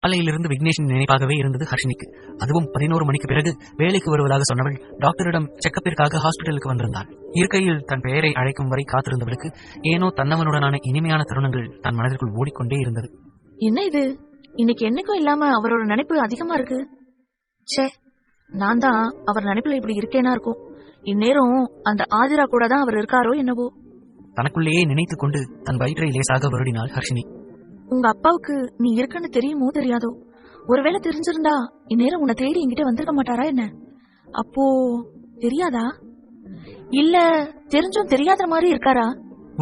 காலையிலிருந்து விக்னேஷின் நினைப்பாகவே இருந்தது ஹர்ஷினிக்கு. அதுவும் 11 மணிக்கு பிறகு வேலைக்கு வருவதாக சொன்னவள் டாக்டரிடம் செக்கப்பிற்காக ஹாஸ்பிட்டலுக்கு வந்திருந்தாள். இருக்கையில் தன் பெயரை அழைக்கும் வரை காத்திருந்தவளுக்கு ஏனோ தன்னவனுடனான இனிமையான தருணங்கள் தன் மனதிற்குள் ஓடிக்கொண்டே இருந்தது. என்ன இது, இன்னைக்கு என்னைக்கும் இல்லாம அவரோட நினைப்பு அதிகமா இருக்கு. சே, நான் தான் அவர் நினைப்புல இப்படி இருக்கேனா இருக்கும். இந்நேரம் அந்த ஆதிரா கூட தான் அவர் இருக்காரோ என்னவோ. தனக்குள்ளேயே நினைத்துக் கொண்டு தன் வயிற்றை லேசாக வருடினாள் ஹர்ஷினி. உங்க அப்பாவுக்கு நீ இருக்குன்னு தெரியுமோ தெரியாதோ, ஒருவேளை தெரிஞ்சிருந்தா இந்நேரம் உன்னை தேடி என்கிட்ட வந்திருக்க மாட்டாரா என்ன? அப்போ தெரியாதா, இல்ல தெரிஞ்சும் தெரியாத மாதிரி இருக்காரா?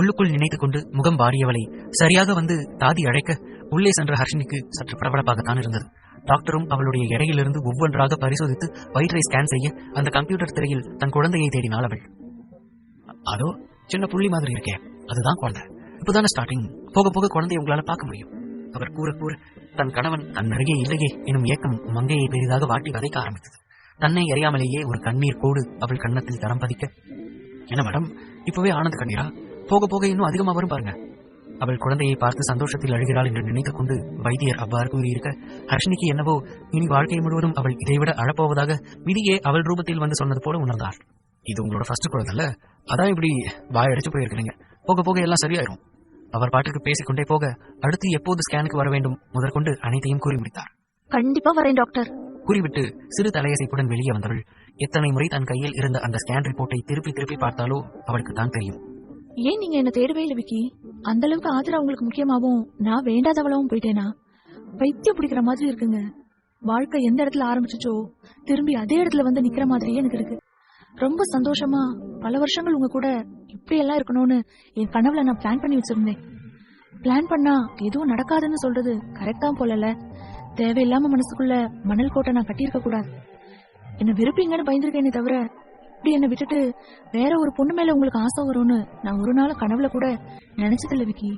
உள்ளுக்குள் நினைத்துக் கொண்டு முகம் வாடியவளை சரியாக வந்து தாதி அழைக்க உள்ளே சென்ற ஹர்ஷினிக்கு சற்று படபடப்பாகத்தான் இருந்தது. டாக்டரும் அவளுடைய எடையிலிருந்து ஒவ்வொன்றாக பரிசோதித்து வயிற்றை ஸ்கேன் செய்ய அந்த கம்ப்யூட்டர் திரையில் தன் குழந்தையை தேடினாள் அவள். அதோ சின்ன புள்ளி மாதிரி இருக்கே, அதுதான் குழந்தை. இப்பதான ஸ்டார்டிங், போக போக குழந்தையை உங்களால பார்க்க முடியும். அவர் கூற கூற தன் கணவன் தன் அருகே இல்லையே எனும் ஏக்கம் மங்கையை பெரிதாக வாட்டி வதைக்க ஆரம்பித்தது. தன்னை அறியாமலேயே ஒரு கண்ணீர் கோடு அவள் கன்னத்தில் தரம் பதிக்க, என்ன மேடம் இப்பவே ஆனந்த கண்ணீரா? போக போக இன்னும் அதிகமா வரும் பாருங்க. அவள் குழந்தையை பார்த்து சந்தோஷத்தில் அழுகிறாள் என்று நினைத்துக் கொண்டு வைத்தியர் அவ்வாறு கூறியிருக்க, ஹர்ஷினிக்கு என்னவோ இனி வாழ்க்கை முழுவதும் அவள் இதைவிட அழப்போவதாக விதியே அவள் ரூபத்தில் வந்து சொன்னது போல உணர்ந்தாள். இது உங்களோட ஃபர்ஸ்ட் குழந்தை இல்ல, அதான் இப்படி வாயடிச்சு போயிருக்கிறீங்க. போக போக எல்லாம் சரியாயிரும். அவர் பாட்டுக்கு பேசிக்கொண்டே போக அடுத்து எப்போது ஸ்கேனுக்கு வர வேண்டும் முதற்கொண்டு அனைத்தையும் கூறி முடித்தார். கண்டிப்பா வரேன் டாக்டர் கூறிவிட்டு சிறு தலையசைப்புடன் வெளியே வந்தவள் எத்தனை முறை தன் கையில் இருந்த அந்த ஸ்கேன் ரிப்போர்ட்டை திருப்பி திருப்பி பார்த்தாலோ அவளுக்கு தான் தெரியும். ஏன் நீங்க என்ன தேடவே இல்லை விக்கி? அந்த அளவுக்கு ஆதிரா உங்களுக்கு முக்கியமாவும் நான் வேண்டாதவளவும் போயிட்டேனா? பைத்தியம் பிடிக்கிற மாதிரி இருக்குங்க. வாழ்க்கை எந்த இடத்துல ஆரம்பிச்சுச்சோ திரும்பி அதே இடத்துல வந்து நிக்கிற மாதிரியே எனக்கு இருக்கு. ரொம்ப சந்தோஷமா பல வருஷங்கள் உங்க கூட இப்படி எல்லாம் இருக்கணும்னு என் கனவுல நான் பிளான் பண்ணி வச்சிருந்தேன். பிளான் பண்ணா எதுவும் நடக்காதுன்னு சொல்றது கரெக்டா போலல. தேவையில்லாம மனசுக்குள்ள மணல் கோட்டை நான் கட்டியிருக்க கூடாது. என்ன விருப்பீங்கன்னு பயந்துருக்கேனே தவிர இப்படி என்ன விட்டுட்டு வேற ஒரு பொண்ணு மேல உங்களுக்கு ஆசை வரும்னு நான் ஒரு நாள் கனவுல கூட நினைச்சதில்ல விக்கி.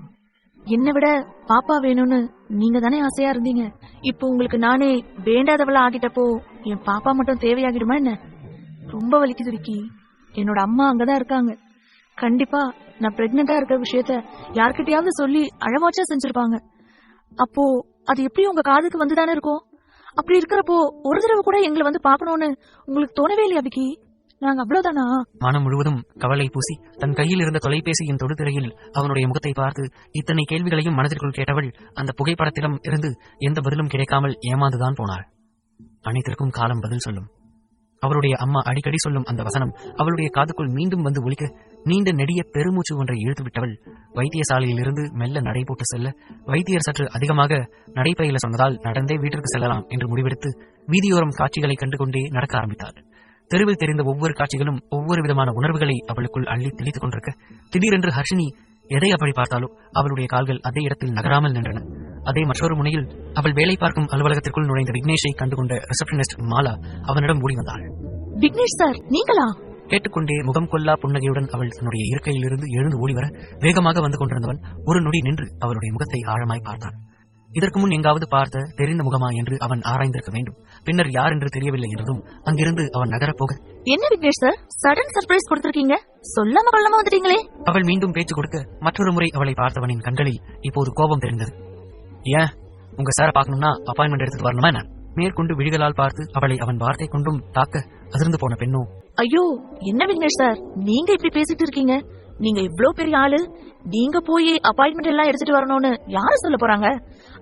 என்னை விட பாப்பா வேணும்னு நீங்க தானே ஆசையா இருந்தீங்க. இப்போ உங்களுக்கு நானே வேண்டாதவளா ஆகிட்டப்போ என் பாப்பா மட்டும் தேவையாகிடுமா என்ன? ரொம்ப வலிக்குது விக்கி. என்னோட அம்மா அங்கதான் இருக்காங்க. கண்டிப்பா நான் பிரெக்னெண்டா இருக்க விஷயத்த யார்கிட்டயாவது சொல்லி அழவாச்சா செஞ்சிருப்பாங்க. அப்போ அது எப்படி உங்க காதுக்கு வந்துதானே இருக்கும்? அப்படி இருக்கிறப்போ ஒரு தடவை கூட எங்களை வந்து பாக்கணும்னு உங்களுக்கு தோணவே இல்லையா விக்கி? நாங்க அவ்வளவுதானா? மனம் முழுவதும் கவலை பூசி தன் கையில் இருந்த தொலைபேசியின் தொடுதிரையில் அவனுடைய முகத்தை பார்த்து இத்தனை கேள்விகளையும் மனதிற்குள் கேட்டவள் அந்த புகைப்படத்திடம் இருந்து எந்த பதிலும் கிடைக்காமல் ஏமாந்துதான் போனாள். அனைத்திற்கும் காலம் பதில் சொல்லும். அவளுடைய அம்மா அடிக்கடி சொல்லும் அந்த வசனம் அவளுடைய காதுக்குள் மீண்டும் வந்து ஒலிக்க நீண்ட நெடிய பெருமூச்சு ஒன்றை இழுத்து விட்டவள் வைத்தியசாலையில் இருந்து மெல்ல நடை போட்டு செல்ல வைத்தியர் சற்று அதிகமாக நடைபயில சொன்னதால் நடந்தே வீட்டிற்கு செல்லலாம் என்று முடிவெடுத்து வீதியோரம் காட்சிகளை கண்டுகொண்டே நடக்க ஆரம்பித்தாள். தெருவில் தெரிந்த ஒவ்வொரு காட்சிகளும் ஒவ்வொரு விதமான உணர்வுகளை அவளுக்குள் அள்ளி தெளித்துக் கொண்டிருக்க திடீரென்று ஹர்ஷினி எதை அப்படி பார்த்தாலோ அவளுடைய கால்கள் அதே இடத்தில் நகராமல் நின்றன. அதே மற்றொரு முனையில் அவள் வேலை பார்க்கும் அலுவலகத்திற்குள் நுழைந்த விக்னேஷை கண்டுகொண்ட ரிசப்ஷனிஸ்ட் மாலா அவனிடம் ஓடி வந்தாள். விக்னேஷ் சார் நீங்களா? கேட்டுக்கொண்டே முகம் கொல்லா புன்னகையுடன் அவள் தன்னுடைய இருக்கையிலிருந்து எழுந்து ஓடிவர வேகமாக வந்து கொண்டிருந்தவன் ஒரு நொடி நின்று அவளுடைய முகத்தை ஆழமாய் பார்த்தான். இதற்கு முன் எங்காவது பார்த்த தெரிந்த முகமா என்று அவன் ஆராய்ந்திருக்க வேண்டும். பின்னர் யார் என்று தெரியவில்லை என்றதும் அங்கிருந்து அவன் நகரப்போக, என்ன விக்னேஷ் சார் சடன் சர்ப்ரைஸ் கொடுத்திருக்கீங்க, சொல்லாம கொள்ளாம வந்துட்டீங்களே. அவள் மீண்டும் பேச்சு கொடுக்க மற்றொரு முறை அவளை பார்த்தவனின் கண்களில் இப்போது கோபம் தெரிந்தது. ஏன் உங்க சாரை பார்க்கணும்னா அப்பாயின்மெண்ட் எடுத்துட்டு வரணுமா என்ன? மேற்கொண்டு விழிகளால் பார்த்து அவளை அவன் வார்த்தை கொண்டும் தாக்க அதிர்ந்து போன பெண்ணோ, ஐயோ என்ன விக்னேஷ் சார் நீங்க இப்படி பேசிட்டு இருக்கீங்க? நீங்க இவ்ளோ பெரிய ஆளு, நீங்க போய் அப்பாயின்மெண்ட் எல்லாம் எடுத்துட்டு வரணும்னு யாரு சொல்ல போறாங்க?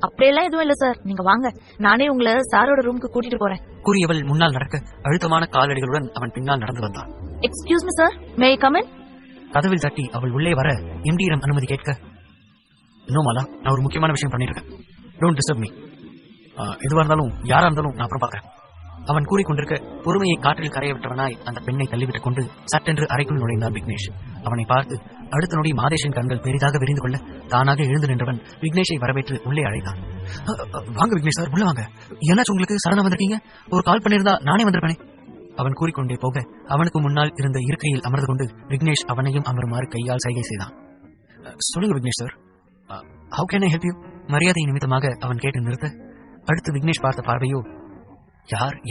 அப்படியெல்லாம் எதுவும் இல்ல சார், நீங்க வாங்க, நானே உங்களை சாரோட ரூமுக்கு கூட்டிட்டு போறேன். கூறியவள் முன்னால் நடக்க அழுத்தமான காலடிகளுடன் அவன் பின்னால் நடந்து வந்தான். Excuse me sir, May I come in? கதவில் தட்டி அவள் உள்ளே வர எம்டியிடம் அனுமதி கேட்க, நோ மாலா, நான் ஒரு முக்கியமான விஷயம் பண்ணிருக்கேன், டோன்ட் டிஸ்டர்ப் மீ. எதுவா இருந்தாலும் யாரா இருந்தாலும் நான் அப்புறம் பாக்குறேன். அவன் கூறிக்கொண்டிருக்க பொறுமையை காற்றில் கரைய விட்டவனாய் அந்த பெண்ணை தள்ளிவிட்டுக் கொண்டு சட்டென்று அறைக்குள் நுழைந்தான் விக்னேஷ். அவனை பார்த்து அடுத்த நொடி மாதேஷின் கண்கள் பெரிதாக விரிந்து கொள்ள தானாக எழுந்து நின்றவன் விக்னேஷை வரவேற்று உள்ளே அழைத்தான். வாங்க விக்னேஷ் சார், உள்ள வாங்க. என்னாச்சு உங்களுக்கு? சடனா வந்திருக்கீங்க? ஒரு கால் பண்ணிருந்தா நானே வந்திருப்பேனே. அவன் கூறிக்கொண்டே போக அவனுக்கு முன்னால் இருந்த இருக்கையில் அமர்ந்து கொண்டு விக்னேஷ் அவனையும் அமருமாறு கையால் சைகை செய்தான். சொல்லுங்க Vignesh sir, how can I help you? மரியாதை நிமித்தமாக அவன் கேட்டு நிறுத்த அடுத்து விக்னேஷ் பார்த்த பார்வையோ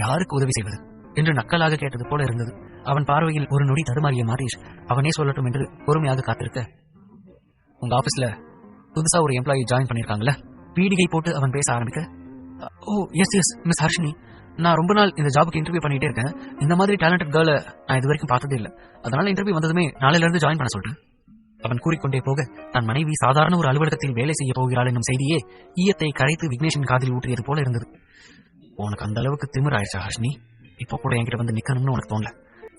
யாருக்கு உதவி செய்வது என்று நக்கலாக கேட்டது போல இருந்தது. அவன் பார்வையில் ஒரு நொடி தடுமாறிய மாதேஷ் அவனே சொல்லட்டும் என்று பொறுமையாக காத்திருக்க, உங்க ஆபீஸ்ல புதுசா ஒரு எம்ப்ளாயி ஜாயின் பண்ணிருக்காங்கல்ல? பீடிகை போட்டு அவன் பேச ஆரம்பிக்க, ஓ எஸ் மிஸ் ஹர்ஷினி, நான் ரொம்ப நாள் இந்த ஜாபுக்கு இன்டர்வியூ பண்ணிட்டே இருக்கேன். இந்த மாதிரி டேலண்டட் கேர்ளை நான் இது வரைக்கும் பார்த்ததே இல்லை. அதனால இன்டர்வியூ வந்ததுமே நாளையில இருந்து ஜாயின் பண்ண சொல்றேன். அவன் கூறிக்கொண்டே போக தன் மனைவி சாதாரண ஒரு அலுவலகத்தில் வேலை செய்ய போகிறாள் என்னும் செய்தியே ஈயத்தை கரைத்து விக்னேஷின் காதில் ஊற்றியது போல இருந்தது. உனக்கு அந்த அளவுக்கு திமிராயிடுச்சா ஹர்ஷினி? இப்போ கூட என்கிட்ட வந்து நிக்கணும்னு உனக்கு தோணல.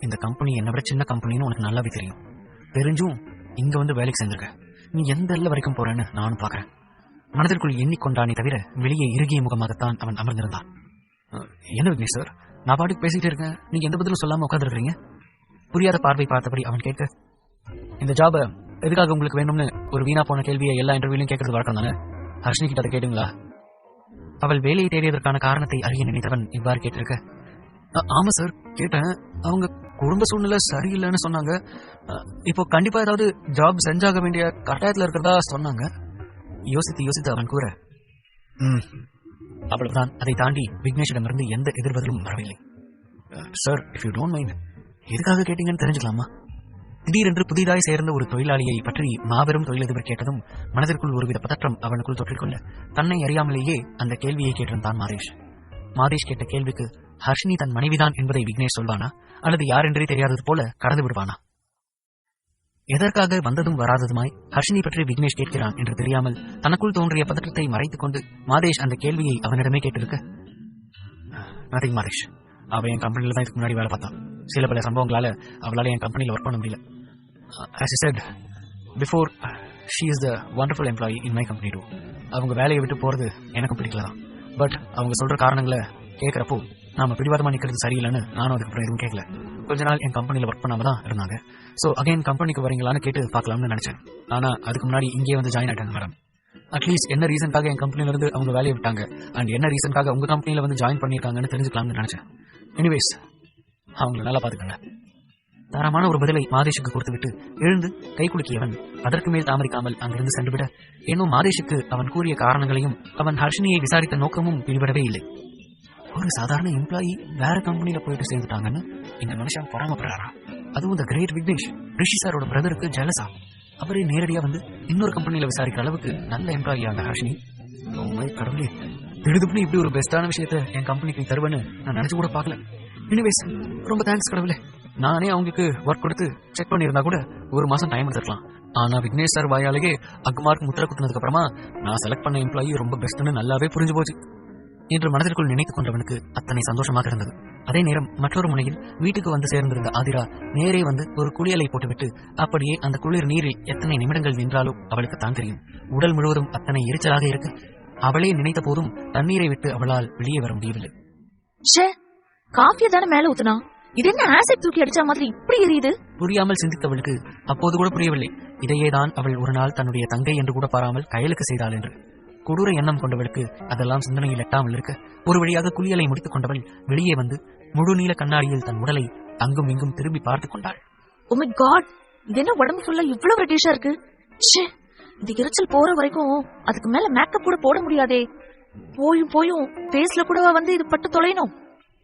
இந்த கம்பெனி என்னை விட சின்ன கம்பெனின்னு உனக்கு நல்லாவே தெரியும். தெரிஞ்சும் இங்க வந்து வேலைக்கு சேர்ந்திருக்க. நீ எந்த எல்லை வரைக்கும் போறேன்னு நானும் பாக்குறேன். மனதிற்குள் எண்ணிக்கொண்டானே தவிர வெளியே இறுகிய முகமாகத்தான் அவன் அமர்ந்திருந்தான். என்ன விக்னேஷ் சார், நான் பாட்டுக்கு பேசிட்டு இருக்கேன், நீங்க எந்த பதிலும் சொல்லாம உட்காந்துருக்கீங்க? புரியாத பார்வை பார்த்தபடி அவன் கேட்க, இந்த ஜாப எதுக்காக உங்களுக்கு வேணும்னு ஒரு வீணா போன கேள்வியை எல்லா இன்டர்வியூலையும் கேட்கறது வழக்கம் தானே. ஹர்ஷினி கிட்ட அதை கேட்டுங்களா? அவள் வேலையை தேடியதற்கான காரணத்தை அறிய நினைத்தவன் இவ்வாறு கேட்டிருக்க. ஆமா சார் கேட்டேன். அவங்க குடும்ப சூழ்நிலை சரியில்லைன்னு சொன்னாங்க. இப்போ கண்டிப்பா ஏதாவது ஜாப் செஞ்சாக வேண்டிய கட்டாயத்துல இருக்கிறதா சொன்னாங்க. யோசித்து அவன் கூற, அவ்வளவுதான். அதை தாண்டி விக்னேஷிடமிருந்து எந்த எதிர்பதிலும் வரவில்லை. Sir, if you don't mind, எதுக்காக கேட்டீங்கன்னு தெரிஞ்சுக்கலாமா? திடீரென்று புதிதாய் சேர்ந்த ஒரு தொழிலாளியை பற்றி மாபெரும் தொழிலதிபர் கேட்டதும் மனதிற்குள் ஒருவித பதற்றம் அவனுக்குள் தொற்றிக்கொள்ள தன்னை அறியாமலேயே அந்த கேள்வியை கேட்டிருந்தான் மாதேஷ். மாதேஷ் கேட்ட கேள்விக்கு ஹர்ஷினி தன் மனைவிதான் என்பதை விக்னேஷ் சொல்வானா, அல்லது யாரென்றே தெரியாதது போல கடந்து விடுவானா? எதற்காக வந்ததும் வராததுமாய் ஹர்ஷினி பற்றி விக்னேஷ் கேட்கிறான் என்று தெரியாமல் தனக்குள் தோன்றிய பதற்றத்தை மறைத்துக் கொண்டு மாதேஷ் அந்த கேள்வியை அவனிடமே கேட்டிருக்க. நதிங் மாதேஷ், அவ என் கம்பெனில தான் இதுக்கு முன்னாடி வேலை பார்த்தான். சில பல சம்பவங்களால அவளால என் கம்பெனில ஒர்க் பண்ண முடியல. As I said before, she is the wonderful employee in my company too. அவங்க வேலையை விட்டு போறது எனக்கும் பிடிக்கலதான். பட் அவங்க சொல்ற காரணங்களை கேட்கறப்போ நாம பிடிவாதமா நிக்கிறது சரியில்லைன்னு நானும் அதுக்கப்புறம் எதுவும் கேட்கல. கொஞ்ச நாள் என் கம்பெனில ஒர்க் பண்ணாம தான் இருந்தாங்க. ஸோ அகைன் கம்பெனிக்கு வரீங்களான்னு கேட்டு பார்க்கலாம்னு நினைச்சேன். ஆனா அதுக்கு முன்னாடி இங்கே வந்து ஜாயின் ஆயிட்டாங்க மேடம். அட்லீஸ்ட் என்ன ரீசன்காக என் கம்பெனில இருந்து அவங்க வேலையை விட்டாங்க அண்ட் என்ன ரீசன்காக உங்க கம்பெனில வந்து ஜாயின் பண்ணிருக்காங்கன்னு தெரிஞ்சுக்கலாம்னு நினைச்சேன். எனிவேஸ், அவங்களை நல்லா பாத்துக்கங்க. தரமான ஒரு பதிலை மாதேஷுக்கு கொடுத்துவிட்டு எழுந்து கை குலுக்கியவன் அதற்கு மேல் தாமதிக்காமல் அங்கிருந்து சென்றுவிட, இன்னும் மாதேஷுக்கு அவன் கூறிய காரணங்களையும் அவன் ஹர்ஷினியை விசாரித்த நோக்கமும் பிடிபடவே இல்லை. ஒரு சாதாரண எம்ப்ளாயி வேற கம்பெனில போயிட்டு சேர்ந்துட்டாங்கன்னு இந்த மனுஷன் பொறாமப்படுறாரா? அதுவும் இந்த கிரேட் விக்னேஷ் ரிஷி சாரோட பிரதருக்கு ஜெலஸா? அவரே நேரடியா வந்து இன்னொரு கம்பெனில விசாரிக்கிற அளவுக்கு நல்ல எம்ப்ளாயி அந்த ஹர்ஷினி. கடவுளே, திடுதுப்புன்னு இப்படி ஒரு பெஸ்டான விஷயத்த என் கம்பெனிக்கு தருவேன்னு நான் நினைச்சு கூட பார்க்கல. எனிவேஸ், ரொம்ப தேங்க்ஸ் கடவுளே. நானே அவங்களுக்கு ஒர்க் கொடுத்து செக் பண்ணியிருந்தா கூட ஒரு மாசம் டைம் எடுத்துக்கலாம். ஆனா விக்னேஷ் சார் வாயாலேயே அக்மார்க் முத்திர குத்துனதுக்கு அப்புறமா நான் செலக்ட் பண்ண எம்ப்ளாயி ரொம்ப பெஸ்ட்னு நல்லாவே புரிஞ்சு போச்சு என்று மனதிற்குள் நினைத்துக் கொண்டவனுக்கு அத்தனை சந்தோஷமாக இருந்தது. அதே நேரம் மற்றொரு முனையில் வீட்டுக்கு வந்து சேர்ந்திருந்த ஆதிரா நேரே வந்து ஒரு குளியலை போட்டுவிட்டு அப்படியே அந்த குளிர் நீரில் எத்தனை நிமிடங்கள் நின்றாலோ அவளுக்கு தான் தெரியும். உடல் முழுவதும் அத்தனை எரிச்சலாக இருக்க அவளே நினைத்த போதும் தண்ணீரை விட்டு அவளால் வெளியே வர முடியவில்லை. காஃபியை தானே மேல ஊத்துனா, இது என்ன ஆசிட் தூக்கி அடிச்ச மாதிரி இப்படி எரியுது? புரியாமல் சிந்தித்தவளுக்கு அப்போது கூட புரியவில்லை. இதையேதான் அவள் ஒரு நாள் தன்னுடைய தங்கை என்று கூட பாராமல் கயலுக்கு செய்தாள் என்று. கொடூர எண்ணம் கொண்டவளுக்கு அதெல்லாம் சிந்தனையில் எட்டாமல் இருக்க ஒரு வழியாக குளியலை முடித்துக் கொண்டவள் வெளியே வந்து முழு நீள கண்ணாடியில் தன் உடலை அங்கும் இங்கும் திரும்பி பார்த்துக் கொண்டாள். ஓ மை காட், இது என்ன உடம்பு ஃபுல்லா இவ்வளவு ரெட்டிஷா இருக்கு? இந்த எரிச்சல் போற வரைக்கும் அதுக்கு மேல மேக்கப் கூட போட முடியாதே. போயும் ஃபேஸ்ல கூட வந்து இது பட்டு தொலைணும்.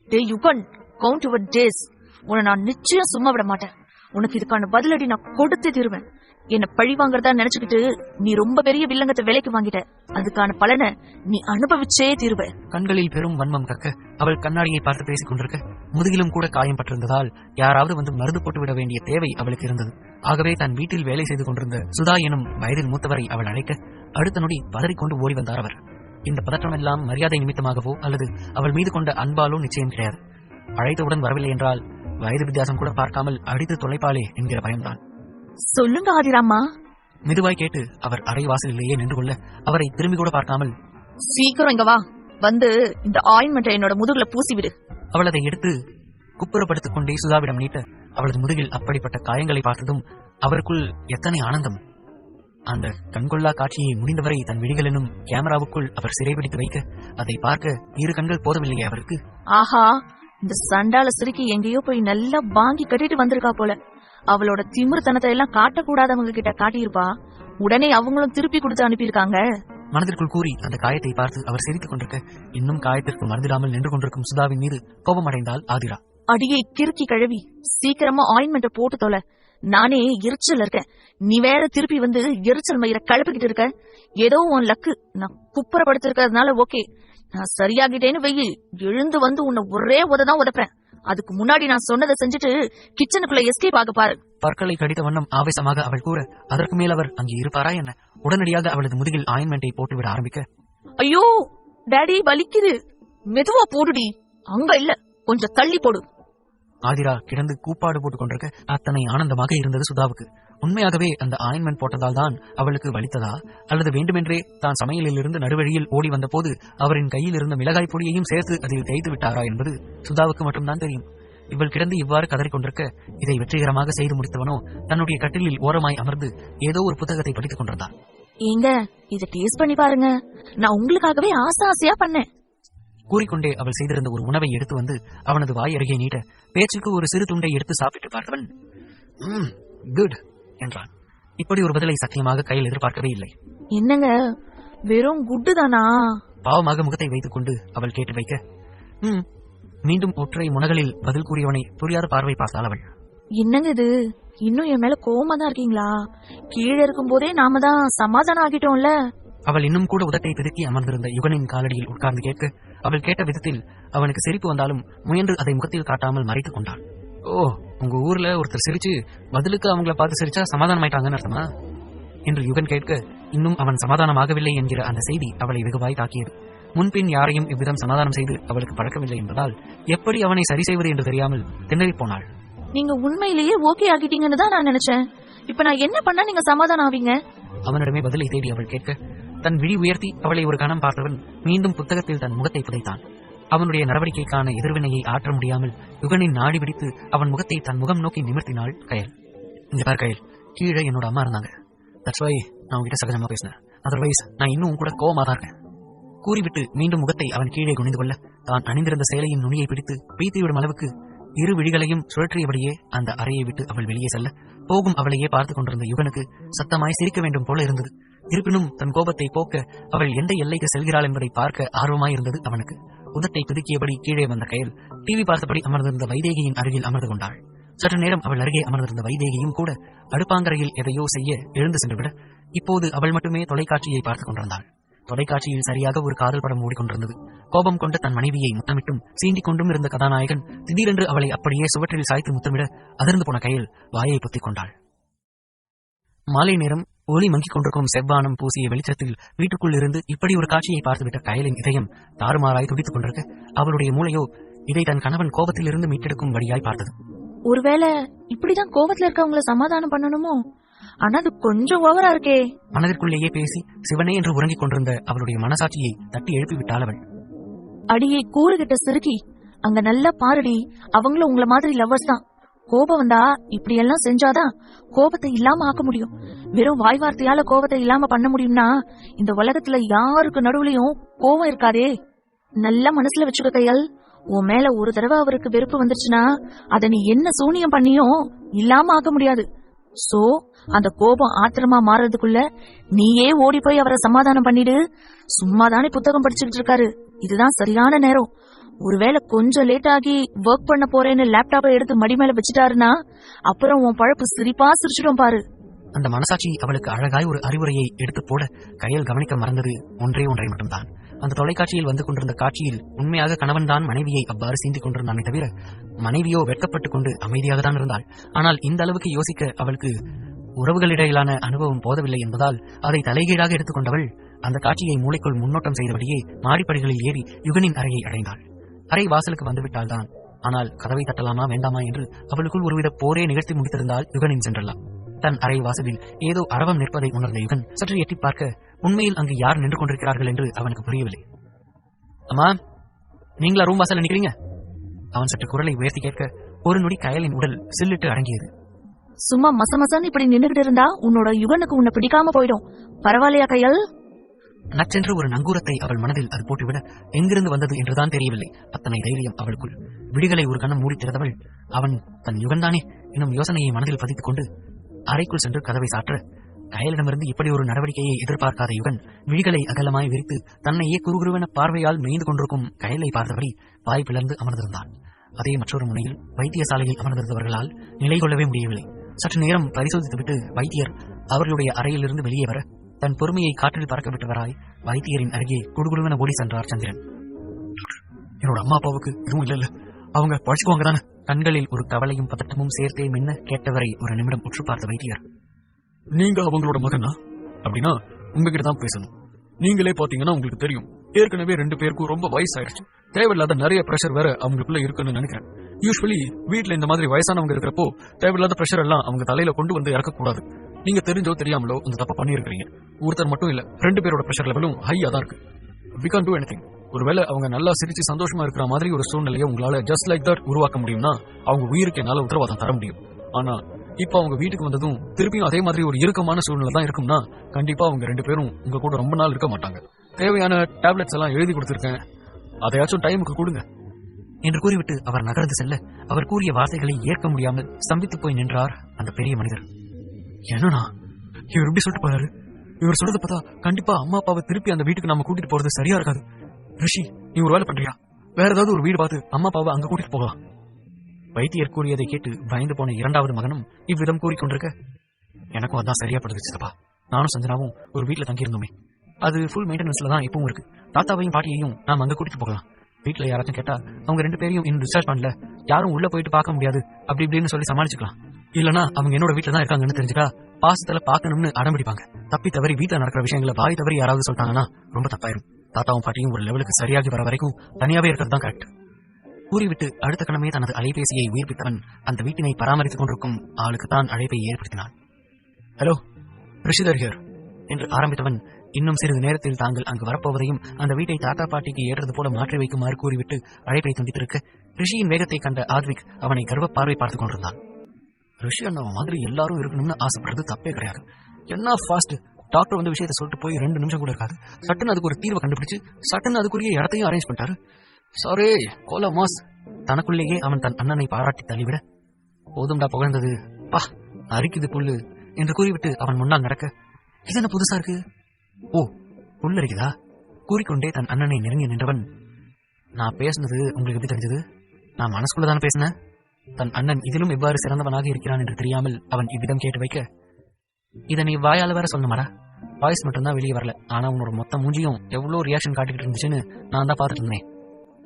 டேய் யுகன், கவுண்ட் யுவர் டேஸ். உன்னை நான் நிச்சயம் சும்மா விட மாட்டேன். உனக்கு இதுக்கான பதிலடி நான் கொடுத்தே தருவேன். என்ன பழி வாங்குறதா நினைச்சுக்கிட்டு நீ ரொம்ப பெரிய வில்லங்கத்தை விலைக்கு வாங்கிட்ட. அதுக்கான பலனை நீ அனுபவிச்சே தீருவ. கண்களில் பெரும் வன்மம் கக்க அவள் கண்ணாடியை பார்த்து பேசிக் கொண்டிருக்க முதுகிலும் கூட காயம் பட்டிருந்ததால் யாராவது வந்து மருந்து போட்டு விட வேண்டிய தேவை அவளுக்கு இருந்தது. ஆகவே தன் வீட்டில் வேலை செய்து கொண்டிருந்த சுதா எனும் வயதில் மூத்தவரை அவள் அழைக்க அடுத்த நொடி பதறிக்கொண்டு ஓடி வந்தார் அவர். இந்த பதற்றம் எல்லாம் மரியாதை நிமித்தமாகவோ அல்லது அவள் மீது கொண்ட அன்பாலோ நிச்சயம் கிடையாது. அழைத்தவுடன் வரவில்லை என்றால் வயது வித்தியாசம் கூட பார்க்காமல் அடித்து தொலைப்பாளே என்கிற பயம்தான். சொல்லுங்க ஆதிராமா, மெதுவாய் கேட்டு அவர் அறை வாசலிலேயே நின்று கொள்ள அவரை திரும்பி கூட பார்க்காமல், சீக்கிரம் இங்க வா, வந்து இந்த ஆயின்மெண்ட்டை என்னோட முதுகுல பூசிவிடு. அவள் அதை எடுத்து குப்புறப்படுத்திக் கொண்டே சுதாவிடம் நீட்ட அவளது முதுகில் அப்படிப்பட்ட காயங்களை பார்த்ததும் அவருக்குள் எத்தனை ஆனந்தம்! அந்த கண்கொள்ளா காட்சியை முடிந்தவரை தன் விழிகள் என்னும் கேமராவுக்குள் அவர் சிறைபிடித்து வைக்க அதை பார்க்க இரு கண்கள் போதவில்லையே அவருக்கு. ஆஹா, இந்த சண்டால சிரிக்கி எங்கேயோ போய் நல்லா வாங்கி கட்டிட்டு வந்திருக்கா போல. அவளோட திமிர்த்தனத்தை எல்லாம் காட்டக்கூடாதவங்க கிட்ட காட்டியிருப்பா. உடனே அவங்களும் திருப்பி கொடுத்து அனுப்பியிருக்காங்க. மனதிற்குள் கூறி அந்த காயத்தை பார்த்து அவர் சிரித்துக் கொண்டிருக்க இன்னும் காயத்திற்கு மறந்திடாமல் நின்று கொண்டிருக்கும் சுதாவின் மீது கோபமடைந்தாள் ஆதிரா. அடியை கிறுக்கி கழுவி சீக்கிரமா ஆயின்மெண்ட்டை போட்டு தொலை. நானே எரிச்சல் இருக்கேன், நீ வேற திருப்பி வந்து எரிச்சல் மயிர கழுப்பிக்கிட்டு இருக்க. ஏதோ உன் லக்கு, நான் குப்புறப்படுத்திருக்கிறதுனால ஓகே. நான் சரியாகிட்டேன்னு வெயி, எழுந்து வந்து உன்னை ஒரே உததான் உதப்பேன். அதுக்கு முன்னாடி நான் சொன்னதை செஞ்சுட்டு கிச்சனுக்குள்ள எஸ்கேப் ஆக பாரு. பற்களை கடித்த வண்ணம் ஆவேசமாக அவள் கூற, அதற்கு மேல் அவர் அங்கே இருப்பாரா என்ன? உடனடியாக அவளது முதுகில் ஆயின்மெண்டை போட்டுவிட ஆரம்பிக்க, ஐயோ டாடி வலிக்குது, மெதுவா போடுடி. அங்க இல்ல, கொஞ்சம் தள்ளி போடு. ஆதிரா கிடந்து கூப்பாடு போட்டுக் கொண்டிருக்க அத்தனை ஆனந்தமாக இருந்தது சுதாவுக்கு. உண்மையாகவே அந்த ஆயின்மெண்ட் போட்டதால் தான் அவளுக்கு வலித்ததா, அல்லது வேண்டுமென்றே தான் சமையலில் இருந்து நடுவழியில் ஓடி வந்த போது அவரின் கையில் இருந்த மிளகாய் பொடியையும் சேர்த்து அதில் தேய்த்து விட்டாரா என்பது சுதாவுக்கு மட்டும்தான் தெரியும். இவள் கிடந்து இவ்வாறு கதறிக் கொண்டிருக்க இதை வெற்றிகரமாக செய்து முடித்தவனோ தன்னுடைய கட்டிலில் ஓரமாய் அமர்ந்து ஏதோ ஒரு புத்தகத்தை படித்துக் கொண்டிருந்தான். ஏங்க, இதை டேஸ்ட் பண்ணி பாருங்க, நான் உங்களுக்காகவே ஆசையா பண்ணேன். கூறிக்கொண்டே அவள் செய்திருந்த ஒரு உணவை எடுத்து வந்து அவனது வாய் அருகே நீட்ட, பேச்சுக்கு ஒரு சிறு துண்டை எடுத்து சாப்பிட்டு பார்த்தவன் குட் என்றான். இப்படி ஒரு பதிலை சத்தியமாக கையில் எதிர்பார்க்கவே இல்லை. என்னங்க, வெறும் குட்டு தானா? பாவமாக முகத்தை வைத்துக் கொண்டு அவள் கேட்டு வைக்க, மீண்டும் ஒற்றை முனகளில் பதில் கூறியவனை புரியாத பார்வை பார்த்தாள் அவள். என்னங்க இது, இன்னும் என் மேல கோவமா தான் இருக்கீங்களா? கீழே இருக்கும் போதே நாம தான் சமாதானம் ஆகிட்டோம்ல. அவள் இன்னும் கூட உதட்டை பிதுக்கி அமர்ந்திருந்த யுகனின் காலடியில் உட்கார்ந்து கேட்க, அவள் கேட்ட விதத்தில் அவனுக்கு சிரிப்பு வந்தாலும் முயன்று அதை முகத்தில் காட்டாமல் மறைத்துக் கொண்டான். ஓ, உங்க ஊர்ல ஒருத்தர் சிரிச்சு பதிலுக்கு அவங்கள பார்த்து சிரிச்சா சமாதானமாயிட்டாங்கன்னு அர்த்தமா என்று யுகன் கேட்க, இன்னும் அவன் சமாதானமாகவில்லை என்கிற அந்த செய்தி அவளை வெகுவாய் தாக்கியது. முன்பின் யாரையும் இவ்விதம் சமாதானம் செய்து அவளுக்கு பழக்கமில்லை என்பதால் எப்படி அவனை சரி செய்வது என்று தெரியாமல் திணறி போனாள். நீங்க உண்மையிலேயே ஓகே ஆகிட்டீங்கன்னு தான் நான் நினைச்சேன். இப்ப நான் என்ன பண்ணா நீங்க சமாதானம் ஆவீங்க? அவனிடமே பதிலை தேடி அவள் கேட்க, தன் விழி உயர்த்தி அவளை ஒரு கணம் பார்த்தவன் மீண்டும் புத்தகத்தில் தன் முகத்தை புதைத்தான். அவனுடைய நடவடிக்கைக்கான எதிர்வினையை ஆற்ற முடியாமல் யுகனின் நாடி பிடித்து அவன் முகத்தை தன் முகம் நோக்கி நிமிர்த்தினாள் கயல். இங்க பார் கயல், கீழே என்னோட அம்மா இருந்தாங்க. தட்ஸ் வை நான் உங்ககிட்ட சகஜமா பேசினேன். அதர்வைஸ் நான் இன்னும் உன் கூட கோவமா தான் இருக்கேன். கூறிவிட்டு மீண்டும் முகத்தை அவன் கீழே குனிந்து கொள்ள, தான் அணிந்திருந்த சேலையின் நுனியை பிடித்து பீத்திவிடும் அளவுக்கு இரு விழிகளையும் சுழற்றியபடியே அந்த அறையை விட்டு அவள் வெளியே செல்ல, போகும் அவளையே பார்த்துக் கொண்டிருந்த யுகனுக்கு சத்தமாய் சிரிக்க வேண்டும் போல இருந்தது. இருப்பினும் தன் கோபத்தை போக்க அவள் எந்த எல்லைக்கு செல்கிறாள் என்பதை பார்க்க ஆர்வமாயிருந்தது அவனுக்கு. உதட்டை பிதுக்கியபடி கீழே வந்த கயல் டிவி பார்த்தபடி அமர்ந்திருந்த வைதேகியின் அருகில் அமர்ந்து கொண்டாள். சற்று நேரம் அவள் அருகே அமர்ந்திருந்த வைதேகியும் கூட அடுப்பாங்கரையில் எதையோ செய்ய எழுந்து சென்றுவிட, இப்போது அவள் மட்டுமே தொலைக்காட்சியை பார்த்துக் கொண்டிருந்தாள். தொலைக்காட்சியில் சரியாக ஒரு காதல் படம் ஓடிக்கொண்டிருந்தது. கோபம் கொண்ட தன் மனைவியை முத்தமிட்டும் சீண்டிக் கொண்டும் இருந்த கதாநாயகன் திடீரென்று அவளை அப்படியே சுவற்றில் சாய்த்து முத்தமிட அதிர்ந்து போன கையில் வாயை பொத்திக் கொண்டாள். மாலை நேரம் ஒளி மங்கிக் கொண்டிருக்கும் செவ்வானம் பூசிய வெளிச்சத்தில் வீட்டுக்குள் இருந்து இப்படி ஒரு காட்சியை பார்த்துவிட்ட கயலின் இதயம் தாறுமாறாய் துடித்துக் கொண்டிருக்க, அவளுடைய மூளையோ இதை தன் கணவன் கோபத்தில் இருந்து மீட்டெடுக்கும் வழியாய் பார்த்தது. ஒருவேளை இப்படிதான் கோபத்துல இருக்கவங்கள சமாதானம் பண்ணணுமோ? ஆனா அது கொஞ்சம் ஓவரா இருக்கே. மனதிற்குள்ளேயே பேசி சிவனே என்று உறங்கிக் கொண்டிருந்த அவளுடைய மனசாட்சியை தட்டி எழுப்பிவிட்டாள் அவள். அடியை கூறுகிட்ட சிறுக்கி, அங்க நல்லா பாருடி, அவங்களும் உங்களை மாதிரி லவ்வர்ஸ் தான். கோபம் வந்தா இப்படி எல்லாம் செஞ்சாதான் கோபத்தை இல்லாம ஆக்க முடியும். வெறும் வாய் வார்த்தையால கோபத்தை இல்லாம பண்ண முடியும்னா இந்த உலகத்துல யாருக்கு நடுவுலயும் கோபம் இருக்காதே. நல்லா மனசுல வச்சுக்க கையல், உன் மேல ஒரு தடவை அவருக்கு வெறுப்பு வந்துருச்சுன்னா அத நீ என்ன சூனியம் பண்ணியும் இல்லாம ஆக்க முடியாது. சோ அந்த கோபம் ஆத்திரமா மாறதுக்குள்ள நீயே ஓடி போய் அவரை சமாதானம் பண்ணிடு. சும்மாதானே புத்தகம் படிச்சுக்கிட்டு இருக்காரு, இதுதான் சரியான நேரம். ஒருவேளை கொஞ்சம் லேட் ஆகி ஒர்க் பண்ண போறேன்னு லேப்டாப்பை எடுத்து மடி மேல வச்சுட்டாருன்னா அப்புறம் உன் பழப்பு சிரிப்பா சிரிச்சிடும் பாரு. அந்த மனசாட்சி அவளுக்கு அழகாய் ஒரு அறிவுரையை எடுத்து போட கையில் கவனிக்க மறந்தது ஒன்றை மட்டும்தான். அந்த தொலைக்காட்சியில் வந்து கொண்டிருந்த காட்சியில் உண்மையாக கணவன் தான் மனைவியை அவ்வாறு சீந்திக் கொண்டிருந்தானே தவிர மனைவியோ வெட்கப்பட்டுக் கொண்டு அமைதியாக தான் இருந்தாள். ஆனால் இந்த அளவுக்கு யோசிக்க அவளுக்கு உறவுகளிடையிலான அனுபவம் போதவில்லை என்பதால் அதை தலைகீழாக எடுத்துக்கொண்டவள் அந்த காட்சியை மூளைக்குள் முன்னோட்டம் செய்தபடியே மாடிப்படிகளில் ஏறி யுகனின் அறையை அடைந்தாள். அறை வாசலுக்கு வந்துவிட்டால் தான், ஆனால் கதவை தட்டலாமா வேண்டாமா என்று அவளுக்குள் ஒருவித போரே நிகழ்த்தி முடித்திருந்தால் யுகனின் சென்றலாம். தன் அறை வாசலில் ஏதோ அரவம் நிற்பதை உணர்ந்த யுகன் சற்று எட்டி பார்க்க உண்மையில் அங்கு யார் நின்று கொண்டிருக்கிறார்கள் என்று அவனுக்கு புரியவில்லை. அம்மா, நீங்களா ரூம் வாசல்ல நிக்கிறீங்க? அவன் சற்று குரலை உயர்த்தி கேட்க ஒரு நொடி கயலின் உடல் சில்லிட்டு அடங்கியது. சும்மா மசமசன்னு இப்படி நின்னுகிட்டு இருந்தா உன்னோட யுகனுக்கு உன்னை பிடிக்காம போயிடும். பரவாயில்லையா கையல்? நச்சென்று ஒரு நங்கூரத்தை அவள் மனதில் அது போட்டுவிட எங்கிருந்து வந்தது என்றுதான் தெரியவில்லை. அத்தனை தைரியம் அவளுக்குள். விழிகளை ஒரு கணம் மூடி திறந்தவள் அவன் தன் யுகன்தானே என்னும் யோசனையை மனதில் பதித்துக் கொண்டு அறைக்குள் சென்று கதவை சாற்ற, கயலிடமிருந்து இப்படி ஒரு நடவடிக்கையை எதிர்பார்க்காத யுகன் விழிகளை அகலமாய் விரித்து தன்னையே குறுகுருவென பார்வையால் மேய்ந்து கொண்டிருக்கும் கயலை பார்த்தபடி வாய் பிளர்ந்து அமர்ந்திருந்தான். அதே மற்றொரு முனையில் வைத்தியசாலையில் அமர்ந்திருந்தவர்களால் நிலை கொள்ளவே முடியவில்லை. சற்று நேரம் பரிசோதித்துவிட்டு வைத்தியர் அவர்களுடைய அறையிலிருந்து வெளியே வர தன் பொறுமையை காற்றில் பறக்க விட்டவராய் வைத்தியரின் அருகே குடுகுடுவென ஓடி சென்றார் சந்திரன். என்னோட அம்மா அப்பாவுக்கு எதுவும் இல்ல அவங்க பழச்சுக்குவாங்க தானே? கண்களில் ஒரு கவலையும் பதட்டமும் சேர்த்தே மின்ன கேட்டவரை ஒரு நிமிடம் உற்று பார்த்த வைத்தியர், நீங்க அவங்களோட மகனா? அப்படின்னா உங்ககிட்ட தான் பேசணும். நீங்களே பாத்தீங்கன்னா உங்களுக்கு தெரியும், ஏற்கனவே 2 பேருக்கும் ரொம்ப வயசாயிருச்சு. தேவையில்லாத நிறைய பிரஷர் வேற அவங்களுக்குள்ள இருக்குன்னு நினைக்கிறேன். யூஸ்வலி வீட்டுல இந்த மாதிரி வயசானவங்க இருக்கிறப்போ தேவையில்லாத பிரஷர் எல்லாம் அவங்க தலையில கொண்டு வந்து இறக்கக்கூடாது. நீங்க தெரிஞ்சோ தெரியாமலோ இந்த தப்ப பண்ணிருக்கீங்க. ஒருத்தர் மட்டும் இல்ல, 2 பேரோட பிரஷர் லெவலும் ஹையா தான் இருக்கு. we can't do anything. ஒருவேளை அவங்க நல்லா சிரிச்சு சந்தோஷமா இருக்கிற மாதிரி ஒரு சூழ்நிலையை உங்களால ஜஸ்ட் லைக் தட் உருவாக்க முடியும்னா அவங்க உயிருக்கு என்னால உத்தரவாதம் தர முடியும். ஆனா இப்ப அவங்க வீட்டுக்கு வந்ததும் திருப்பியும் அதே மாதிரி ஒரு இறுக்கமான சூழ்நிலை தான் இருக்கும்னா கண்டிப்பா அவங்க 2 பேரும் உங்க கூட ரொம்ப நாள் இருக்க மாட்டாங்க. தேவையான டேப்லெட்ஸ் எல்லாம் எழுதி கொடுத்திருக்கேன், அதையாச்சும் டைமுக்கு கொடுங்க என்று கூறிவிட்டு அவர் நகர்ந்து செல்ல அவர் கூறிய வார்த்தைகளை ஏற்க முடியாமல் ஸ்தம்பித்து போய் நின்றார் அந்த பெரிய மனிதர். என்னன்னா இவர் எப்படி சொல்லிட்டு போறாரு? இவர் சொல்றத பார்த்தா கண்டிப்பா அம்மா அப்பாவை திருப்பி அந்த வீட்டுக்கு நம்ம கூட்டிட்டு போறது சரியா இருக்காது. ரிஷி, நீ ஒரு வேலை பண்றியா? வேற ஏதாவது ஒரு வீடு பார்த்து அம்மா அப்பாவை அங்க கூட்டிட்டு போகலாம். வைத்தியர் கூறியதை கேட்டு பயந்து போன 2வது மகனும் இவ்விதம் கூறிக்கொண்டிருக்க, எனக்கும் அதான் சரியா படுது சித்தப்பா. நானும் சஞ்சனாவும் ஒரு வீட்டுல தங்கியிருந்தோமே, அது ஃபுல் மெயின்டெனன்ஸ்ல தான் இப்பவும் இருக்கு. தாத்தாவையும் பாட்டியையும் நாம அங்க கூட்டிட்டு போகலாம். வீட்டுல யாராச்சும் கேட்டா அவங்க 2 பேரையும் இன்னும் டிஸ்சார்ஜ் பண்ணல, யாரும் உள்ள போயிட்டு பார்க்க முடியாது அப்படி இப்படின்னு சொல்லி சமாளிச்சுக்கலாம். இல்லனா அவங்க என்னோட வீட்டுல தான் இருக்காங்கன்னு தெரிஞ்சுட்டா பாசத்துல பாக்கணும்னு அடம்பிடிப்பாங்க. தப்பி தவறி வீட்டுல நடக்கிற விஷயங்களை வாய் தவறி யாராவது சொல்லிட்டாங்கன்னா ரொம்ப தப்பாயிரும். தாத்தாவும் பாட்டியும் ஒரு லெவலுக்கு சரியாகி வர வரைக்கும் தனியாவே இருக்கிறது தான் கரெக்ட். கூறிவிட்டு அடுத்த கணமே தனது அலைபேசியை உயிர்ப்பித்தவன் அந்த வீட்டினை பராமரித்துக் கொண்டிருக்கும் ஆளுக்கு தான் அழைப்பை ஏற்படுத்தினான். ஹலோ, ரிஷிதர் ஹியர் என்று ஆரம்பித்தவன் இன்னும் சிறிது நேரத்தில் தாங்கள் அங்கு வரப்போவதையும் அந்த வீட்டை தாத்தா பாட்டிக்கு ஏற்றது போல மாற்றி வைக்குமாறு கூறிவிட்டு அழைப்பை துண்டித்திருக்க ரிஷியின் வேகத்தை கண்ட ஆத்விக் அவனை கர்வ பார்வை பார்த்துக் கொண்டிருந்தான். ரிஷி அண்ணா மாதிரி எல்லாரும் இருக்கணும்னு ஆசைப்படுறது தப்பே கிடையாது. என்ன ஃபாஸ்ட், டாக்டர் வந்து விஷயத்தை சொல்லிட்டு போய் 2 நிமிஷம் கூட இருக்காது, சட்டுன்னு அதுக்கு ஒரு தீர்வை கண்டுபிடிச்சு சட்டுன்னு அதுக்குரிய இடத்தையும் அரேஞ்ச் பண்ணிட்டாரு. சாரே கோலா மாஸ். தனக்குள்ளேயே அவன் தன் அண்ணனை பாராட்டி தள்ளிவிட, போதும்டா புகழ்ந்தது, பா அரிக்குது புல்லு என்று கூறிவிட்டு அவன் முன்னால் நடக்க, இது என்ன புதுசா இருக்கு? ஓ, புல் அரிக்குதா? கூறிக்கொண்டே தன் அண்ணனை நெருங்கி நின்றவன், நான் பேசுனது உங்களுக்கு எப்படி தெரிஞ்சது? நான் மனசுக்குள்ளதான பேசினேன். தன் அண்ணன் இதிலும் எவ்வாறு சிறந்தவனாக இருக்கிறான் என்று தெரியாமல் அவன் இவ்விதம் கேட்டு வைக்க, இதை நீ வாயால வேற சொல்லணுமாடா? வாய்ஸ் மட்டும்தான் வெளியே வரல, ஆனா உன்னோட மொத்த மூஞ்சியும் எவ்வளவு ரியாக்ஷன் காட்டிக்கிட்டு இருந்துச்சுன்னு நான் தான் பார்த்துட்டு இருந்தேன்.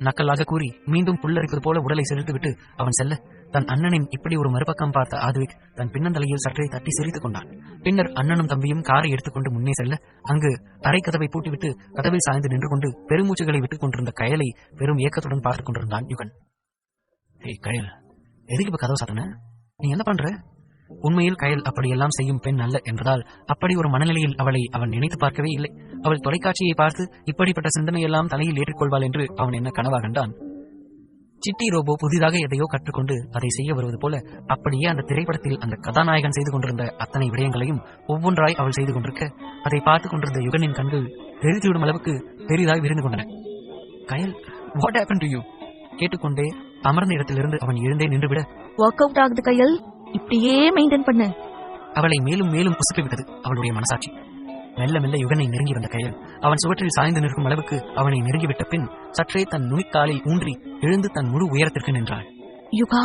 நக்கலாக கூறி மீண்டும் புல்லரிப்பது போல உடலை செலுத்திவிட்டு அவன் செல்ல தன் அண்ணனின் இப்படி ஒரு மறுபக்கம் பார்த்த ஆத்விக் தன் பின்னந்தலையில் சற்றே தட்டி சிரித்துக் கொண்டான். பின்னர் அண்ணனும் தம்பியும் காரை எடுத்துக்கொண்டு முன்னே செல்ல அங்கு அரை கதவை பூட்டிவிட்டு கதவில் சாய்ந்து நின்று கொண்டு பெருமூச்சுகளை விட்டுக் கொண்டிருந்த கயலை பெரும் ஏக்கத்துடன் பார்த்துக் கொண்டிருந்தான் யுகன். ஏய் கயல், எதுக்கு இப்ப கதவை சாத்தின? நீ என்ன பண்ற? உண்மையில் கயல் அப்படியெல்லாம் செய்யும் பெண் அல்ல என்பதால் அப்படி ஒரு மனநிலையில் அவளை அவன் நினைத்து பார்க்கவே இல்லை. அவள் தொலைக்காட்சியை பார்த்து இப்படிப்பட்ட சிந்தனையெல்லாம் தலையில் ஏற்றுக்கொள்வாள் என்று அவன் என்ன கனவா கண்டான்? சிட்டி ரோபோ புதிதாக எதையோ கற்றுக்கொண்டு அதை செய்ய வருவது போல அப்படியே அந்த திரைப்படத்தில் அந்த கதாநாயகன் செய்து கொண்டிருந்த அத்தனை விடயங்களையும் ஒவ்வொன்றாய் அவள் செய்து கொண்டிருக்க அதை பார்த்துக் கொண்டிருந்த யுகனின் கண்கள் தெரித்துவிடும் அளவுக்கு பெரிதாய் விரிந்து கொண்டன. கயல், வாட் ஹேப்பன் டு யூ? கேட்டுக்கொண்டே அமர்ந்த இடத்திலிருந்து அவன் எழுந்தே நின்றுவிட, ஒர்க் அவுட் ஆகுது கையல், இப்படியே மெயின்டைன் பண்ணு. அவளை மேலும் மேலும் புசுப்பிவிட்டது அவளுடைய மனசாட்சி. மெல்ல மெல்ல யுகனை நெருங்கி வந்த கையல் அவன் சுவற்றில் சாய்ந்து நிற்கும் அளவுக்கு அவனை நெருங்கிவிட்ட பின் சற்றே தன் நுனிக்காலில் ஊன்றி எழுந்து தன் முழு உயரத்திற்கு நின்றாள். யுகா.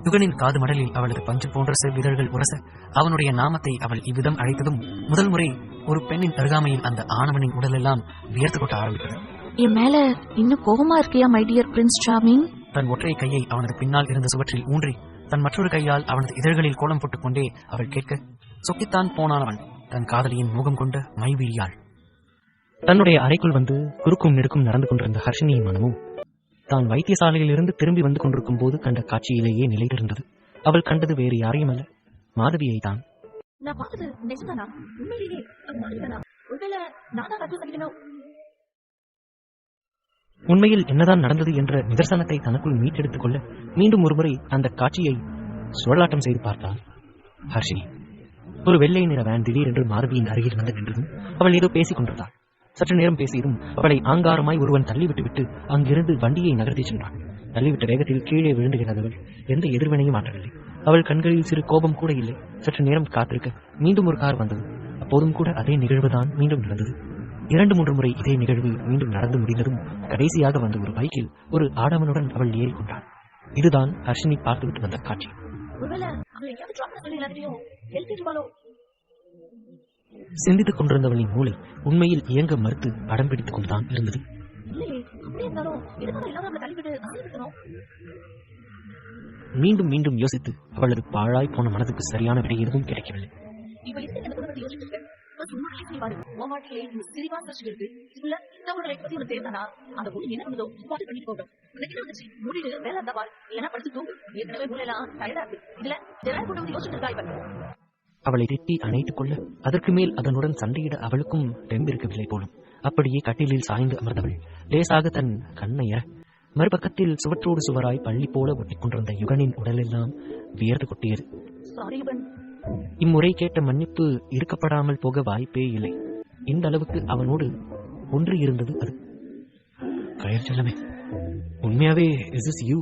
யுகனின் காது மடலில் அவளது பஞ்சு போன்ற செவ்விதழ்கள் உரச அவனுடைய நாமத்தை அவள் இவ்விதம் அழைத்ததும் முதல் முறை ஒரு பெண்ணின் அருகாமையில் அந்த ஆணவனின் உடலெல்லாம் வியர்த்து கொட்ட ஆரம்பித்தது. என் மேல இன்னும் கோபமா இருக்கியா மை டியர் பிரின்ஸ் சார்மிங்? தன் ஒற்றை கையை அவனது பின்னால் இருந்த சுவற்றில் ஊன்றி தன் மற்றொரு கையால் அவனது இதழ்களில் கோலம் போட்டுக் கொண்டே அவள் கேட்க சொக்கித்தான் போனானவன் தன் காதலியின் முகம் கொண்ட மைவிழியாள். தன்னுடைய அறைக்குள் வந்து குறுக்கும் நெருக்கும் நடந்து கொண்டிருந்த ஹர்ஷினியின் மனமும் தான் வைத்தியசாலையிலிருந்து திரும்பி வந்து கொண்டிருக்கும் போது கண்ட காட்சியிலேயே நிலைத்திருந்தது. அவள் கண்டது வேறு யாரையும் அல்ல, மாதவியை தான். உண்மையில் என்னதான் நடந்தது என்ற நிதர்சனத்தை தனக்குள் மீட்டெடுத்துக் கொள்ள மீண்டும் ஒருமுறை அந்த காட்சியை சுழலாட்டம் செய்து பார்த்தாள் ஹர்ஷினி. ஒரு வெள்ளை நிற வேன் திடீரென்று மாதவியின் அருகில் வந்து நின்றதும் அவள் ஏதோ பேசிக் கொண்டிருந்தாள். சற்று நேரம் பேசியதும் அவளை ஆங்காரமாய் ஒருவன் தள்ளிவிட்டு விட்டு அங்கிருந்து வண்டியை நகர்த்தி சென்றான். தள்ளிவிட்ட வேகத்தில் கீழே விழுந்து கிடந்தவள் எந்த எதிர்வினையும் ஆற்றவில்லை. அவள் கண்களில் சிறு கோபம் கூட இல்லை. சற்று நேரம் காத்திருக்க மீண்டும் ஒரு கார் வந்தது. அப்போதும் கூட அதே நிகழ்வுதான் மீண்டும் நடந்தது. 2-3 முறை இதே நிகழ்வு மீண்டும் நடந்து முடிந்ததும் கடைசியாக வந்த ஒரு பைக்கில் ஒரு ஆடவனுடன் அவள் ஏறிக்கொண்டாள். இதுதான் ஹர்ஷினி பார்த்துவிட்டு வந்த காட்சி. சிந்தித்துக் கொண்டிருந்தவளின் மூளை உண்மையில் இயங்க மறுத்து அடம் பிடித்துக் கொண்டுதான் இருந்தது. இப்படி இருந்தாலும் எதுக்காக எல்லாரும் அவளை தள்ளிவிட்டு அசைவிக்கணும்? மீண்டும் மீண்டும் யோசித்து அவளது பாழாய் போன மனதுக்கு சரியான விடை எதுவும் கிடைக்கவில்லை. இப்ப எப்படி அந்த குடும்பத்தை யோசிச்சுட்டு பாரு, உன் வாழ்க்கையிலே இந்த சிரிவா சர்ச்சை இருக்கு. இதுல இந்த ஒரு லைஃப் பத்தி உனக்கு தெரியாதா? அந்த பொண்ணு என்ன பண்ணுதோ பாட்டு பண்ணி போட்டோம். உனக்கு என்ன வந்துச்சு? மூடிட்டு வேலை இருந்தா பாரு, இல்லைன்னா படிச்சு தூங்கு. ஏற்கனவே மூளையெல்லாம் டயர்டா இருக்கு. இதுல ஜெரால் போட்டு வந்து யோசிச்சுட்டு இருக்கா இப்ப. அவளை திட்டி அணைத்துக் கொள்ள அதற்கு மேல் அதனுடன் சண்டையிட அவளுக்கும் தெம்பிருக்கவில்லை போலும். அப்படியே கட்டிலில் சாய்ந்து அமர்ந்தவள் லேசாக தன் கண்ணை மறுபக்கத்தில் சுவற்றோடு சுவராய் பள்ளி போல ஒட்டிக் கொண்டிருந்த யுகனின் உடலெல்லாம் வியர்ந்து கொட்டியது. இம்முறை கேட்ட மன்னிப்பு இருக்கப்படாமல் போக வாய்ப்பே இல்லை. இந்த அளவுக்கு அவனோடு ஒன்று இருந்தது அது. கயர் செல்லமே, உண்மையாவே இஸ் திஸ் யூ?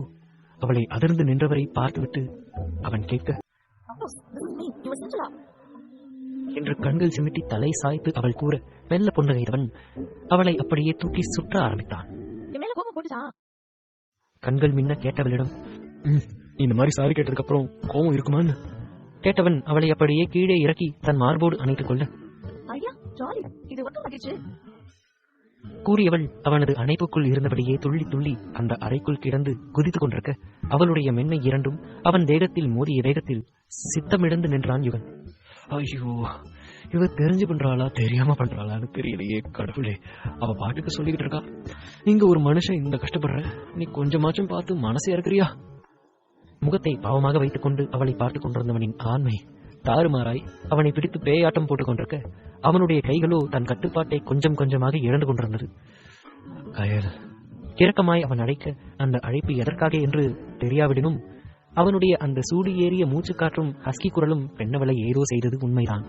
அவளை அதிர்ந்து நின்றவரை பார்த்துவிட்டு அவன் கேட்க என்று கண்கள் சிமிட்டி தலை சாய்த்து அவள் கூற மெல்ல புன்னகைத்தவன் அவளை அப்படியே தூக்கி சுற்ற ஆரம்பித்தான். கண்கள் மின்ன கேட்டவளிடம், இந்த மாதிரி சாரி கேட்டதுக்கு அப்புறம் கோபம் இருக்குமான்னு கேட்டவன் அவளை அப்படியே கீழே இறக்கி தன் மார்போடு அணைத்துக் கொள்ள கூறியவள் அவனது அணைப்புக்குள் இருந்தபடியே துள்ளி துள்ளி அந்த அறைக்குள் கிடந்து குதித்துக் கொண்டிருக்க அவளுடைய மென்மை இரண்டும் அவன் தேகத்தில் மோதிய வேகத்தில் சித்தமிழந்து நின்றான் யுகன். ஐயோ, இவ தெரிஞ்சு பண்றாளா தெரியாம பண்றாளான்னு தெரியலையே கடவுளே. அவ பாட்டுக்கு சொல்லிக்கிட்டு இருக்கா, இங்க ஒரு மனுஷன் இந்த கஷ்டப்படுற, நீ கொஞ்சமாச்சும் பார்த்து மனசே இறக்குறியா? முகத்தை பாவமாக வைத்துக் கொண்டு அவளை பார்த்துக் கொண்டிருந்தவனின் ஆண்மை தாறுமாறாய் அவனை பிடித்து பேயாட்டம் போட்டுக் கொண்டிருக்க அவனுடைய கைகளோ தன் கட்டுப்பாட்டை கொஞ்சம் கொஞ்சமாக இழந்து கொண்டிருந்தது. கயல் கிழக்கமாய் அவன் அழைக்க அந்த அழைப்பு எதற்காக என்று தெரியாவிடனும் அவனுடைய அந்த சூடு ஏறிய மூச்சு காற்றும் ஹஸ்கி குரலும் பெண்ணவளை ஏதோ செய்தது உண்மைதான்.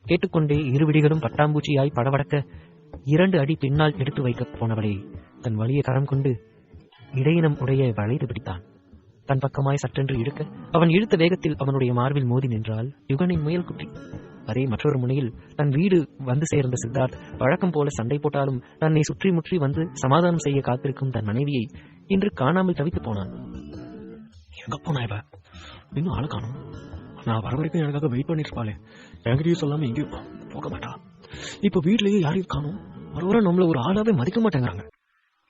கேட்டுக்கொண்டே இருவிடிகளும் பட்டாம்பூச்சியாய் படவடக்க 2 அடி பின்னால் எடுத்து வைக்க போனவளை தன் வலிய கரம் கொண்டு இடையினம் உடைய வளைந்து பிடித்தான். தன் பக்கமாய் சற்றென்று இழுக்க அவன் இழுத்த வேகத்தில் அவனுடைய மார்பில் மோதி நின்றால் யுகனின் முயல் குட்டி. அதே மற்றொரு முனையில் தன் வீடு வந்து சேர்ந்த சித்தார்த் வழக்கம் போல சண்டை போட்டாலும் தன்னை சுற்றி முற்றி வந்து சமாதானம் செய்ய காத்திருக்கும் தன் மனைவியை இன்று காணாமல் தவித்து போனான். எங்க போனா இவ? இன்னும் ஆளை காணும். நான் வர வரைக்கும் எனக்காக வெயிட் பண்ணிட்டு இருப்பாளே, என்கிட்டயும் சொல்லாம எங்கேயும் போக மாட்டா. இப்ப வீட்லயே யாரையும் காணும். ஒருவரை நம்மள ஒரு ஆளாவே மதிக்க மாட்டேங்கிறாங்க.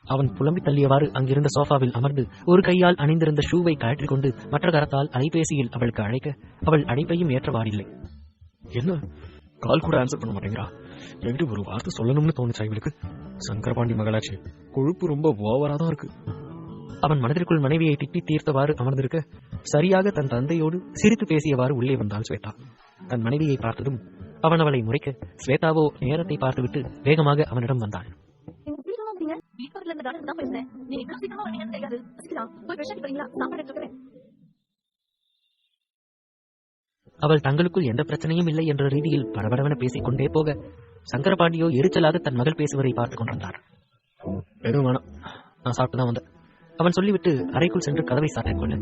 அவன் புலம்பி தள்ளியவாறு அங்கிருந்த சோஃபாவில் அமர்ந்து ஒரு கையால் அணிந்திருந்த ஷூவை கழற்றிக் கொண்டு மற்ற கரத்தால் அலைபேசியில் அவளுக்கு அழைக்க அவள் அழைப்பையும் ஏற்றவாறில்லை. என்ன கால் கூட ஆன்சர் பண்ண மாட்டேங்கிறா? என்கிட்ட ஒரு வார்த்தை சொல்லணும்னு தோணுச்சா இவளுக்கு? சங்கரபாண்டி மகளாச்சு, கொழுப்பு ரொம்ப ஓவரா தான் இருக்கு. அவன் மனதிற்குள் மனைவியை திட்டி தீர்த்தவாறு அமர்ந்திருக்க சரியாக தன் தந்தையோடு சிரித்து பேசியவாறு உள்ளே வந்தாள் ஸ்வேதா. தன் மனைவியை பார்த்ததும் அவன் அவளை முறைக்க ஸ்வேதாவோ நேரத்தை பார்த்துவிட்டு வேகமாக அவனிடம் வந்தாள். அவள் தங்களுக்குள் எந்த பிரச்சனையும் இல்லை என்ற ரீதியில் பரபரவென பேசிக் கொண்டே போக சங்கரபாண்டியோ எரிச்சலாக தன் மகள் பேசுவதை பார்த்துக் கொண்டிருந்தார். எதுவும் வேணாம், நான் சாப்பிட்டுதான் வந்தேன் அவன் சொல்லிவிட்டு அறைக்குள் சென்று கதவை சாத்திக் கொள்ள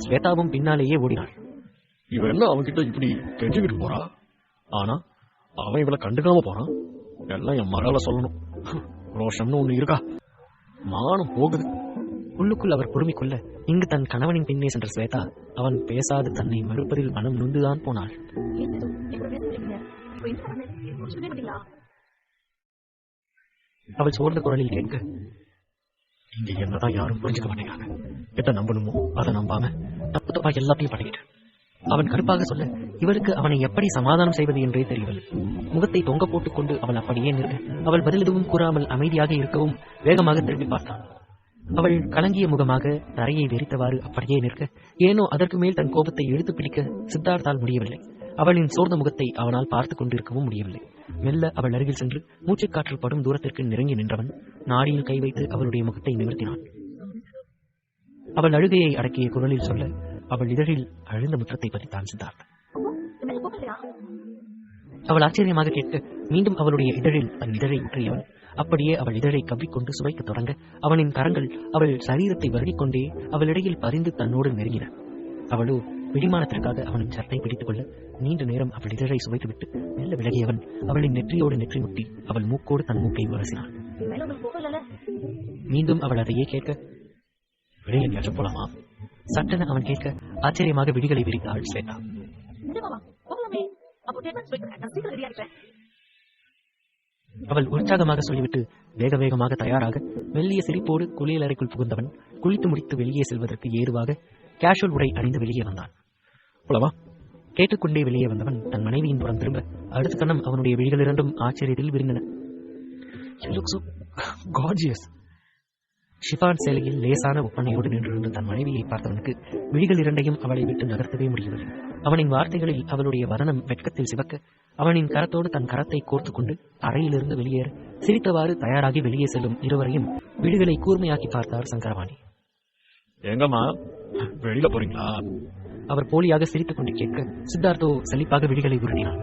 ஸ்வேதாவும் பின்னாலேயே ஓடினாள். இவன் என்ன அவன்கிட்ட இப்படி தெரிஞ்சுக்கிட்டு போறா? ஆனா அவன் இவளை கண்டுக்காம போறான். எல்லாம் என் மகளை சொல்லணும். ரோஷம்னு ஒண்ணு இருக்கா? மானம் போகுது. உள்ளுக்குள் அவர் பொறுமிக் கொள்ள இங்கு தன் கணவனின் பின்னே சென்ற ஸ்வேதா அவன் பேசாது தன்னை மறுப்பதில் மனம் நொந்துதான் போனாள். அவள் சோர்ந்த குரலில் கேட்க, இங்க என்னதான் யாரும் புரிஞ்சுக்க மாட்டேங்கிறாங்க. எதை நம்பணுமோ அதை நம்பாம தப்பு தப்பா எல்லாத்தையும் பண்ணிக்கிட்டு. அவன் கருப்பாக சொல்ல இவளுக்கு அவனை எப்படி சமாதானம் செய்வது என்றே தெரியவில்லை. முகத்தை தொங்க போட்டுக் கொண்டு அவள் அப்படியே நிற்க அவள் பதில் எதுவும் கூறாமல் அமைதியாக இருக்கவும் வேகமாக திரும்பி பார்த்தான். அவள் கலங்கிய முகமாக தரையை வெறித்தவாறு அப்படியே நிற்க ஏனோ அதற்கு மேல் தன் கோபத்தை இழுத்து பிடிக்க சித்தார்த்தால் முடியவில்லை. அவளின் சோர்ந்த முகத்தை அவனால் பார்த்துக் கொண்டிருக்கவும் முடியவில்லை. மெல்ல அவள் அருகில் சென்று மூச்சுக்காற்று படும் தூரத்திற்கு நெருங்கி நின்றவன் நாடியில் கை வைத்து அவளுடைய முகத்தை நிமிர்த்தினான். அவள் அழுகையை அடக்கிய குரலில் சொல்ல அவள் இதழில் அழுந்த முற்றத்தை பதித்தான் சித்தார்த். அவள் ஆச்சரியமாக கேட்க மீண்டும் அவளுடைய இதழில் தன் இதழை ஊற்றியவன் அப்படியே அவள் இதழை கவ்விக்கொண்டு சுவைக்க தொடங்க அவனின் கரங்கள் அவள் சரீரத்தை வருகிக் கொண்டே அவளிடையில் பறிந்து தன்னோடு நெருங்கின. அவளோ பிடிமானத்திற்காக அவனின் சட்டை பிடித்துக் கொள்ள நீண்ட நேரம் அவள் இதழை சுவைத்துவிட்டு மெல்ல விலகியவன் அவளின் நெற்றியோடு நெற்றி முட்டி அவள் மூக்கோடு தன் மூக்கை உரசினான். மீண்டும் அவள் அதையே கேட்க, விடையில் ஏற்ற போலாமா சட்டென அவன் கேட்க ஆச்சரியமாக விடிகளை விரித்தாள் ஸ்வேதா. அவள் உற்சாகமாக சொல்லிவிட்டு வேக வேகமாக தயாராக மெல்லிய சிரிப்போடு குளியலறைக்குள் புகுந்தவன் குளித்து முடித்து வெளியே செல்வதற்கு ஏதுவாக கேஷுவல் உடை அணிந்து வெளியே வந்தான். போலவா? கேட்டுக்கொண்டே வெளியே வந்தவன் தன் மனைவியின் புறம் திரும்ப அடுத்த கணம் அவனுடைய விழிகள் இரண்டும் ஆச்சரியத்தில் விரிந்தன. ஷிஃபான் சேலையில் லேசான ஒப்பனையோடு நின்றிருந்து தன் மனைவியை பார்த்தவனுக்கு விழிகள் இரண்டையும் அவளை விட்டு நகர்த்தவே முடியவில்லை. அவனின் வார்த்தைகளில் அவளுடைய வதனம் வெட்கத்தில் சிவக்க அவனின் கரத்தோடு தன் கரத்தை கோர்த்து கொண்டு அறையிலிருந்து வெளியேற சிரித்தவாறு தயாராகி வெளியே செல்லும் இருவரையும் விழிகளை கூர்மையாக்கி பார்த்தார் சங்கரபாணி. எங்கம்மா வெளியில போறீங்களா? அவர் போலியாக சிரித்துக் கொண்டு கேட்க சித்தார்த்தோ சலிப்பாக விழிகளை உருட்டினார்.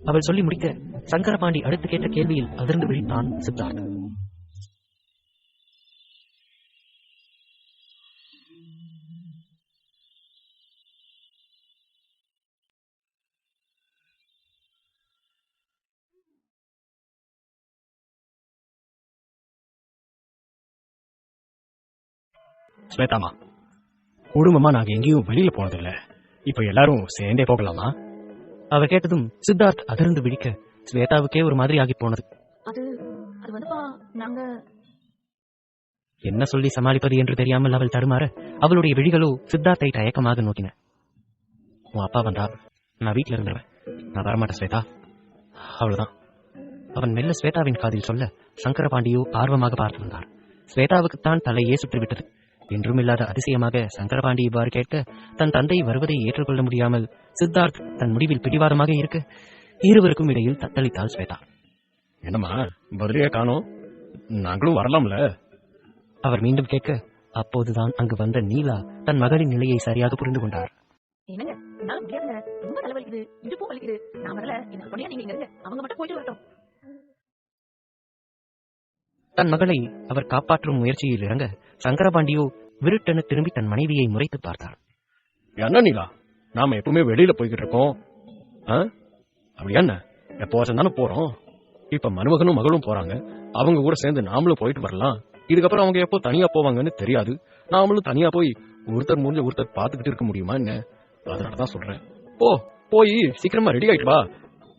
அவள் சொல்லி முடிக்க சங்கரபாண்டி அடுத்து கேட்ட கேள்வியில் அதிர்ந்து விழித்தான் சித்தார்த். ஸ்வேதாமா, குடும்பமா நாங்க எங்கேயும் வெளியில போனதில்ல. இப்ப எல்லாரும் சேர்ந்தே போகலாமா? அவ கேட்டதும் சித்தார்த் அதிர்ந்து விழிக்க ஸ்வேதாவுக்கே ஒரு மாதிரி ஆகி போனது. அது வந்துப்பா நாங்க என்ன சொல்லி சமாளிப்பது என்று தெரியாமல் அவள் தடுமாற அவளுடைய விழிகளோ சித்தார்த்தை தயக்கமாக நோக்கின. உன் அப்பா வந்தா நான் வீட்டில் இருந்துருவேன், நான் வரமாட்டேன் ஸ்வேதா, அவ்வளவுதான். அவன் மெல்ல ஸ்வேதாவின் காதில் சொல்ல சங்கரபாண்டியோ ஆர்வமாக பார்த்து வந்தார். ஸ்வேதாவுக்குத்தான் தலையே சுற்றிவிட்டது. என்றும் இல்லாத அதிசயமாக சங்கரபாண்டி இவ்வாறு கேட்க தன் தந்தை வருவதை ஏற்றுக்கொள்ள முடியாமல் சித்தார்த் தன் முடிவில் பிடிவாதமாக இருக்க இருவருக்கும் இடையில் தத்தளித்தாள் ஸ்வேதா. என்னம்மா பதிலையே காணோம்? நாங்களும் வரலாம்ல? அவர் மீண்டும் கேட்க அப்போதுதான் அங்கு வந்த நீலா தன் மகளின் நிலையை சரியாக புரிந்து கொண்டார். என்னங்க என்னால முடியாதுங்க, ரொம்ப தலைவலிக்குது, இடுப்பும் வலிக்குது, நான் வரல, எனக்கு சொன்னியா நீங்க இருங்க, அவங்க மட்டும் போயிட்டு வரட்டும். தன் மகளை அவர் காப்பாற்றும் முயற்சியில் இறங்க சங்கரபாண்டியோ விருட்டென திரும்பி தன் மனைவியை முறைத்து பார்த்தார். என்ன நீலா, நாம எப்பவுமே வெளியில போய்கிட்டு இருக்கோம். அப்படி என்ன எப்போ தானே போறோம். இப்ப மருமகனும் மகளும் போறாங்க, அவங்க கூட சேர்ந்து நாமளும் போயிட்டு வரலாம். இதுக்கப்புறம் அவங்க எப்போ தனியா போவாங்கன்னு தெரியாது. நாமளும் தனியா போய் ஒருத்தர் மூஞ்சி ஒருத்தர் பாத்துக்கிட்டு இருக்க முடியுமா என்ன? அதனாலதான் சொல்றேன், போய் சீக்கிரமா ரெடி ஆயிட்டு வா.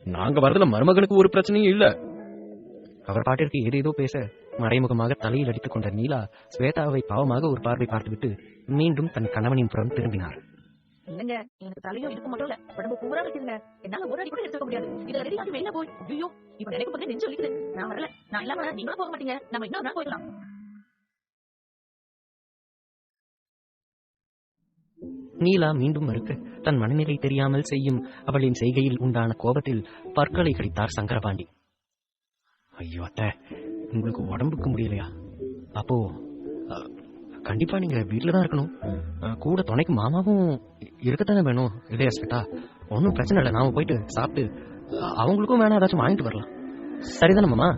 நாங்க வரதுல மருமகனுக்கு ஒரு பிரச்சனையும் இல்ல. அவர் பாட்டிற்கு ஏதேதோ பேச மறைமுகமாக தலையில் அடித்துக் கொண்ட நீலா ஸ்வேதாவை பாவமாக ஒரு பார்வை பார்த்துவிட்டு மீண்டும் தன் கணவனின் புறம் திரும்பினார். இல்லங்க, எனக்கு தலையும் இடுப்பு மட்டும் இல்ல, உடம்பு பூரா வலிக்குதுங்க, என்னால ஒரு அடி கூட எடுத்துக்க முடியாது. இதுல ரெடி ஆகி வெளியில போய் ஐயோ இப்ப நினைக்கும் போது நெஞ்சு வலிக்குது. நான் வரல, நான் இல்லாம நீங்களும் போக மாட்டீங்க, நம்ம இன்னொரு நாள் போயிடலாம். நீலா மீண்டும் மறுக்க தன் மனநிலை தெரியாமல் செய்யும் அவளின் செய்கையில் உண்டான கோபத்தில் பற்களை கடித்தார் சங்கரபாண்டி. ஐயோ அத்தை, உங்களுக்கு உடம்புக்கு முடியலையா? அப்போ கண்டிப்பா நீங்க வீட்டுல தான் இருக்கணும். கூட துணைக்கு மாமாவும் இருக்கத்தானே வேணும் இல்லையா ஸ்வேதா? ஒன்னும் பிரச்சனை இல்லை, நாம போயிட்டு சாப்பிட்டு அவங்களுக்கும் வேணா ஏதாச்சும் வாங்கிட்டு வரலாம். சரிதானே மாமா?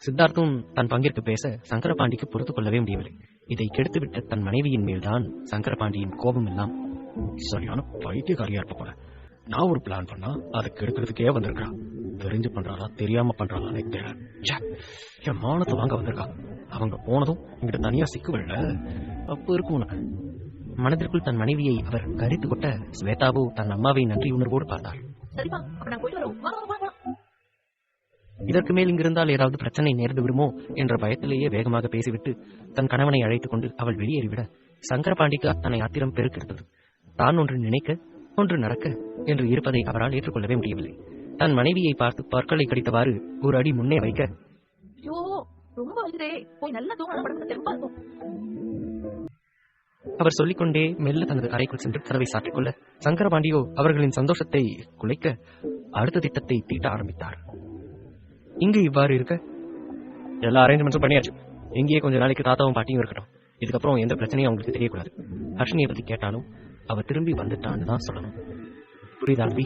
சித்தார்த்தும் தன் பங்கிற்கு பேச சங்கரபாண்டிக்கு பொறுத்துக் கொள்ளவே முடியவில்லை. இதை கெடுத்துவிட்ட தன் மனைவியின் மேல்தான் சங்கரபாண்டியின் கோபம் எல்லாம். சரியான பைத்தியக்காரியா இருப்ப போல. நான் ஒரு பிளான் பண்ணா அதை கெடுக்கிறதுக்கே வந்திருக்கா. தெரிஞ்சு பண்றாளா தெரியாம பண்றாளா தெரியல. என் மானத்தை வாங்க வந்திருக்கா. அவங்க போனதும் இங்கிட்ட தனியா சிக்குவல்ல, அப்ப இருக்கும் உனக்கு. மனதிற்குள் தன் மனைவியை அவர் கரித்து கொட்ட ஸ்வேதாவோ தன் அம்மாவை நன்றி உணர்வோடு பார்த்தாள். இதற்கு மேல் இங்கிருந்தால் ஏதாவது பிரச்சனை நேர்ந்து விடுமோ என்ற பயத்திலேயே வேகமாக பேசிவிட்டு தன் கணவனை அழைத்துக் கொண்டு அவள் வெளியேறிவிட சங்கரபாண்டிக்கு அத்தனை ஆத்திரம் பெருக்கெடுத்தது. தான் ஒன்று நினைக்க ஒன்று நடக்க என்று இருப்பதை அவரால் ஏற்றுக்கொள்ளவே முடியவில்லை. தன் மனைவியை பார்த்து பற்களை கடித்தவாறு ஒரு அடி முன்னே வைக்க அவர் சொல்லிக்கொண்டே மெல்ல தனது அறைக்குள் சென்று கதவை சாற்றிக் கொள்ள சங்கரபாண்டியோ அவர்களின் சந்தோஷத்தை குலைக்க அடுத்த திட்டத்தை தீட்ட ஆரம்பித்தார். இங்கு இவ்வாறு இருக்க எல்லா அரேஞ்ச்மெண்ட்ஸும் பண்ணியாச்சு. இங்கேயே கொஞ்ச நாளைக்கு தாத்தாவும் பாட்டியும் இருக்கட்டும். இதுக்கப்புறம் எந்த பிரச்சனையும் அவங்களுக்கு தெரியக்கூடாது. ஹர்ஷினியை பத்தி கேட்டாலும் அவ திரும்பி வந்துட்டான்னு தான் சொல்லணும். புரியுதா ஆத்வி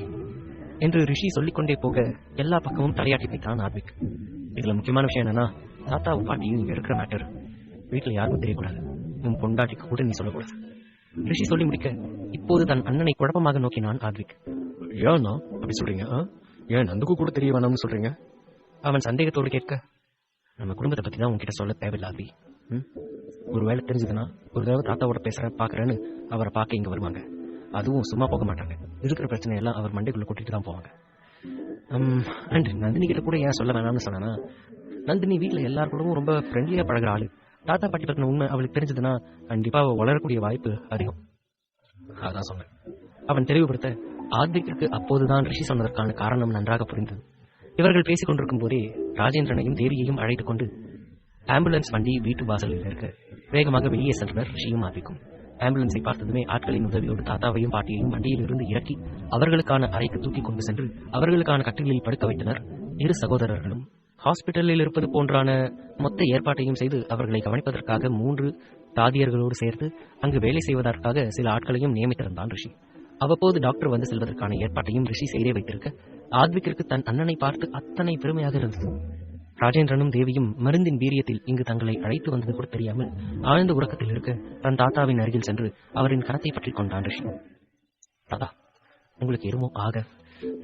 என்று ரிஷி சொல்லிக்கொண்டே போக எல்லா பக்கமும் தலையாட்டி வைத்தான் ஆத்விக். இதுல முக்கியமான விஷயம் என்னன்னா, தாத்தாவும் பாட்டியும் இங்க இருக்கிற மேட்டர் வீட்டுல யாருக்கும் தெரியக்கூடாது. உன் பொண்டாட்டிக்கு கூட நீ சொல்லக்கூடாது. ரிஷி சொல்லி முடிக்க இப்போது தன் அண்ணனை குழப்பமாக நோக்கினான் ஆத்விக். ஏன்னா அப்படி சொல்றீங்க? ஏன் நந்துக்கு கூட தெரிய வேணாம்னு சொல்றீங்க? அவன் சந்தேகத்தோடு கேட்க, நம்ம குடும்பத்தை பத்தி தான் உன்கிட்ட சொல்ல தேவையில்ல ஆத்வி. ஒருவேளை தெரிஞ்சதுன்னா ஒரு தடவை தாத்தாவோட பேசுறேன் பாக்குறேன்னு அவரை பார்க்க இங்க வருவாங்க. அதுவும் சும்மா போக மாட்டாங்க. இருக்கிற பிரச்சனையெல்லாம் அவர் மண்டைக்குள்ள கூட்டிட்டு தான் போவாங்க. அண்ட் நந்தினி கிட்ட கூட ஏன் சொல்ல வேணாம்னு சொன்னா, நந்தினி வீட்டில் எல்லாருக்கூடவும் ரொம்ப ஃப்ரெண்ட்லியா பழகிற ஆளு. தாத்தா பாட்டி பத்தின உண்மை அவளுக்கு தெரிஞ்சதுன்னா கண்டிப்பா அவ வளரக்கூடிய வாய்ப்பு அதிகம். அதான் சொன்னேன். அவன் தெளிவுபடுத்த ஆத்விக்கு அப்போதுதான் ரிஷி சொன்னதற்கான காரணம் நன்றாக புரிந்தது. இவர்கள் பேசிக் கொண்டிருக்கும் போதே ராஜேந்திரனையும் தேவியையும் அழைத்துக் கொண்டு ஆம்புலன்ஸ் வண்டி வீட்டு வாசலில் இருக்க வேகமாக வெளியே சென்றனர் ரிஷியும் ஆத்விக்கும். ஆம்புலன்ஸை பார்த்ததுமே ஆட்களின் உதவியோடு தாத்தாவையும் பாட்டியையும் வண்டியில் இருந்து இறக்கி அவர்களுக்கான அறைக்கு தூக்கி கொண்டு சென்று அவர்களுக்கான கட்டிலில் படுக்க வைத்தனர் இரு சகோதரர்களும். ஹாஸ்பிட்டலில் இருப்பது போன்றான மொத்த ஏற்பாட்டையும் செய்து அவர்களை கவனிப்பதற்காக 3 தாதியர்களோடு சேர்த்து அங்கு வேலை செய்வதற்காக சில ஆட்களையும் நியமித்திருந்தான் ரிஷி. அவ்வப்போது டாக்டர் வந்து செல்வதற்கான ஏற்பாட்டையும் ரிஷி செய்தே வைத்திருக்க ஆத்விக்கிற்கு தன் அண்ணனை பார்த்து அத்தனை பெருமையாக இருந்தது. ராஜேந்திரனும் தேவியும் மருந்தின் வீரியத்தில் இங்கு தங்களை அழைத்து வந்தது கூட தெரியாமல் ஆழ்ந்த உறக்கத்தில் இருக்க தன் தாத்தாவின் அருகில் சென்று அவரின் கரத்தை பற்றிக் கொண்டான் ரிஷி. தாத்தா, உங்களுக்கு எதுவும் ஆக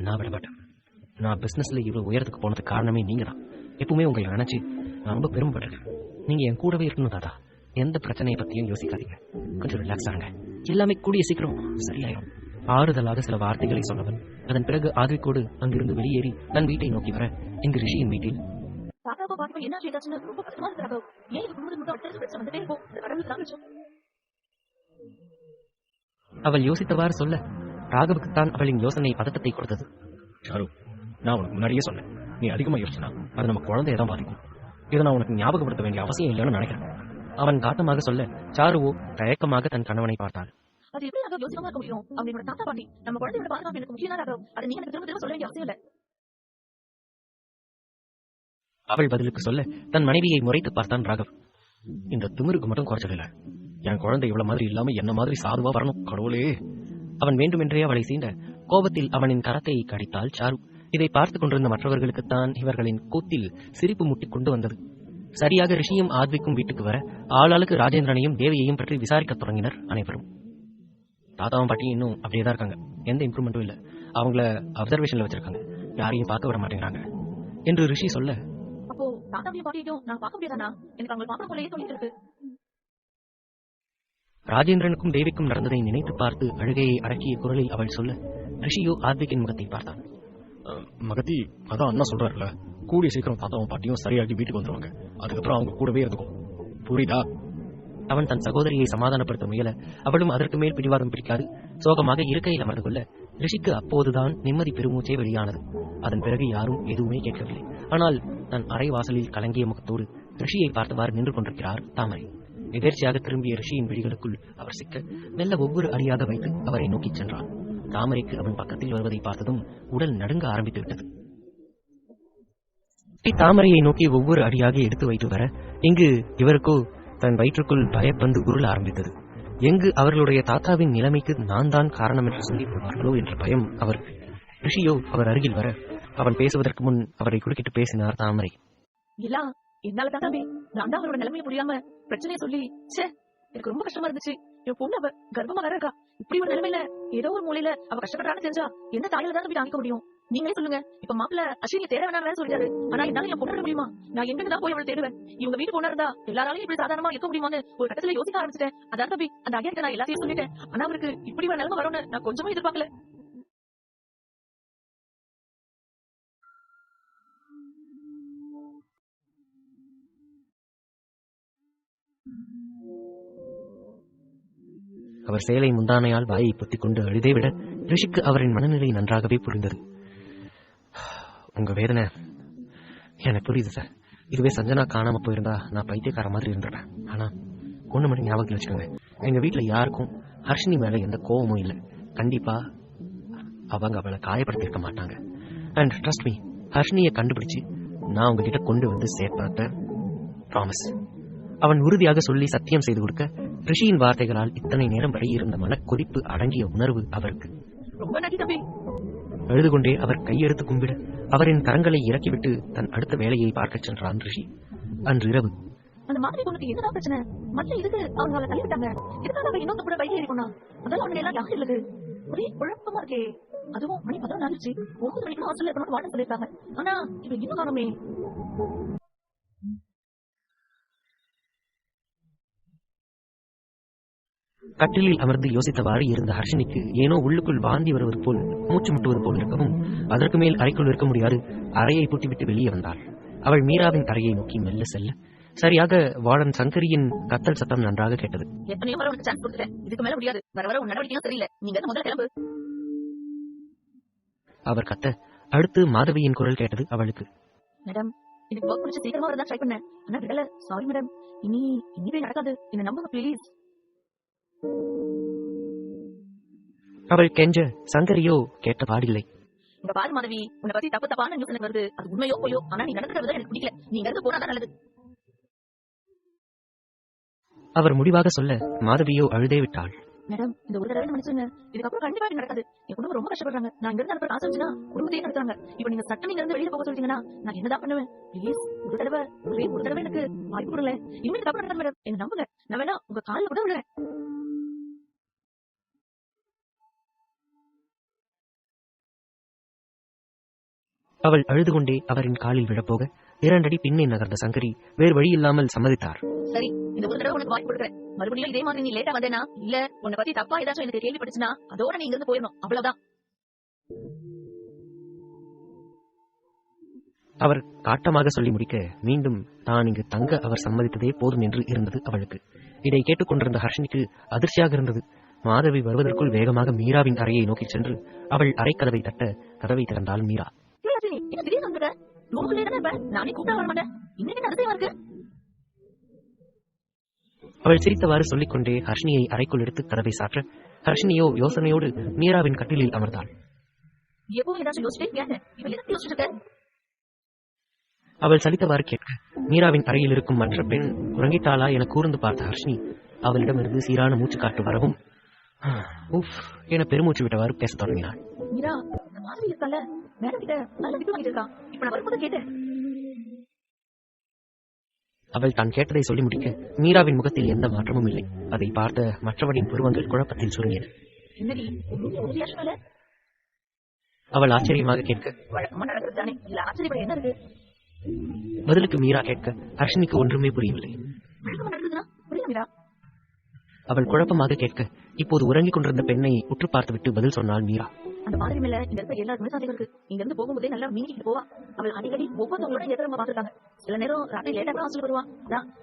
நான் விடமாட்டேன். நான் பிசினஸ்ல இவ்வளவு உயரத்துக்கு போனதுக்கு காரணமே நீங்க தான். எப்பவுமே உங்களை நினைச்சு நான் ரொம்ப பெருமைப்பட்டிருக்கேன். நீங்க என் கூடவே இருக்கணும் தாத்தா. எந்த பிரச்சனையை பத்தியும் யோசிக்காதீங்க. கொஞ்சம் ரிலாக்ஸ் ஆகுங்க. எல்லாமே கூடிய சீக்கிரம் சரியாயிடும். ஆறுதலாக சில வார்த்தைகளை சொன்னவன் அதன் பிறகு ஆத்விக்கோடு அங்கிருந்து வெளியேறி தன் வீட்டை நோக்கி வர இங்கு ரிஷியின் வீட்டில் அவள் யோசித்தவாறு சொல்ல ராகவுக்குத்தான் அவளின் யோசனை பதட்டத்தை கொடுத்தது. சாரு, நான் உனக்கு முன்னாடியே சொன்னேன், நீ அதிகமா யோசிச்சா அது நம்ம குழந்தையதான் பாதிக்கும். இதை நான் உனக்கு ஞாபகப்படுத்த வேண்டிய அவசியம் இல்லைன்னு நினைக்கிறேன். அவன் காட்டமாக சொல்ல சாருவோ தயக்கமாக தன் கணவனை பார்த்தாள். அது எப்படி ராகவ் யோசிக்காம இருக்க முடியும்? அவங்களோட தாத்தா பாட்டி நம்ம குழந்தையோட பாதுகாப்பு எனக்கு முக்கியம் தான் ராகவ். அதை நீங்க எனக்கு திரும்ப திரும்ப சொல்ல வேண்டிய அவசியம் இல்லை. அவள் பதிலுக்கு சொல்ல தன் மனைவியை முறைத்து பார்த்தான் ராகவ். இந்த திமிருக்கு மட்டும் குறைச்சதில்ல. என் குழந்தை இவ்வளவு மாதிரி இல்லாம என்ன மாதிரி சாதுவா வரணும் கடவுளே. அவன் வேண்டுமென்றே அவளை சீண்ட கோபத்தில் அவனின் கரத்தை கடித்தாள் சாரு. இதை பார்த்துக் கொண்டிருந்த மற்றவர்களுக்குத்தான் இவர்களின் கூத்தில் சிரிப்பு முட்டிக் கொண்டு வந்தது. சரியாக ரிஷியும் ஆத்விக்கும் வீட்டுக்கு வர ஆளாளுக்கு ராஜேந்திரனையும் தேவியையும் பற்றி விசாரிக்க தொடங்கினர் அனைவரும். தாத்தாவும் பாட்டியும் இன்னும் அப்படியேதான் இருக்காங்க. எந்த இம்ப்ரூவ்மெண்ட்டும் இல்ல. அவங்கள அப்சர்வேஷன்ல வச்சிருக்காங்க. யாரையும் பார்க்க விட மாட்டேங்கிறாங்க என்று ரிஷி சொல்ல, அப்போ தாத்தாவையும் பாட்டியும் நான் பார்க்க முடியாதானா? எனக்கு அவங்க பார்க்க போலயே தோணிட்டு இருக்கு. ராஜேந்திரனுக்கும் தேவிக்கும் நடந்ததை நினைத்து பார்த்து அழுகையை அடக்கிய குரலில் அவள் சொல்ல ரிஷியோ ஆத்விக்கின் முகத்தை பார்த்தான். மகதி, அதான் அண்ணா சொல்றாருல, கூடிய சீக்கிரம் தாத்தாவும் பாட்டியும் சரியாகி வீட்டுக்கு வந்துருவாங்க. அதுக்கப்புறம் அவங்க கூடவே இருந்துக்கும். புரியுதா? அவன் தன் சகோதரியை சமாதானப்படுத்த முயல அவளும் அதற்கு மேல் பிடிவாதம் பிடிக்காது சோகமாக இருக்கையில் அமர்ந்து கொள்ள ரிஷிக்கு அப்போதுதான் நிம்மதி பெருமூச்சே வெளியானது. அதன் பிறகு யாரும் எதுவுமே கேட்கவில்லை. ஆனால் தன் அறை வாசலில் கலங்கிய முகத்தோடு ரிஷியை பார்த்தவாறு நின்று கொண்டிருக்கிறார் தாமரை. எதிர்ச்சியாக திரும்பிய ரிஷியின் விழிகளுக்குள் அவர் சிக்க மெல்ல ஒவ்வொரு அடியாக வைத்து அவரை நோக்கிச் சென்றான். தாமரைக்கு அவன் பக்கத்தில் வருவதை பார்த்ததும் உடல் நடுங்க ஆரம்பித்து விட்டது. தாமரையை நோக்கி ஒவ்வொரு அடியாக எடுத்து வைத்து வர இங்கு இவருக்கோ தன் வயிற்றுக்குள் பயப்பந்து உருள ஆரம்பித்தது. எங்கு அவர்களுடைய தாத்தாவின் நிலைமைக்கு நான் தான் காரணம் என்று சொல்லி போவார்களோ என்ற பயம் அவருக்கு. ரிஷியோ அவர் அருகில் வர அவன் பேசுவதற்கு முன் அவரை குறுக்கிட்டு பேசினார் தாமரை. எல்லாம் என்னால தானே. நான் தான் அவரோட நிலைமையை புரியாம பிரச்சனையை சொல்லி எனக்கு ரொம்ப கஷ்டமா இருந்துச்சு. என் பொண்ணு அவ கர்ப்பமா வேற இருக்கா. இப்படி ஒரு நிலைமையில ஏதோ ஒரு மூலையில அவ கஷ்டப்படுறான்னு தெரிஞ்சா என்ன தாயில தான் போய் தாங்கிக்க முடியும்? நீங்களே சொல்லுங்க. இப்ப மாப்பிள்ள அஸ்வினியை தேட வேணாம் சொல்லிட்டாரு. ஆனா என்னால என் பொண்ணு முடியுமா? நான் எங்க தான் போய் அவளை தேடுவேன்? இவங்க வீட்டு பொண்ணா இருந்தா எல்லாராலையும் இப்படி சாதாரணமா இருக்க முடியுமான்னு ஒரு கட்டத்துல யோசிக்க ஆரம்பிச்சிட்டேன். அதான் தம்பி அந்த அகையர்கிட்ட நான் எல்லாத்தையும் சொல்லிட்டேன். ஆனா அவருக்கு இப்படி ஒரு நிலைமை வரும்னு நான் கொஞ்சமா எதிர்பார்க்கல. அவர் சேலை முந்தானையால் வாயை பொத்திக் கொண்டு அழுதை விட ரிஷிக்கு அவரின் மனநிலை நன்றாகவே புரிந்தது. உங்க வேதனை எனக்கு புரியுது சார். இதுவே சஞ்சனா காணாம போயிருந்தா நான் பைத்தியக்கார மாதிரி இருந்துருப்பேன். ஆனா ஒண்ணு மட்டும் ஞாபகத்தில் வச்சுக்கோங்க, எங்க வீட்டுல யாருக்கும் ஹர்ஷினி மேல எந்த கோபமும் இல்லை. கண்டிப்பா அவங்க அவளை காயப்படுத்திருக்க மாட்டாங்க. அண்ட் ட்ரஸ்ட் மீ, ஹர்ஷினியை கண்டுபிடிச்சு நான் உங்ககிட்ட கொண்டு வந்து சேர்ப்பேன். ப்ராமிஸ். அவன் உறுதியாக சொல்லி சத்தியம் செய்து கொடுக்க ரிஷியின் வார்த்தைகளால் இத்தனை நேரம் வரை இருந்த மனக்கொதிப்பு அடங்கிய உணர்வு அவருக்கு. அழுது கொண்டே அவர் கையெடுத்து கும்பிட அவரின் கரங்களை இறக்கிவிட்டு தன் அடுத்த வேலையை பார்க்க சென்றான் ரிஷி. அன்று இரவு அந்த மாதிரி பொண்ணுக்கு என்னதான் பிரச்சனை? மற்ற இதுக்கு அவங்க அவளை தள்ளிவிட்டாங்க. எதுக்காக அவ இன்னொரு கூட பைக் ஏறிக்கொண்டா? அதெல்லாம் அவங்க எல்லாம் யாரும் இல்லது. ஒரே குழப்பமா இருக்கே. அதுவும் மணி 11 ஆகிடுச்சு. 9 மணிக்கு ஹாஸ்டல்ல இருக்கணும் வாட்டன் சொல்லியிருக்காங்க. ஆனா இப்ப இன்னும் காணுமே. கட்டிலில் அமர்ந்து யோசித்தவாறு இருந்த ஹர்ஷினிக்கு ஏனோ உள்ளுக்குள் வாந்தி வருவது போல் மூச்சு முட்டுவது போல் இருக்கவும் அதற்கு மேல் அறைக்குள் இருக்க முடியாது அறையை பூட்டிவிட்டு வெளியே வந்தாள். அவள் மீராவின் அறையை நோக்கி மெல்ல செல்ல சரியாக வார்டன் சங்கரியின் கத்தல் சத்தம் நன்றாக கேட்டது. எத்தனையோ முறை உனக்கு சான்ஸ் கொடுத்துட்டேன், இதுக்கு மேல முடியாது, வர வர உன் நடவடிக்கையும் சரியில்லை, நீங்க முதல்ல கிளம்பு. அவர் கத்த அடுத்து மாதவியின் குரல் கேட்டது அவளுக்கு. மேடம், எனக்கு ஒர்க் முடிச்சு சீக்கிரமா வரதான் ட்ரை பண்ணேன், ஆனா விடல, சாரி மேடம், இனிமே நடக்காது, என்ன நம்புங்க ப்ளீஸ். அவள் கெஞ்ச சங்கரியோ கேட்ட பாடில்லை. இங்க பாரு மாதவி, உன்னை பத்தி தப்பு தப்பான நியூஸ் எனக்கு வருது, அது உண்மையோ போயோ, ஆனா நீ நடக்கிற விதம் எனக்கு பிடிக்கல, நீங்க இருந்து போனாதான் நல்லது. அவர் முடிவாக சொல்ல மாதவியோ அழுதே விட்டாள். மேடம், இந்த ஒரு தடவை மன்னிச்சுங்க, இதுக்கப்புறம் கண்டிப்பா இப்படி நடக்காது, என் குடும்பம் ரொம்ப கஷ்டப்படுறாங்க, நான் இங்க இருந்து அனுப்புற காசு வந்துச்சுன்னா குடும்பத்தையே நடத்துறாங்க, இப்ப நீங்க சட்டம் இங்க இருந்து வெளியே போக சொல்லிட்டீங்கன்னா நான் என்னதான் பண்ணுவேன், ப்ளீஸ் ஒரு தடவை எனக்கு வாய்ப்பு கொடுங்க, இனிமே இதுக்கப்புறம் நடக்காது மேடம், என்ன நம்புங்க, நான் வேணா உங்க காலில் கூட விடுறேன். அவள் அழுது கொண்டே அவரின் காலில் விழப்போக 2 அடி பின்னே நகர்ந்த சங்கரி வேறு வழி இல்லாமல் சம்மதித்தார். சரி, இந்த ஒரு தடவை உனக்கு வாய்ப்பு கொடுக்குறேன், மறுபடியும் இதே மாதிரி நீ லேட்டா வந்தேனா, இல்ல உன்னை பத்தி தப்பா ஏதாச்சும் எனக்கு கேள்விப்பட்டுச்சுன்னா அதோட நீ இங்க இருந்து போயிடணும், அவ்வளவுதான். அவர் காட்டமாக சொல்லி முடிக்க மீண்டும் தான் இங்கு தங்க அவர் சம்மதித்ததே போதும் என்று இருந்தது அவளுக்கு. இதை கேட்டுக்கொண்டிருந்த ஹர்ஷினிக்கு அதிர்ச்சியாக இருந்தது. மாதவி வருவதற்குள் வேகமாக மீராவின் அறையை நோக்கி சென்று அவள் அறை கதவை தட்ட கதவை திறந்தாள் மீரா. நானே கூப்பிட்டா வர மாட்டேன், இன்னைக்கு அதிசயமா இருக்கு. அவள் சிரித்தவாறு சொல்லிக்கொண்டே ஹர்ஷினியை அறைக்குள் எடுத்து கதவை சாற்ற ஹர்ஷினியோ யோசனையோடு மீராவின் கட்டிலில் அமர்ந்தாள். எப்பவும் ஏதாச்சும் யோசிச்சுட்டே இருக்க, இப்ப எதுக்கு யோசிச்சுட்டு இருக்க? அவள் சலித்தவாறு கேட்க மீராவின் அறையில் இருக்கும் மற்ற பெண் உறங்கிட்டாளா என கூர்ந்து பார்த்த ஹர்ஷினி அவளிடமிருந்து சீரான மூச்சு காட்டு வரவும் என பெருமூச்சு விட்டவாறு பேசத் தொடங்கினாள். மீரா, இந்த மாதிரி இருக்கல, மேடம் கிட்ட நல்ல விட்டு வாங்கிட்டு இருக்கா, இப்ப நான் வரும்போது கேட்டேன். அவள் தான் கேட்டதை சொல்லி முடிக்க மீராவின் முகத்தில் எந்த மாற்றமும் இல்லை. அதை பார்த்த மற்றவரின் புருவங்கள் குழப்பத்தில் சுருங்கின. என்னடி ரியாக்ஷன் இல்ல? அவள் ஆச்சரியமாக கேட்க வழக்கமா நடக்கிறது தானே, இல்ல ஆச்சரியப்பட என்ன இருக்கு? பதிலுக்கு மீரா கேட்க ஹர்ஷினிக்கு ஒன்றுமே புரியவில்லை. வழக்கமா நடக்குதுன்னா புரியல மீரா. அவள் குழப்பமாக கேட்க இப்போது உறங்கிக் கொண்டிருந்த பெண்ணை உற்று பார்த்துவிட்டு பதில் சொன்னாள் மீரா. அந்த மாதிரி மேல இங்க இருக்க எல்லாருமே சந்தேகம் இருக்கு, இங்க இருந்து போகும்போதே நல்லா மீனிக்கிட்டு போவா, அவள் அடிக்கடி ஒவ்வொருத்தவங்களோட எதிரமா பாத்துருக்காங்க, சில நேரம் ராத்திரி லேட்டா கூட ஹாஸ்டல் வருவா.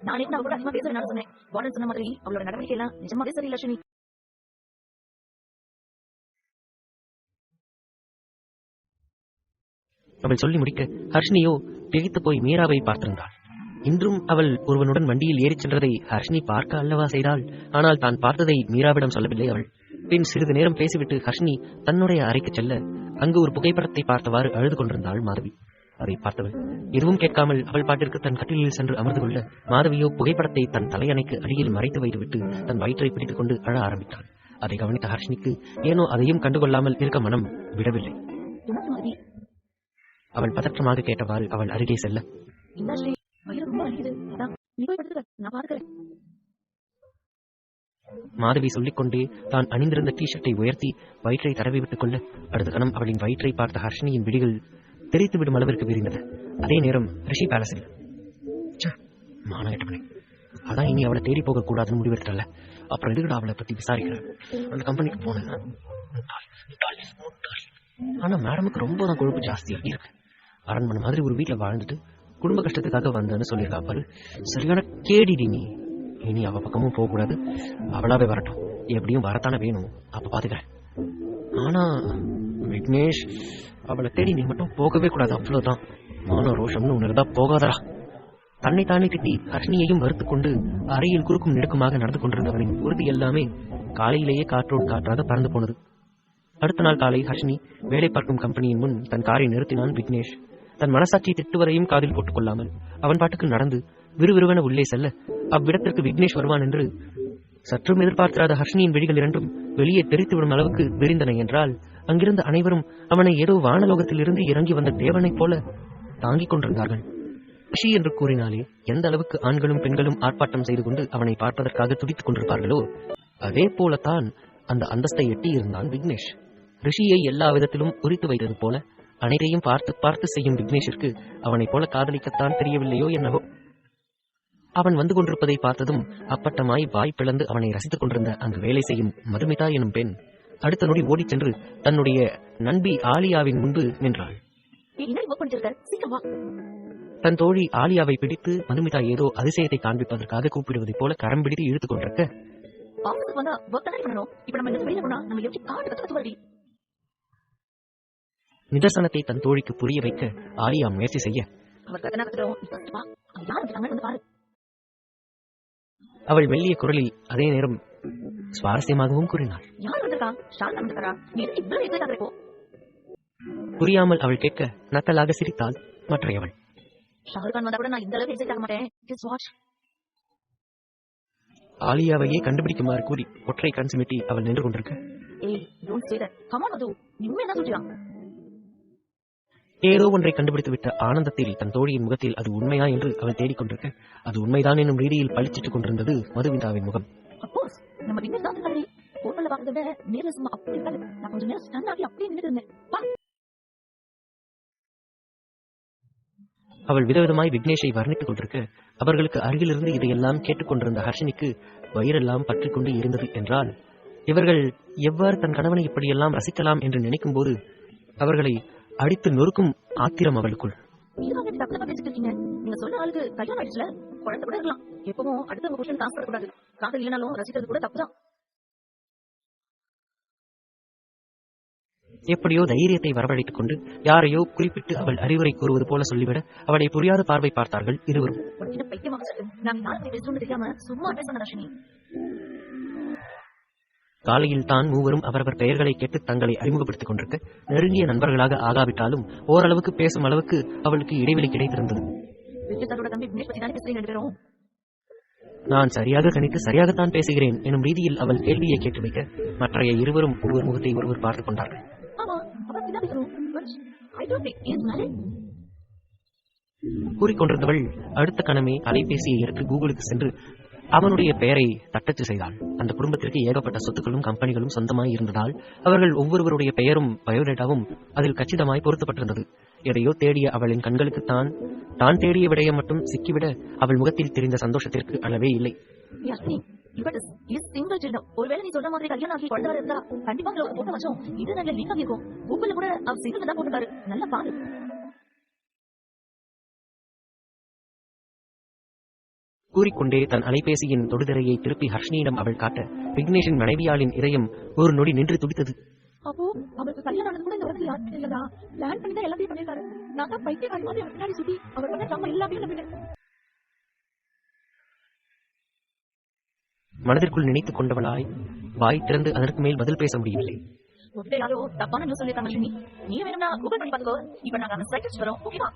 நானே அவ கூட அதிகமா பேச வேணாம்னு சொன்னேன், வார்டன் சொன்ன மாதிரி அவளோட நடவடிக்கை எல்லாம் நிஜமாவே சரியில்லை அஸ்வினி. அவள் சொல்லி முடிக்க ஹர்ஷினியோ திகைத்து போய் மீராவை பார்த்திருந்தாள். இன்றும் அவள் ஒருவனுடன் வண்டியில் ஏறிச் சென்றதை ஹர்ஷினி பார்க்க அல்லவா செய்தாள். ஆனால் தான் பார்த்ததை மீராவிடம் சொல்லவில்லை அவள். பின் சிறிது நேரம் பேசிவிட்டு ஹர்ஷினி தன்னுடைய அறைக்கு செல்ல அங்கு ஒரு புகைப்படத்தை பார்த்தவாறு அழுது கொண்டிருந்தாள் மாதவி. அதை பார்த்தவள் எதுவும் கேட்காமல் அவள் பாட்டிற்கு தன் கட்டிலில் சென்று அமர்ந்து கொள்ள மாதவியோ புகைப்படத்தை தன் தலையணைக்கு அடியில் மறைத்து வைத்துவிட்டு தன் வயிற்றை பிடித்துக் கொண்டு அழ ஆரம்பித்தாள். அதை கவனித்த ஹர்ஷினிக்கு ஏனோ அதையும் கண்டுகொள்ளாமல் இருக்க மனம் விடவில்லை. அவள் பதற்றமாக கேட்டவாறு அவள் அருகே செல்ல மாதவி சொல்லிக்கொண்டே தான் அணிந்திருந்த டி-ஷர்ட்டை உயர்த்தி வயிற்றை தடவி விட்டுக் கொள்ள அடுத்த கணம் அவளின் வயிற்றை பார்த்த ஹர்ஷினியின் விழிகள் தெரித்துவிடும் அளவிற்கு விரிந்தது. அதே நேரம் ரிஷி பேலஸில் மானகட்டவனே, அதான் இனி அவளை தேடி போக கூடாதுன்னு முடிவெடுத்தல, அப்புறம் எதுக்கிட்ட அவளை பத்தி விசாரிக்கிறேன். அந்த கம்பெனிக்கு போனேன், ஆனா மேடமுக்கு ரொம்ப தான் கொழுப்பு ஜாஸ்தியா இருக்கு. அரண்மனை மாதிரி ஒரு வீட்டுல வாழ்ந்துட்டு குடும்ப கஷ்டத்துக்காக வந்தேன்னு சொல்லியிருக்கா பாரு, சரியான கேடிடி நீ. இனி அவ பக்கமும் போக கூடாது, அவளாவே வரட்டும், எப்படியும் வரத்தானே வேணும், அப்ப பாத்துக்கிறேன். ஆனா விக்னேஷ், அவளை தேடி நீ மட்டும் போகவே கூடாது, அவ்வளவுதான். மானோ ரோஷம்னு ஒன்னு இருந்தா போகாதரா. தன்னைத்தானே திட்டி ஹர்ஷினியையும் வறுத்துக் கொண்டு அறையில் குறுக்கும் நெடுக்குமாக நடந்து கொண்டிருந்தவனின் உறுதி எல்லாமே காலையிலேயே காற்றோடு காற்றாக பறந்து போனது. அடுத்த நாள் காலை ஹர்ஷினி வேலை பார்க்கும் கம்பெனியின் முன் தன் காரை நிறுத்தினான் விக்னேஷ். தன் மனசாட்சி திட்டுவதையும் காதில் போட்டுக் கொள்ளாமல் அவன் பாட்டுக்கு நடந்து விறுவிறுவென உள்ளே செல்ல அவ்விடத்திற்கு விக்னேஷ் வருவான் என்று சற்றும் எதிர்பார்த்திராத ஹர்ஷினியின் விழிகள் இரண்டும் வெளியே தெரித்துவிடும் அளவுக்கு விரிந்தன என்றால் அங்கிருந்த அனைவரும் அவனை ஏதோ வானலோகத்தில் இருந்து இறங்கி வந்த தேவனைப் போல தாங்கிக் கொண்டிருந்தார்கள். ரிஷி என்று கூறினாலே எந்த அளவுக்கு ஆண்களும் பெண்களும் ஆர்ப்பாட்டம் செய்து கொண்டு அவனை பார்ப்பதற்காக துடித்துக் கொண்டிருப்பார்களோ அதே போலத்தான் அந்த அந்தஸ்தை எட்டி இருந்தான் விக்னேஷ். ரிஷியை எல்லா விதத்திலும் உரித்து வைத்தது போல அனைத்தையும் பார்த்து பார்த்து செய்யும் விக்னேஷிற்கு அவனைப் போல காதலிக்கத்தான் தெரியவில்லையோ என்னவோ. அவன் வந்து கொண்டிருப்பதை பார்த்ததும் அப்பட்டமாய் வாய் பிளந்து அவனை ரசித்துக் கொண்டிருந்த அங்கு வேலை செய்யும் மதுமிதா எனும் பெண் அடுத்த நொடி ஓடிச் சென்று தன்னுடைய நண்பி ஆலியாவின் முன்பு நின்றாள். தன் தோழி ஆலியாவை பிடித்து மதுமிதா ஏதோ அதிசயத்தை காண்பிப்பதற்காக கூப்பிடுவதைப் போல கரம் பிடித்து இழுத்துக் கொண்டிருக்க, நிதர்சனத்தை தன் தோழிக்கு புரிய வைக்க ஆலியா முயற்சி செய்ய, அவள் மெல்லிய குரலில் அதே நேரம் சுவாரஸ்யமாகவும் கூறினாள். புரியாமல் அவள் கேட்க நக்கலாக சிரித்தாள் மற்றையவள். ஆலியாவையே கண்டுபிடிக்குமாறு கூறி ஒற்றை கண் சிமிட்டி அவள் நின்று கொண்டிருக்க, ஏதோ ஒன்றை கண்டுபிடித்து விட்ட ஆனந்தத்தில் தன் தோழியின் முகத்தில் அது உண்மையா என்று அவள் தேடிக்கொண்டிருக்க, அது உண்மைதான் என்னும் ரீதியில் பளிச்சிட்டுக் கொண்டிருந்தது மதுமிதாவின் முகம். அவள் விதவிதமாய் விக்னேஷை வர்ணித்துக் கொண்டிருக்க, அவர்களுக்கு அருகிலிருந்து இதையெல்லாம் கேட்டுக்கொண்டிருந்த ஹர்ஷினிக்கு வயிறெல்லாம் பற்றிக் கொண்டு இருந்தது. என்றால் இவர்கள் எவ்வாறு தன் கணவனை இப்படியெல்லாம் ரசிக்கலாம் என்று நினைக்கும் போது அவர்களை அடித்து நொறுக்கும் ஆத்திரம் அவளுக்குள். எப்படியோ தைரியத்தை வரவழைத்துக் கொண்டு யாரையோ குறிப்பிட்டு அவள் அறிவுரை கூறுவது போல சொல்லிவிட அவளை புரியாத பார்வை பார்த்தார்கள் இருவரும். காலையில் தான் மூவரும் அவரவர் பெயர்களை கேட்டு தங்களை அறிமுகப்படுத்திக் கொண்டிருக்க, நெருங்கிய நண்பர்களாக ஆகாவிட்டாலும் ஓரளவுக்கு பேசும் அளவுக்கு அவளுக்கு இடைவெளி கிடைத்திருந்தது. நான் சரியாக கணித்து சரியாகத்தான் பேசுகிறேன் எனும் ரீதியில் அவள் கேள்வியை கேட்டு வைக்க, மற்றைய இருவரும் ஒருவர் முகத்தை ஒருவர் பார்த்துக் கொண்டார்கள். கூறிக்கொண்டிருந்தவள் அடுத்த கணமே அலைபேசியை எடுத்து கூகுளுக்கு சென்று அவனுடைய பெயரை தட்டச்சு செய்தாள். அந்த குடும்பத்திற்கு ஏகப்பட்ட சொத்துக்களும் கம்பெனிகளும் சொந்தமாய் இருந்ததால் அவர்கள் ஒவ்வொருவருடைய பெயரும் பயோடேட்டாவும் அதில் கச்சிதமாய் பொருத்தப்பட்டிருந்தது. எதையோ தேடிய அவளின் கண்களுக்கு தான் தேடிய விடயம் மட்டும் சிக்கிவிட அவள் முகத்தில் தெரிந்த சந்தோஷத்திற்கு அளவே இல்லை. கூறிக்கொண்டே தன் அலைபேசியின் தொடுதிரையை திருப்பி ஹர்ஷினியிடம் அவள் காட்ட, விக்னேஷின் மனைவியாளின் இதயம் ஒரு நொடி நின்று துடித்தது. அப்போ அவருக்கு கல்யாணம் கூட இந்த உலகத்துல யாருமே இல்லடா. பிளான் பண்ணி தான் எல்லாத்தையும் பண்ணிருக்காரு. நான் தான் பைத்தியக்காரி மாதிரி அவர் பின்னாடி சுத்தி அவர் பண்ண நம்ம எல்லாமே நம்பினேன். மனதிற்குள் நினைத்துக் கொண்டவளாய் வாய் திறந்து அதற்கு மேல் பதில் பேச முடியவில்லை. யாரோ தப்பான நியூஸ் சொல்லிருக்காங்க. நீ வேணும்னா கூகுள் பண்ணி பாத்துக்கோ. இப்ப நாங்க அந்த சைட் வரோம். ஓகேவா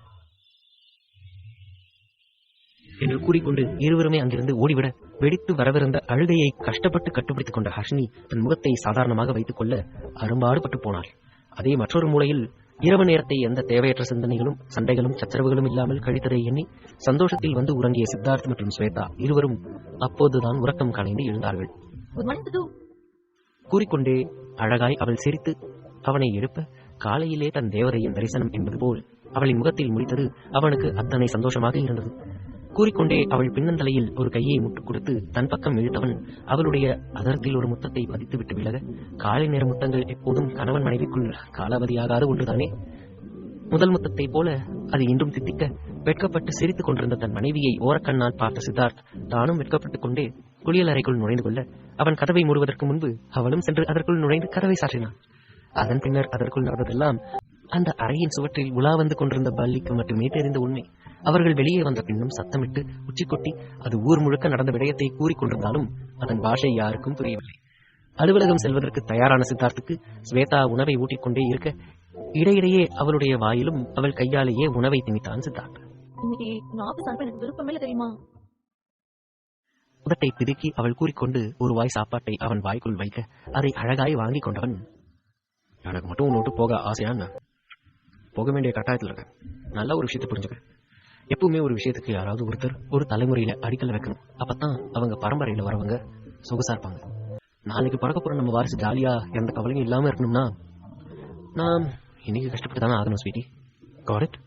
என்று கூறிக்கொண்டு இருவருமே அங்கிருந்து ஓடிவிட, வெடித்து வரவிருந்த அழுகையை கஷ்டப்பட்டு கட்டுப்பிடித்துக் கொண்ட ஹர்ஷினி தன் முகத்தை சாதாரணமாக வைத்துக் கொள்ள அரும்பாடுபட்டு போனாள். அதே மற்றொரு மூலையில் இரவு நேரத்தை எந்த தேவையற்ற சிந்தனைகளும் சண்டைகளும் சச்சரவுகளும் இல்லாமல் கழித்ததை எண்ணி சந்தோஷத்தில் வந்து உறங்கிய சித்தார்த் மற்றும் ஸ்வேதா இருவரும் அப்போதுதான் உறக்கம் கலைந்து எழுந்தார்கள். கூறிக்கொண்டே அழகாய் அவள் சிரித்து அவனை எழுப்ப, காலையிலே தன் தேவதையின் தரிசனம் என்பது போல் அவளின் முகத்தில் முடித்தது அவனுக்கு அத்தனை சந்தோஷமாக இருந்தது. கூறிக்கொண்டே அவள் பின்னந்தலையில் ஒரு கையை முட்டுக் கொடுத்து தன் பக்கம் இழுத்தவன் அவளுடைய அதரத்தில் ஒரு முத்தத்தை பதித்து விட்டு விலக, காலை நேர முத்தங்கள் எப்போதும் கணவன் மனைவிக்குள் காலாவதியாகாத ஒன்றுதானே. முதல் முத்தத்தை போல அது இன்றும் தித்திக்க, வெட்கப்பட்டு சிரித்துக் கொண்டிருந்த தன் மனைவியை ஓரக்கண்ணால் பார்த்த சித்தார்த் தானும் வெட்கப்பட்டுக் கொண்டே குளியல் அறைக்குள் நுழைந்து கொள்ள, அவன் கதவை மூடுவதற்கு முன்பு அவளும் சென்று அதற்குள் நுழைந்து கதவை சாற்றினான். அதன் பின்னர் அதற்குள் நடந்ததெல்லாம் அந்த அறையின் சுவற்றில் உலா வந்து கொண்டிருந்த பல்லிக்கு மட்டுமே தெரிந்த உண்மை. அவர்கள் வெளியே வந்த பின்னும் சத்தமிட்டு உச்சி கொட்டி அது ஊர் முழுக்க நடந்த விடயத்தை கூறிக்கொண்டிருந்தாலும் அதன் பாஷை யாருக்கும் புரியவில்லை. அலுவலகம் செல்வதற்கு தயாரான சித்தார்த்துக்கு ஸ்வேதா உணவை ஊட்டிக்கொண்டே இருக்க, இடையிடையே அவளுடைய வாயிலும் அவள் கையாலேயே உணவை திணித்தான் சித்தார்த். உதட்டை பிதுக்கி அவள் கூறிக்கொண்டு ஒரு வாய் சாப்பாட்டை அவன் வாய்க்குள் வைக்க, அதை அழகாய் வாங்கி கொண்டவன், எனக்கு மட்டும் உன்னோட்டு போக ஆசையான போக வேண்டிய கட்டாயத்தில் இருக்க. நல்ல ஒரு விஷயத்தை புரிஞ்சுக்க, எப்பவுமே ஒரு விஷயத்துக்கு யாராவது ஒருத்தர் ஒரு தலைமுறையில அடிக்கல் வைக்கணும். அப்பதான் அவங்க பரம்பரையில வரவங்க சொகுசா இருப்பாங்க. நாளைக்கு பறக்க போற நம்ம வாரிசு ஜாலியா எந்த கவலையும் இல்லாம இருக்கணும்னா நாம் இன்னைக்கு கஷ்டப்பட்டு தானே ஆகணும் ஸ்வீட்டி. Got it.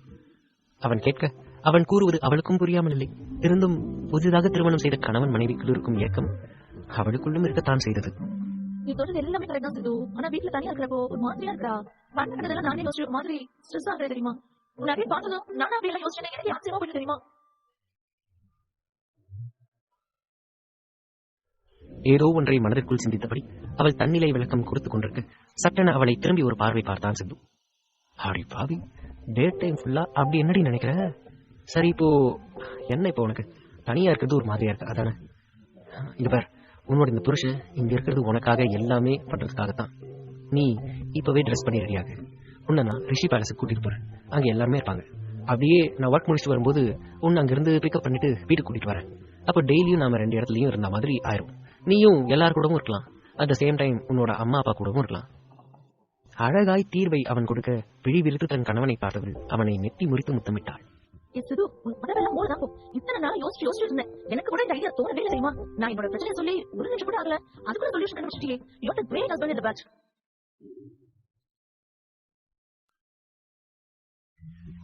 அவன் கேட்க அவன் கூறுவது அவளுக்கும் புரியாமல் இல்லை. இருந்தும் புதிதாக திருமணம் செய்த கணவன் மனைவிக்குள் இருக்கும் ஏக்கம் அவளுக்குள்ளும் இருக்கத்தான் செய்தது. நீ சொல்றது எல்லாமே கரெக்ட் தான் சித்து. ஆனா வீட்டுல தனியா இருக்கிறப்போ ஒரு மாதிரியா இருக்கா. பண்ணதெல்லாம் நானே யோசிச்சு ஒரு மாதிரி ஸ்ட்ரெஸ் ஆகுறது தெரியுமா. நிறைய பார்த்ததும் நானும் அப்படி எல்லாம் யோசிச்சேன். எனக்கு ஆச்சரியமா போயிட்டு தெரியுமா. ஏதோ ஒன்றை மனதிற்குள் சிந்தித்தபடி அவள் தன்னிலை விளக்கம் கொடுத்துக் கொண்டிருக்க சட்டென அவளை திரும்பி ஒரு பார்வை பார்த்தான் சித்து. அப்படி பாவி, டேட் டைம் ஃபுல்லா அப்படி என்னடி நினைக்கிற? சரி, இப்போ என்ன, இப்போ உனக்கு தனியா இருக்கிறது ஒரு மாதிரியா இருக்கு அதானே? இது பார், உன்னோட இந்த புருஷன் இங்க இருக்கிறது உனக்காக, எல்லாமே பண்றதுக்காகத்தான். நீ இப்பவே ட்ரெஸ் பண்ணி ரெடியாக, உன்னை நான் ரிஷி பேலஸுக்கு கூட்டிட்டு போறேன். அங்க எல்லாருமே இருப்பாங்க. அப்படியே நான் ஒர்க் முடிச்சுட்டு வரும்போது உன்னை அங்கிருந்து பிக்கப் பண்ணிட்டு வீட்டுக்கு கூட்டிட்டு வரேன். அப்போ டெய்லியும் நாம 2 இடத்துலயும் இருந்த மாதிரி ஆயிரும். நீயும் எல்லாரு கூடவும் இருக்கலாம், அட் த சேம் டைம் உன்னோட அம்மா அப்பா கூடவும் இருக்கலாம். அழகாய் தீர்வை அவன் கொடுக்க பிழி விரித்து தன் கணவனை பார்த்தவள் அவனை நெட்டி முறித்து முத்தமிட்டாள். சித்து, உனக்கு மூலதான் இத்தனை நாள் யோசிச்சு இருந்தேன். எனக்கு கூட இந்த ஐடியா தோணவே இல்லை தெரியுமா. நான் என்னோட பிரச்சனை சொல்லி ஒரு நிமிஷம் கூட ஆகல, அதுக்குள்ள சொல்யூஷன் கண்டுபிடிச்சிட்டியே. You are the great husband in the batch.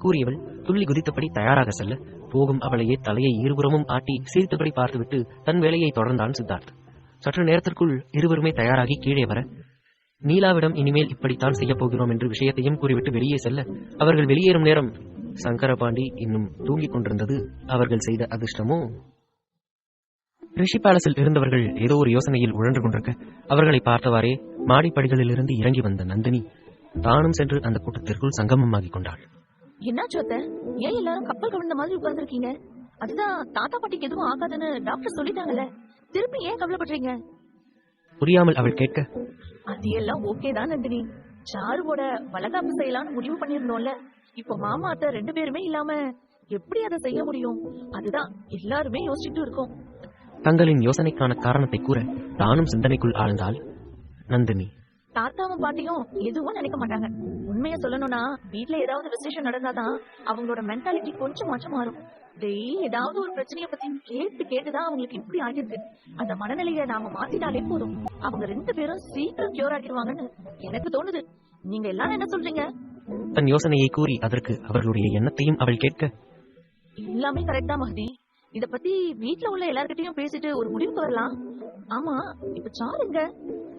கூறியவள் துள்ளி குதித்தபடி தயாராக செல்ல போகும் அவளையே தலையை இருபுறமும் ஆட்டி சிரித்தபடி பார்த்துவிட்டு தன் வேலையை தொடர்ந்தான் சித்தார்த். சற்று நேரத்திற்குள் இருவருமே தயாராகி கீழே வர நீலாவிடம் இனிமேல் இப்படித்தான் செய்யப் போகிறோம் என்று விஷயத்தையும் கூறிவிட்டு வெளியே செல்ல அவர்கள் வெளியேறும் நேரம் சங்கரபாண்டி இன்னும் தூங்கிக் கொண்டிருந்தது அவர்கள் செய்த அதிர்ஷ்டமோ. ரிஷி பேலஸில் இருந்தவர்கள் ஏதோ ஒரு யோசனையில் உழன்று கொண்டிருக்க அவர்களை பார்த்தவாறே மாடிப்படிகளிலிருந்து இறங்கி வந்த நந்தினி தானும் சென்று அந்த கூட்டத்திற்குள் சங்கமமாகிக் கொண்டாள். என்னாச்சு அத்தை? ஏன் எல்லாரும் கப்பல் கவிழ்ந்த மாதிரி உட்கார்ந்துருக்கீங்க? அதுதான் தாத்தா பாட்டிக்கு எதுவும் ஆகாதுன்னு டாக்டர் சொல்லிட்டாங்கல்ல, திருப்பி ஏன் கவலைப்படுறீங்க? புரியாமல் அவள் கேட்க, அது எல்லாம் ஓகே தான் நந்தினி. சாருவோட வளகாப்பு செய்யலாம்னு முடிவு பண்ணிருந்தோம்ல. இப்போ மாமா அத்தை 2 பேருமே இல்லாம எப்படி அதை செய்ய முடியும்? அதுதான் எல்லாருமே யோசிச்சுட்டு இருக்கோம். தங்களின் யோசனைக்கான காரணத்தை கூற தானும் சிந்தனைக்குள் ஆழ்ந்தாள் நந்தினி. தாத்தாவும் பாட்டியும் எதுவும் நினைக்க மாட்டாங்க. உண்மையை சொல்லணும்னா வீட்டுல ஏதாவது விசேஷம் நடந்தாதான் அவங்களோட மென்டாலிட்டி கொஞ்சம் மாற்றம் மாறும். டெய்லி ஏதாவது ஒரு பிரச்சனைய பத்தி கேட்டுதான் அவங்களுக்கு இப்படி ஆகிருக்கு. அந்த மனநிலையை நாம மாத்திட்டாலே போதும், அவங்க 2 பேரும் சீக்கிரம் கியூர் ஆகிடுவாங்கன்னு எனக்கு தோணுது. நீங்க எல்லாரும் என்ன சொல்றீங்க? தன் யோசனையை கூறி அதற்கு அவர்களுடைய எண்ணத்தையும் அவள் கேட்க, எல்லாமே கரெக்டா மஹதி. இத பத்தி வீட்டுல உள்ள எல்லார்கிட்டயும் பேசிட்டு ஒரு முடிவுக்கு வரலாம். ஆமா, இப்ப சாருங்க.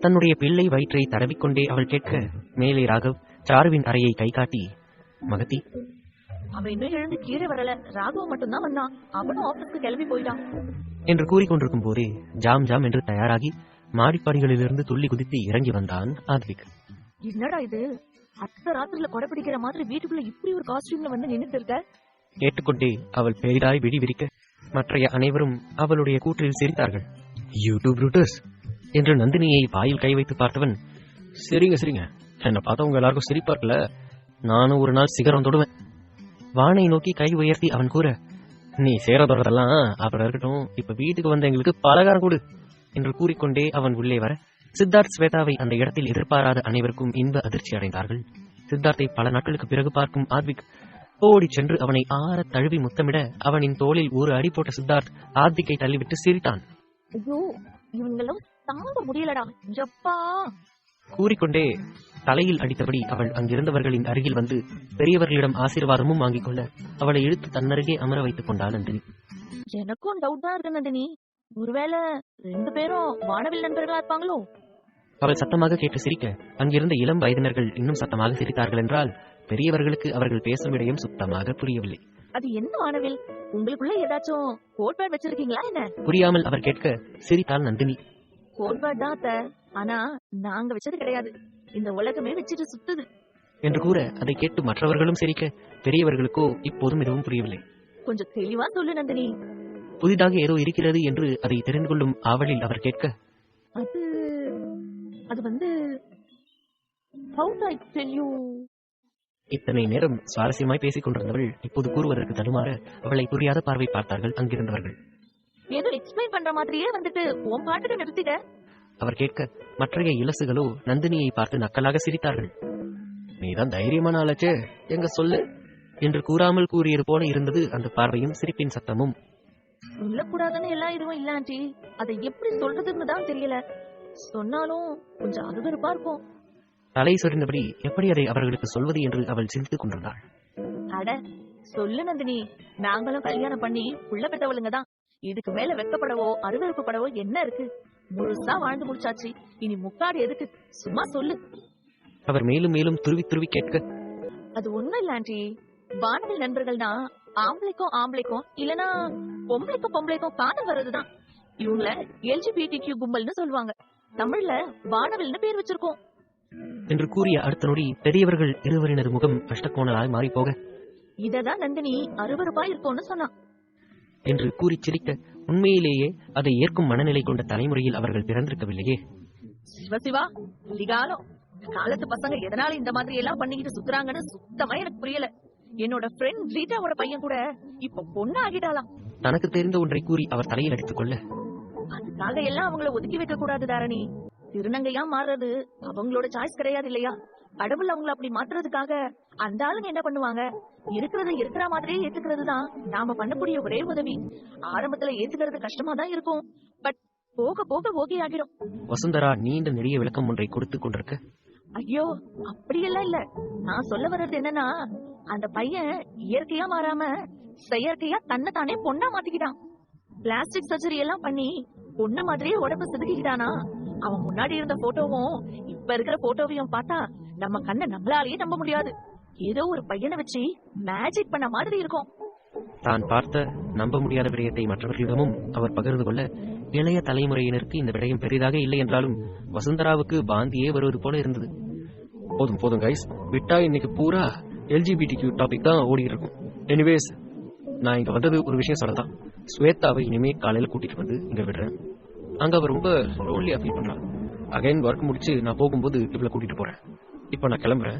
தன்னுடைய பிள்ளை வயிற்றை தடவிக்கொண்டே அவள் கேட்க மேலே ராகவ் சாருவின் அறையை கை காட்டி, மகதி, அவன் இன்னும் எழுந்து கீழே வரல. ராகவ் மட்டும் தான் வந்தான். அவனும் ஆபீஸ்க்கு கிளம்பி போயிட்டான் என்று கூறிக்கொண்டிருக்கும் போதே ஜாம் ஜாம் என்று தயாராகி மாடிப்படிகளிலிருந்து துள்ளி குதித்து இறங்கி வந்தான் ஆத்விக். என்னடா இது, அத்த ராத்திரில கொடை பிடிக்கிற மாதிரி வீட்டுக்குள்ள இப்படி ஒரு காஸ்டியூம்ல வந்து நின்னுட்டு இருக்க? கேட்டுக்கொண்டே அவள் பெரிதாய் விழி விரிக்க மற்றைய அனைவரும் அவளுடைய கூற்றில் சிரித்தார்கள். யூடியூப் ரூட்டர்ஸ் என்று நந்தினியை வாயில் கை வைத்து பார்த்தவன், சரிங்க சரிங்க, என்னை பார்த்தா உங்க எல்லாருக்கும் சிரிப்பா இருக்குல்ல, நானும் ஒரு நாள் சிகரம் தொடுவேன். வானை நோக்கி கை உயர்த்தி அவன் கூற, நீ சேர தொடர்றதெல்லாம் அப்புறம் இருக்கட்டும், இப்ப வீட்டுக்கு வந்த எங்களுக்கு பலகாரம் கொடு என்று கூறிக்கொண்டே அவன் உள்ளே வர சித்தார்த் ஸ்வேதாவை அந்த இடத்தில் எதிர்பாராத அனைவருக்கும் இன்ப அதிர்ச்சி அடைந்தார்கள். சித்தார்த்தை பல நாட்களுக்கு பிறகு பார்க்கும் ஆத்விக் ஓடி சென்று அவனை ஆற தழுவி முத்தமிட அவனின் தோளில் ஒரு அடி போட்ட சித்தார்த் ஆத்விக்கை தள்ளிவிட்டு சிரித்தான். ஐயோ, இவங்களும் தாங்க முடியலடா, ஜப்பா கூறிக்கொண்டே தலையில் அடித்தபடி அவள் அங்கிருந்தவர்களின் அருகில் வந்து பெரியவர்களிடம் ஆசீர்வாதமும் வாங்கிக் கொள்ள அவளை இழுத்து தன்னருகே அமர வைத்துக் கொண்டாள் நந்தினி. எனக்கும் டவுட் தான் இருக்கு நந்தினி, ஒருவேளை 2 பேரும் வானவில் நண்பர்களா இருப்பாங்களோ? அவள் சத்தமாக கேட்டு சிரிக்க அங்கிருந்த இளம் வயதினர்கள் இன்னும் சத்தமாக சிரித்தார்கள் என்றால் பெரியவர்களுக்கு அவர்கள் பேசும் விடயம் சுத்தமாக புரியவில்லை. அது என்ன வானவில்? உங்களுக்குள்ள ஏதாச்சும் கோட்பேட் வச்சிருக்கீங்களா என்ன? புரியாமல் அவர் கேட்க சிரித்தாள் நந்தினி. கோட்பேட் தான் அத்தை, ஆனா நாங்க வச்சது கிடையாது, இந்த உலகமே வச்சுட்டு சுத்துது என்று கூற அதை கேட்டு மற்றவர்களும் சிரிக்க பெரியவர்களுக்கோ இப்போதும் எதுவும் புரியவில்லை. கொஞ்சம் தெளிவா சொல்லு நந்தினி. புதிதாக ஏதோ இருக்கிறது என்று அதை தெரிந்து கொள்ளும் ஆவலில் அவர் கேட்க, அது வந்து how do I tell you? இத்தனை நேரம் சுவாரஸ்யமாய் பேசிக் கொண்டிருந்தவள் இப்போது கூறுவதற்கு தடுமாற அவளை புரியாத பார்வை பார்த்தார்கள் அங்கிருந்தவர்கள். ஏதோ எக்ஸ்பிளைன் பண்ற மாதிரியே வந்துட்டு உன் பாட்டுக்கு நிறுத்திட அவர் கேட்க மற்றைய இலசுகளோ நந்தினியை பார்த்து நக்கலாக சிரித்தார்கள். நீதான் தைரியமான ஆளாச்சே, எங்க சொல்லு என்று கூறாமல் கூறியது போல இருந்தது அந்த பார்வையும் சிரிப்பின் சத்தமும். சொல்லக்கூடாதுன்னு எல்லாம் இதுவும் இல்ல ஆண்டி, அதை எப்படி சொல்றதுன்னு தான் தெரியல. சொன்னாலும் கொஞ்சம் அருவருப்பா இருக்கும். தலை சொரிந்தபடி எப்படி அதை அவர்களுக்கு சொல்வது என்று அவள் சிந்தித்துக் கொண்டிருந்தாள். அட சொல்லு நந்தினி, நாங்களும் கல்யாணம் பண்ணி புள்ள பெற்றவளுங்க தான். இதுக்கு மேல வெக்கப்படவோ அருவருப்புப்படவோ என்ன இருக்கு? முழுசா வாழ்ந்து முடிச்சாச்சு, இனி முக்காடு எதுக்கு? சும்மா சொல்லு. அவர் மேலும் மேலும் துருவி துருவி கேட்க, அது ஒண்ணும் இல்ல ஆண்டி, வானவில் நண்பர்கள்னா ஆம்பளைக்கும் ஆம்பளைக்கும் இல்லனா பொம்பளைக்கும் பொம்பளைக்கும் காதல் வர்றதுதான். இவங்கள LGBTQ கும்பல்னு சொல்லுவாங்க. தமிழ்ல வானவில்னு பேர் வச்சிருக்கோம் என்று கூறிய அடுத்த நொடி பெரியவர்கள் இருவரினது முகம் அஷ்டகோணலாய் மாறி போக, இததான் நந்தினி அருவருப்பா இருக்கும்னு சொன்னான் என்று கூறி சிரிக்க, உண்மையிலேயே அதை ஏற்கும் மனநிலை கொண்ட தலைமுறையில் அவர்கள் பிறந்திருக்கவில்லையே. சிவசிவா, அதிகாலம் காலத்து பசங்க எதனால இந்த மாதிரி எல்லாம் பண்ணிக்கிட்டு சுத்துறாங்கன்னு சுத்தமா எனக்கு புரியல. என்னோட ஃப்ரெண்ட் ரீட்டாவோட பையன் கூட இப்ப பொண்ணு ஆகிட்டாலாம். தனக்கு தெரிந்த ஒன்றை கூறி அவர் தலையில் அடித்துக் கொள்ள, அதுக்காக எல்லாம் அவங்கள ஒதுக்கி வைக்க கூடாது தாரணி. திருநங்கையா மாறுறது அவங்களோட சாய்ஸ் கிடையாது இல்லையா? கடவுள் அவங்கள அப்படி மாத்துறதுக்காக அந்த ஆளுங்க என்ன பண்ணுவாங்க? இருக்கிறத இருக்கிற மாதிரியே ஏத்துக்கிறதுதான் நாம பண்ணக்கூடிய ஒரே உதவி. ஆரம்பத்துல ஏத்துக்கிறது கஷ்டமா தான் இருக்கும், பட் போக போக ஓகே ஆகிடும். வசுந்தரா நீண்ட நெடிய விளக்கம் ஒன்றை கொடுத்துக் கொண்டிருக்க, ஐயோ அப்படியெல்லாம் இல்ல, நான் சொல்ல வர்றது என்னன்னா, அந்த பையன் இயற்கையா மாறாம செயற்கையா தன்னை தானே பொண்ணா மாத்திக்கிட்டான். பிளாஸ்டிக் சர்ஜரி எல்லாம் பண்ணி பொண்ணு மாதிரியே உடம்பு செதுக்கிட்டானா. அவன் முன்னாடி இருந்த போட்டோவும் இப்ப இருக்கிற போட்டோவையும் பார்த்தா நம்ம கண்ணை நம்மளாலேயே நம்ப முடியாது. ஏதோ ஒரு பையனை வச்சு மேஜிக் பண்ண மாதிரி இருக்கும். தான் பார்த்த நம்ப முடியாத விடயத்தை மற்றவர்களிடமும் அவர் பகிர்ந்து கொள்ள, இளைய தலைமுறையினருக்கு இந்த விடயம் பெரிதாக இல்லை என்றாலும் வசுந்தராவுக்கு பாந்தியே வருவது போல இருந்தது. போதும் போதும் கைஸ், விட்டா இன்னைக்கு பூரா LGBTQ டாபிக் தான் ஓடிட்டு இருக்கும். எனிவேஸ், நான் இங்க வந்தது ஒரு விஷயம் சொல்லதான். ஸ்வேதாவை இனிமே காலையில கூட்டிட்டு வந்து இங்க விடுறேன். அங்க அவர் ரொம்ப லோன்லியா ஃபீல் பண்றான். அகைன் ஒர்க் முடிச்சு நான் போகும்போது இவ்வளவு கூட்டிட்டு போறேன். இப்ப நான் கிளம்புறேன்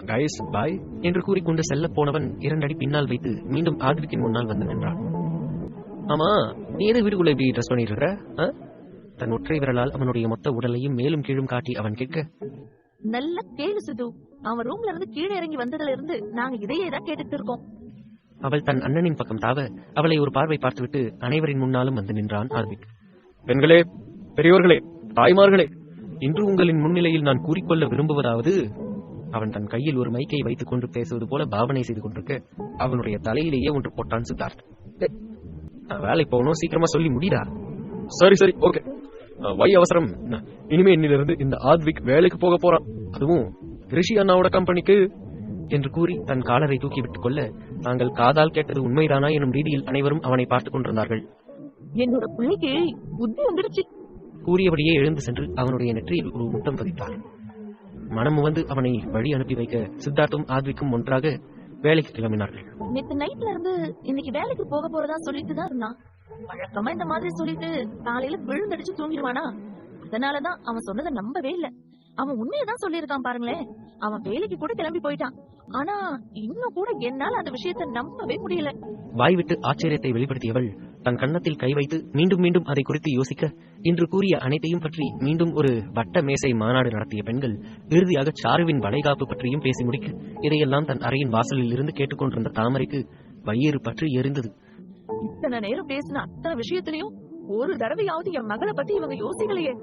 கைஸ், பாய் என்று கூறிக்கொண்டு செல்ல போனவன் 2 அடி பின்னால் வைத்து மீண்டும் ஆத்விக்கின் முன்னால் வந்து நின்றான். ஆமா, நீ எது வீட்டுக்குள்ள இப்படி ட்ரெஸ் பண்ணிட்டு இருக்க? தன் ஒற்றை விரலால் அவனுடைய மொத்த உடலையும் மேலும் கீழும் காட்டி அவன் கேட்க, நல்ல கேளு சிது. அவன் ரூம்ல இருந்து கீழே இறங்கி வந்ததுல இருந்து நாங்க இதையே தான் கேட்டுட்டு இருக்கோம். அவள் தன் அண்ணனின் பக்கம் தாவ அவளை ஒரு பார்வை பார்த்துவிட்டு அனைவரின் முன்னாலும் வந்து நின்றான் ஆத்விக். பெண்களே, பெரியோர்களே, தாய்மார்களே, இன்று உங்களின் முன்னிலையில் நான் கூறிக்கொள்ள விரும்புவதாவது, அவன் தன் கையில் ஒரு மைக்கை வைத்துக் கொண்டு பேசுவது போல பாவனை செய்து கொண்டிருக்க, அவனுடைய தலையிலேயே ஒன்று போட்டான் சித்தார்த். வேலை போகணும், சீக்கிரமா சொல்லி முடிடா. சரி சரி, ஓகே. வை அவசரம்? இனிமே இன்னிலிருந்து இந்த ஆத்விக் வேலைக்கு போக போறான், அதுவும் ரிஷி அண்ணாவோட கம்பெனிக்கு என்று கூறி தன் காலரை தூக்கி விட்டுக் கொள்ள, தாங்கள் காதால் கேட்டது உண்மைதானா எனும் ரீதியில் அனைவரும் அவனை பார்த்துக் கொண்டிருந்தார்கள். என்னோட பிள்ளைக்கு புத்தி வந்துடுச்சு கூறியபடியே எழுந்து சென்று அவனுடைய நெற்றியில் ஒரு முத்தம் பதித்தார். மனம் வந்து அவனை வழி அனுப்பி வைக்க சித்தார்த்தும் ஆத்விக்கும் ஒன்றாக வேலைக்கு கிளம்பினார்கள். நேத்து நைட்ல இருந்து இன்னைக்கு வேலைக்கு போக போறதா சொல்லிட்டு தான் இருந்தான். வழக்கமா இந்த மாதிரி சொல்லிட்டு காலையில விழுந்தடிச்சு தூங்கிடுவானா? அதனாலதான் அவன் சொன்னதை நம்பவே இல்ல. அவன் உண்மையதான் சொல்லியிருக்கான் பாருங்களேன். அவன் வேலைக்கு கூட கிளம்பி போயிட்டான். ஆனா இன்னும் கூட என்னால அந்த விஷயத்தை நம்பவே முடியல. வாய்விட்டு ஆச்சரியத்தை வெளிப்படுத்தியவள் தன் கன்னத்தில் கை வைத்து மீண்டும் மீண்டும் அதை குறித்து யோசிக்க, இன்று கூறிய அனைத்தையும் பற்றி மீண்டும் ஒரு வட்ட மேசை மாநாடு நடத்திய பெண்கள் இறுதியாக சாருவின் வளைகாப்பு பற்றியும் பேசி முடிக்க, இதையெல்லாம் தன் அறையின் வாசலில் இருந்து கேட்டுக்கொண்டிருந்த தாமரைக்கு வயிறு பற்றி எரிந்தது. இத்தனை நேரம் பேசின அத்தனை விஷயத்திலையும் ஒரு தடவையாவது என் மகளை பத்தி இவங்க யோசிக்கலையே.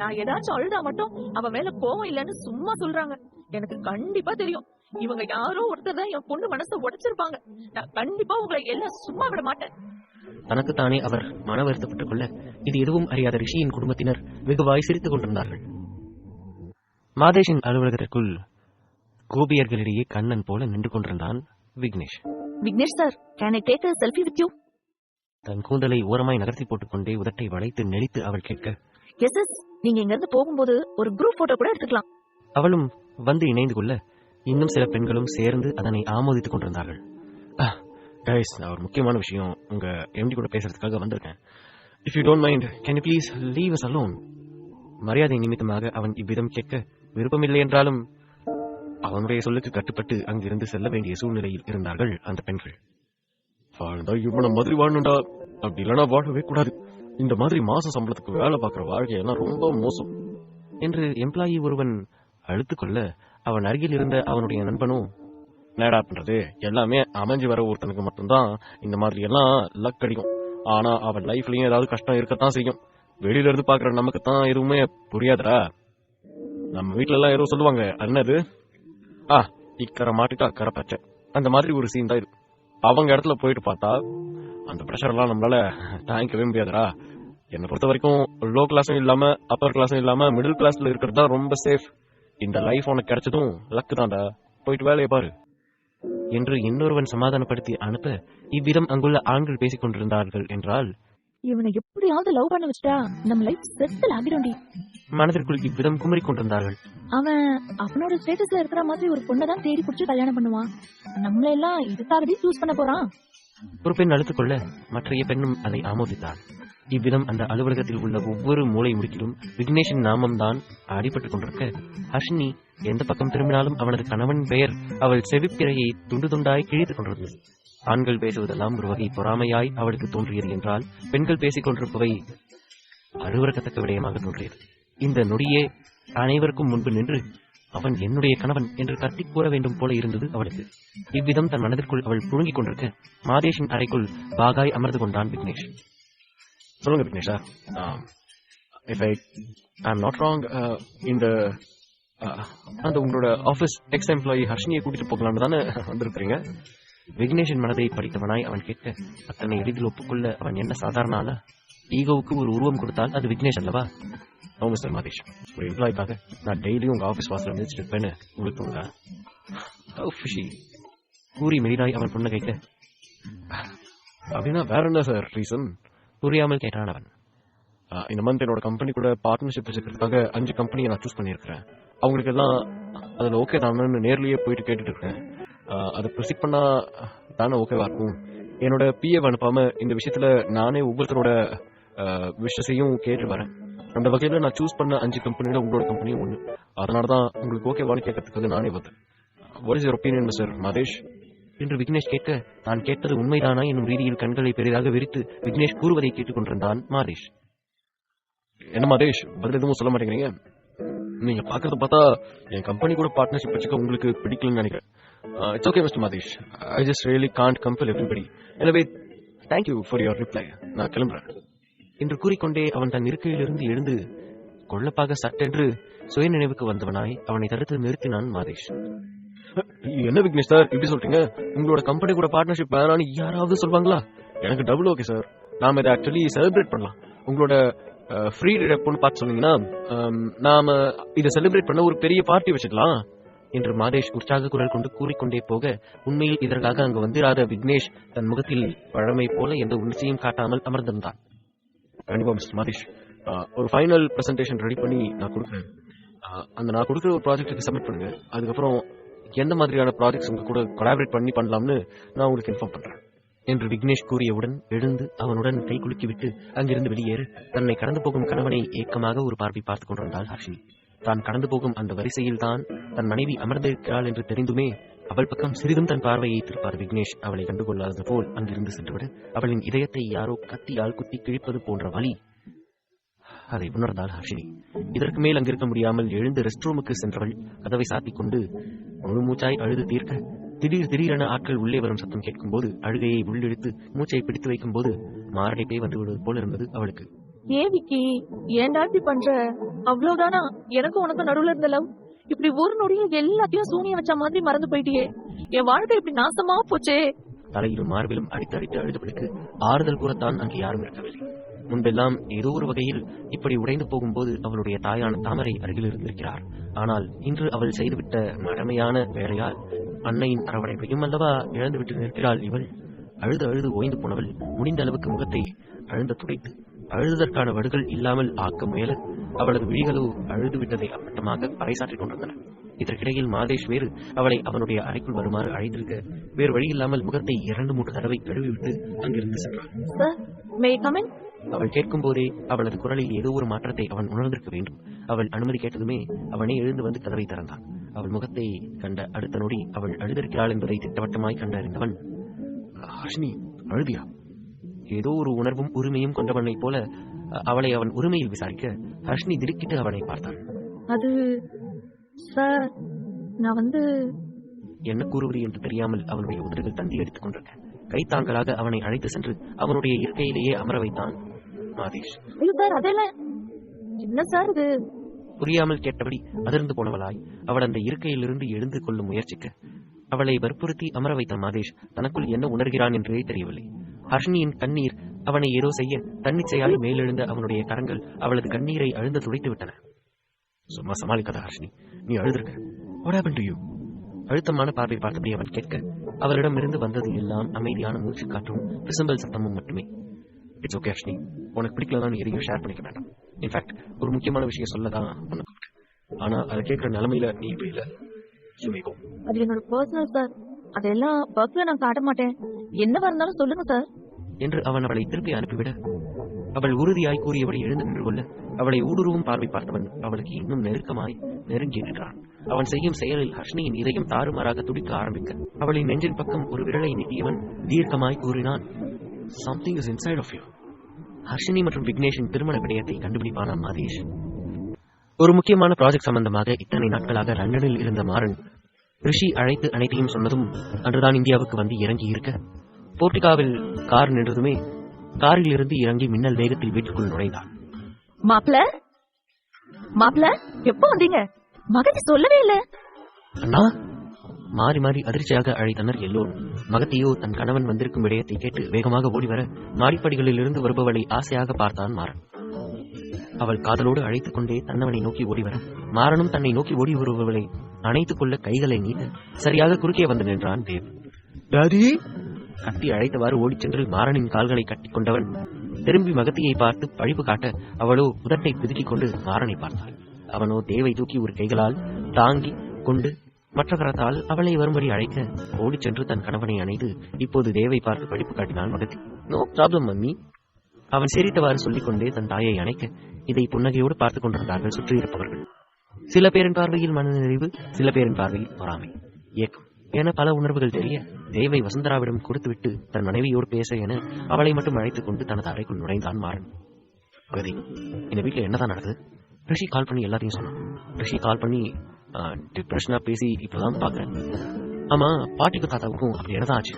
நான் ஏதாச்சும் அழுதா மட்டும் அவ மேல கோவம் இல்லன்னு சும்மா சொல்றாங்க. எனக்கு கண்டிப்பா தெரியும், இவங்க யாரோ ஒருத்தர் தான் என் பொண்ணு மனசை உடைச்சிருப்பாங்க. நான் கண்டிப்பா உங்களை எல்லாம் சும்மா விட மாட்டேன். தனக்குத்தானே அவர் மன வருத்தப்பட்டுக் கொள்ள, இது எதுவும் அறியாத ரிஷியின் குடும்பத்தினர் வெகுவாய் சிரித்துக் கொண்டிருந்தார்கள். மாதேஷின் அலுவலகத்திற்குள் கோபியர்களிடையே கண்ணன் போல நின்று கொண்டிருந்தான் Vignesh. Vignesh sir, can I take a selfie with you? தன் கூந்தலை ஓரமாய் நகர்த்தி போட்டுக் கொண்டே உதட்டை வளைத்து நெளித்து அவள் கேட்க, எஸ் எஸ், நீங்க இங்க இருந்து போகும்போது ஒரு குரூப் போட்டோ கூட எடுத்துக்கலாம். அவளும் வந்து இணைந்து கொள்ள, இன்னும் சில பெண்களும் சேர்ந்து அதனை ஆமோதித்துக் கொண்டிருந்தார்கள். கைஸ், நான் ஒரு முக்கியமான விஷயம் உங்க எம்டி கூட பேசுறதுக்காக வந்திருக்கேன். If you don't mind, can you please leave as alone? மரியாதை நிமித்தமாக அவன் இவ்விதம் கேட்க, விருப்பமில்லை என்றாலும் அவனுடைய சொல்லுக்கு கட்டுப்பட்டு அங்கிருந்து செல்ல வேண்டிய சூழ்நிலையில் இருந்தார்கள் அந்த பெண்கள். வாழ்ந்தா இவன மாதிரி வாழணும்டா, அப்படி இல்லைன்னா வாழவே கூடாது. இந்த மாதிரி மாச சம்பளத்துக்கு வேலை பார்க்குற வாழ்க்கையெல்லாம் ரொம்ப மோசம் என்று எம்ப்ளாயி ஒருவன் அழுத்து கொள்ள, அவன் அருகில் இருந்த அவனுடைய நண்பனும், நேடா பண்றது எல்லாமே அமைஞ்சு வர ஒருத்தனுக்கு மட்டும்தான் இந்த மாதிரி எல்லாம் லக் அடிக்கும். ஆனா அவன் லைஃப்லயும் ஏதாவது கஷ்டம் இருக்கத்தான் செய்யும். வெளியில இருந்து பாக்குற நமக்கு தான் எதுவுமே புரியாதுடா. நம்ம வீட்டுல எல்லாம் யாரோ சொல்லுவாங்க, என்னது இக்கரை மாட்டுக்கு அக்கறை பச்சை, அந்த மாதிரி ஒரு சீன் தான் இது. அவங்க இடத்துல போயிட்டு பார்த்தா அந்த ப்ரெஷர் எல்லாம் நம்மளால தாங்கிக்கவே முடியாதுடா. என்னை பொறுத்த வரைக்கும் லோ கிளாஸும் இல்லாம அப்பர் கிளாஸும் இல்லாம மிடில் கிளாஸ்ல இருக்கிறது தான் ரொம்ப சேஃப். இந்த லைஃப் உனக்கு கிடைச்சதும் லக்கு தான்டா, போயிட்டு வேலையை பாரு என்று இன்னொருவன் சமாதானப்படுத்தி அனுப்ப இவ்விதம் அங்குள்ள ஆண்கள் பேசிக் கொண்டிருந்தார்கள் என்றால் இவனை எப்படியாவது லவ் பண்ண வச்சுட்டா நம்ம லைஃப் செட்டில் ஆகிடும்டி. மனதிற்குள் இவ்விதம் குமரிக் கொண்டிருந்தார்கள். அவன் அவனோட ஸ்டேட்டஸ்ல இருக்கிற மாதிரி ஒரு பொண்ணை தான் தேடி பிடிச்சு கல்யாணம் பண்ணுவான். நம்மள எல்லாம் இதுக்காகவே சூஸ் பண்ண போறான். ஒரு பெண் அழுத்துக்கொள்ள மற்றைய பெண்ணும் அதை ஆமோதித்தாள். இவ்விதம் அந்த அலுவலகத்தில் உள்ள ஒவ்வொரு மூலை முடுக்கிலும் விக்னேஷின் நாமம் தான் அடிபட்டுக் கொண்டிருக்க ஹர்ஷினி எந்த பக்கம் திரும்பினாலும் அவனது கணவன் பெயர் அவள் செவிப்பிறையை துண்டு துண்டாய் கிழித்துக் கொண்டிருந்தது. ஆண்கள் பேசுவதெல்லாம் ஒரு வகை பொறாமையாய் அவளுக்கு தோன்றியது என்றால், பெண்கள் பேசிக் கொண்டிருப்பவை அருவருக்கத்தக்க விடயமாக தோன்றியது. இந்த நொடியே அனைவருக்கும் முன்பு நின்று அவன் என்னுடைய கணவன் என்று கத்தி கூற வேண்டும் போல இருந்தது அவளுக்கு. இவ்விதம் தன் மனதிற்குள் அவள் புழுங்கிக் கொண்டிருக்க மாதேஷின் அறைக்குள் பாகாய் அமர்ந்து கொண்டான் விக்னேஷ். சொல்லுங்க விக்னேஷா. If I am not wrong, இந்த அந்த உங்களோட ஆஃபீஸ் எக்ஸ் எம்ப்ளாயி ஹர்ஷினியை கூட்டிட்டு போகலான்னு தானே வந்திருக்கிறீங்க? விக்னேஷின் மனதை படித்தவனாய் அவன் கேட்க அத்தனை எளிதில் ஒப்புக்கொள்ள அவன் என்ன சாதாரண ஆளா? ஈகோவுக்கு ஒரு உருவம் கொடுத்தால் அது விக்னேஷ் அல்லவா? ஓ மிஸ்டர் மாதேஷ், ஒரு எம்ப்ளாய்க்காக நான் டெய்லியும் உங்க ஆஃபீஸ் வாசல மிதிச்சுட்டு இருப்பேன்னு உங்களுக்கு தோணுதா? கூறி மெலிதாய் அவன் பொண்ணை கேட்க அப்படின்னா வேற என்ன சார் ரீசன்? புரியாமல் கேட்டான் அவன். இந்த மந்த் என்னோட கம்பெனி கூட பார்ட்னர்ஷிப் வச்சுக்கிறதுக்காக 5 கம்பெனியை நான் சூஸ் பண்ணியிருக்கிறேன். அவங்களுக்கு எல்லாம் அதில் ஓகே தானு நேர்லயே போயிட்டு கேட்டுட்டு இருக்கேன். அதை ப்ரொசீட் பண்ணா தானே ஓகேவா இருக்கும். என்னோட பிஏவை அனுப்பாம இந்த விஷயத்துல நானே ஒவ்வொருத்தரோட விஷயத்தையும் கேட்டு வரேன். அந்த வகையில நான் சூஸ் பண்ண 5 கம்பெனியில உங்களோட கம்பெனியும் ஒண்ணு. அதனாலதான் உங்களுக்கு ஓகேவானு கேட்கறதுக்காக நானே வந்தேன். What is your opinion mister Madhesh என்று விக்னேஷ் கேட்க, நான் கேட்டது உண்மைதானா என்னும் ரீதியில் கண்களை பெரிதாக விரித்து விக்னேஷ் கூறுவதை கேட்டுக் கொண்டிருந்தான் மாதேஷ். என்ன மாதேஷ், பதில் எதுவும் சொல்ல மாட்டேங்கிறீங்க? நீங்க பாக்குறத பார்த்தா என் கம்பெனி கூட பார்ட்னர்ஷிப் வச்சுக்க உங்களுக்கு பிடிக்கலன்னு நினைக்கிறேன். It's okay mister Madhesh, I just really can't compel everybody. எனவே தேங்க்யூ ஃபார் யுவர் ரிப்ளை. நான் கிளம்புறேன் என்று கூறிக்கொண்டே அவன் தன் இருக்கையிலிருந்து எழுந்து கொள்ளப்பாக சட்டென்று சுய நினைவுக்கு வந்தவனாய் அவனை தடுத்து நிறுத்தினான் மாதேஷ். என்ன விக்னேஷ் சார் இப்படி சொல்றீங்க? உங்களோட கம்பெனி கூட பார்ட்னர்ஷிப் வேணான்னு யாராவது சொல்வாங்களா? எனக்கு டபுள் ஓகே சார். நாம இதை ஆக்சுவலி செலிப்ரேட் பண்ணலாம். உங்களோட ஃப்ரீ ரெப்னு பார்த்து சொன்னீங்கன்னா நாம இதை செலிப்ரேட் பண்ண ஒரு பெரிய பார்ட்டி வச்சுக்கலாம் என்று மாதேஷ் உற்சாக குரல் கொண்டு கூறிக்கொண்டே போக, உண்மையில் இதற்காக அங்கு வந்திராத விக்னேஷ் தன் முகத்தில் பழமை போல எந்த உணர்ச்சியும் காட்டாமல் அமர்ந்திருந்தான். கண்டிப்பா மிஸ்டர் மாதேஷ், ஒரு ஃபைனல் பிரசன்டேஷன் ரெடி பண்ணி நான் கொடுக்குறேன். அந்த நான் கொடுக்குற ஒரு ப்ராஜெக்ட்டுக்கு சப்மிட் பண்ணுங்க. அதுக்கப்புறம் எந்த மாதிரியான ப்ராஜெக்ட்ஸ் உங்க கூட கொலாபரேட் பண்ணலாம்னு நான் உங்களுக்கு இன்ஃபார்ம் பண்றேன் என்று விக்னேஷ் கூறியவுடன் எழுந்து அவனுடன் கை குலுக்கிவிட்டு அங்கிருந்து வெளியேறு தன்னை கடந்து போகும் கணவனை ஏக்கமாக ஒரு பார்வை பார்த்துக் கொண்டிருந்தாள் ஹர்ஷினி. தான் கடந்து போகும் அந்த வரிசையில் தான் தன் மனைவி அமர்ந்திருக்கிறாள் என்று தெரிந்துமே அவள் பக்கம் சிறிதும் தன் பார்வையை திருப்பார் விக்னேஷ் அவளை கண்டுகொள்ளாதது போல் அங்கிருந்து சென்றுவிட அவளின் இதயத்தை யாரோ கத்தியால் குத்தி கிழிப்பது போன்ற வலி அதை உணர்ந்தாள் ஹர்ஷினி. இதற்கு மேல் அங்கிருக்க முடியாமல் எழுந்து ரெஸ்ட் ரூமுக்கு சென்றவள் கதவை சாத்திக் கொண்டு முழு மூச்சாய் அழுது தீர்க்க, திடீரென ஆட்கள் உள்ளே வரும் சத்தம் கேட்கும் போது அழுகையை உள்ளிழுத்து மூச்சை பிடித்து வைக்கும் போது மாரடைப்பே வந்து விடுவது போல இருந்தது அவளுக்கு. ஏன் விக்கி, ஏன்டா இப்படி பண்ற? அவ்வளவுதானா எனக்கும் உனக்கு நடுவுல இருந்த லவ்? இப்படி ஒரு நொடியில் எல்லாத்தையும் சூனிய வச்ச மாதிரி மறந்து போயிட்டியே. என் வாழ்க்கை இப்படி நாசமா போச்சே. தலையிலும் மார்பிலும் அடித்து அடித்து அழுதவளுக்கு ஆறுதல் கூறத்தான் அங்கு யாரும் இருக்கவில்லை. முன்பெல்லாம் ஏதோ ஒரு வகையில் இப்படி உடைந்து போகும்போது அவளுடைய தாயான தாமரை அருகில் இருந்திருக்கிறார். ஆனால் இன்று அவள் செய்துவிட்ட மடமையான வேலையால் அன்னையின் அரவணைப்பையும் அல்லவா இழந்துவிட்டு நிற்கிறாள் இவள். அழுது அழுது ஓய்ந்து போனவள் முடிந்த அளவுக்கு முகத்தை அழுந்த துடைத்து அழுதற்கான வடுகள் இல்லாமல் ஆக்க முயல அவளது விழிகளோ அழுது விட்டதை அப்பட்டமாக பறைசாற்றிக் கொண்டிருந்தன. இதற்கிடையில் மாதேஷ் வேறு அவளை அவனுடைய அறைக்குள் வருமாறு அழைத்திருக்க வேறு வழி இல்லாமல் முகத்தை 2-3 தடவை கழுவிவிட்டு அங்கிருந்து சென்றாள். அவள் கேட்கும் போதே அவளது குரலில் ஏதோ ஒரு மாற்றத்தை அவன் உணர்ந்திருக்க வேண்டும். அவள் அனுமதி கேட்டதுமே அவனே எழுந்து வந்து கதவை திறந்தான். அவள் முகத்தை கண்ட அடுத்த நொடி அவள் அழுதிருக்கிறாள் என்பதை திட்டவட்டமாய் கண்டறிந்தவன், ஹர்ஷினி அழுதியா? ஏதோ ஒரு உணர்வும் உரிமையும் கொண்டவனை போல அவளை அவன் உரிமையில் விசாரிக்க ஹர்ஷினி திடுக்கிட்டு அவனை பார்த்தாள். அது சார், நான் என்ன கூறுவது என்று தெரியாமல் அவனுடைய உதடுகள் தந்தி அடித்துக் கொண்டிருக்க கைத்தாங்களாக அவனை அழைத்து சென்று அவனுடைய இருக்கையிலேயே அமர வைத்தான் மாதேஷ். என்ன சார் இது? புரியாமல் கேட்டபடி அதிர்ந்து போனவளாய் அவள் அந்த இருக்கையிலிருந்து எழுந்து கொள்ளும் முயற்சிக்க அவளை வற்புறுத்தி அமர வைத்த மாதேஷ் தனக்குள் என்ன உணர்கிறான் என்றே தெரியவில்லை. ஹர்ஷினியின் கண்ணீர் அவனை ஏதோ செய்ய தன்னிச்சையாய் மேலெழுந்த அவனுடைய கரங்கள் அவளது கண்ணீரை அழுந்த துடைத்து விட்டன. சும்மா சமாளிக்காத ஹர்ஷினி, நீ அழுதுருக்க. What happened to you? அழுத்தமான பார்வை பார்த்தபடி அவன் கேட்க அவளிடமிருந்து வந்தது எல்லாம் அமைதியான மூச்சு காற்றும் விசம்பல் சத்தமும் மட்டுமே. இட்ஸ் ஓகே ஹர்ஷினி, உனக்கு பிடிக்கலதான் எதையும் ஷேர் பண்ணிக்க வேண்டாம். இன்ஃபேக்ட் ஒரு முக்கியமான விஷயம் சொல்லதான் உனக்கு, ஆனா அதை கேட்கிற நிலைமையில நீ இப்ப இல்ல. அது என்னோட பர்சனல் சார், அதெல்லாம் பர்சனல் நான் காட்ட மாட்டேன். என்னவா இருந்தாலும் சொல்லுங்க சார் என்று அவன் அவளை திருப்பி அனுப்பிவிட அவள் உறுதியாய் கூறியபடி எழுந்து நின்று கொள்ள அவளை ஊடுருவும் பார்வை பார்த்தவன் அவளுக்கு இன்னும் நெருக்கமாய் நெருங்கி நின்றான். அவன் செய்யும் செயலில் ஹர்ஷினியின் இதயம் தாறுமாறாக துடிக்க ஆரம்பிக்க அவளின் நெஞ்சின் பக்கம் ஒரு விரலை நீட்டியவன் தீர்க்கமாய் கூறினான், Something is inside of you. Harshini மற்றும் விக்னேஷின் திருமண விடயத்தை கண்டுபிடிப்பான மாதேஷ். ஒரு முக்கியமான ப்ராஜெக்ட் சம்பந்தமாக இத்தனை நாட்களாக லண்டனில் இருந்த மாறன் ரிஷி அழைத்து அனைத்தையும் சொன்னதும் அன்றுதான் இந்தியாவுக்கு வந்து இறங்கி இருக்க போர்டிகாவில் கார் நின்றதுமே காரில் இருந்து இறங்கி மின்னல் வேகத்தில் வீட்டுக்குள் நுழைந்தான். மாப்ள எப்போ வந்தீங்க? மகதி சொல்லவே இல்ல. அண்ணா, மாறி மாறி அதிர்ச்சியாக அழைத்தனர் எல்லோரும். மகத்தியோ தன் கணவன் வந்திருக்கும் விடயத்தை கேட்டு வேகமாக ஓடிவர மாடிப்படிகளில் இருந்து வருபவளை ஆசையாக பார்த்தான் மாறன். அவள் காதலோடு அழைத்துக் கொண்டே தன்னவனை நோக்கி ஓடிவர மாறனும் தன்னை நோக்கி ஓடி வருபவளை அணைத்துக் கொள்ள கைகளை நீட்ட சரியாக குறுக்கே வந்து நின்றான் தேவ். டாடி கட்டி அழைத்தவாறு ஓடிச் சென்று மாறனின் கால்களை கட்டிக் கொண்டவன் திரும்பி மகத்தியை பார்த்து பழிப்பு காட்ட அவளோ உதட்டை பிதுக்கிக் கொண்டு மாறனை பார்த்தாள். அவனோ தேவை தூக்கி ஒரு கைகளால் தாங்கி கொண்டு மற்ற கரத்தால் அவளை வரும்படி அழைக்க ஓடிச் சென்று தன் கணவனை அணைத்து இப்போது தேவை பார்த்து பழிப்பு காட்டினான் மகத்தி. No problem mummy. அவன் சிரித்தவாறு சொல்லிக்கொண்டே தன் தாயை அணைக்க இதை புன்னகையோடு பார்த்துக் கொண்டிருந்தார்கள் சுற்றியிருப்பவர்கள். சில பேரின் பார்வையில் மனநிறைவு, சில பேரின் பார்வையில் பொறாமை, ஏக்கம் என பல உணர்வுகள் தெரிய தேவை வசுந்தராவிடம் கொடுத்துவிட்டு தன் மனைவியோடு பேச என அவளை மட்டும் அழைத்துக் கொண்டு தனது அறைக்குள் நுழைந்தான் மாறன். பகதி, இந்த வீட்டுல என்னதான் நடக்குது? ரிஷி கால் பண்ணி எல்லாத்தையும் சொன்னான். ரிஷி கால் பண்ணி டிப்ரெஷனா பேசி இப்பதான் பாக்குறேன். ஆமா, பாட்டிக்கும் தாத்தாவுக்கும் அப்படி என்னதான் ஆச்சு?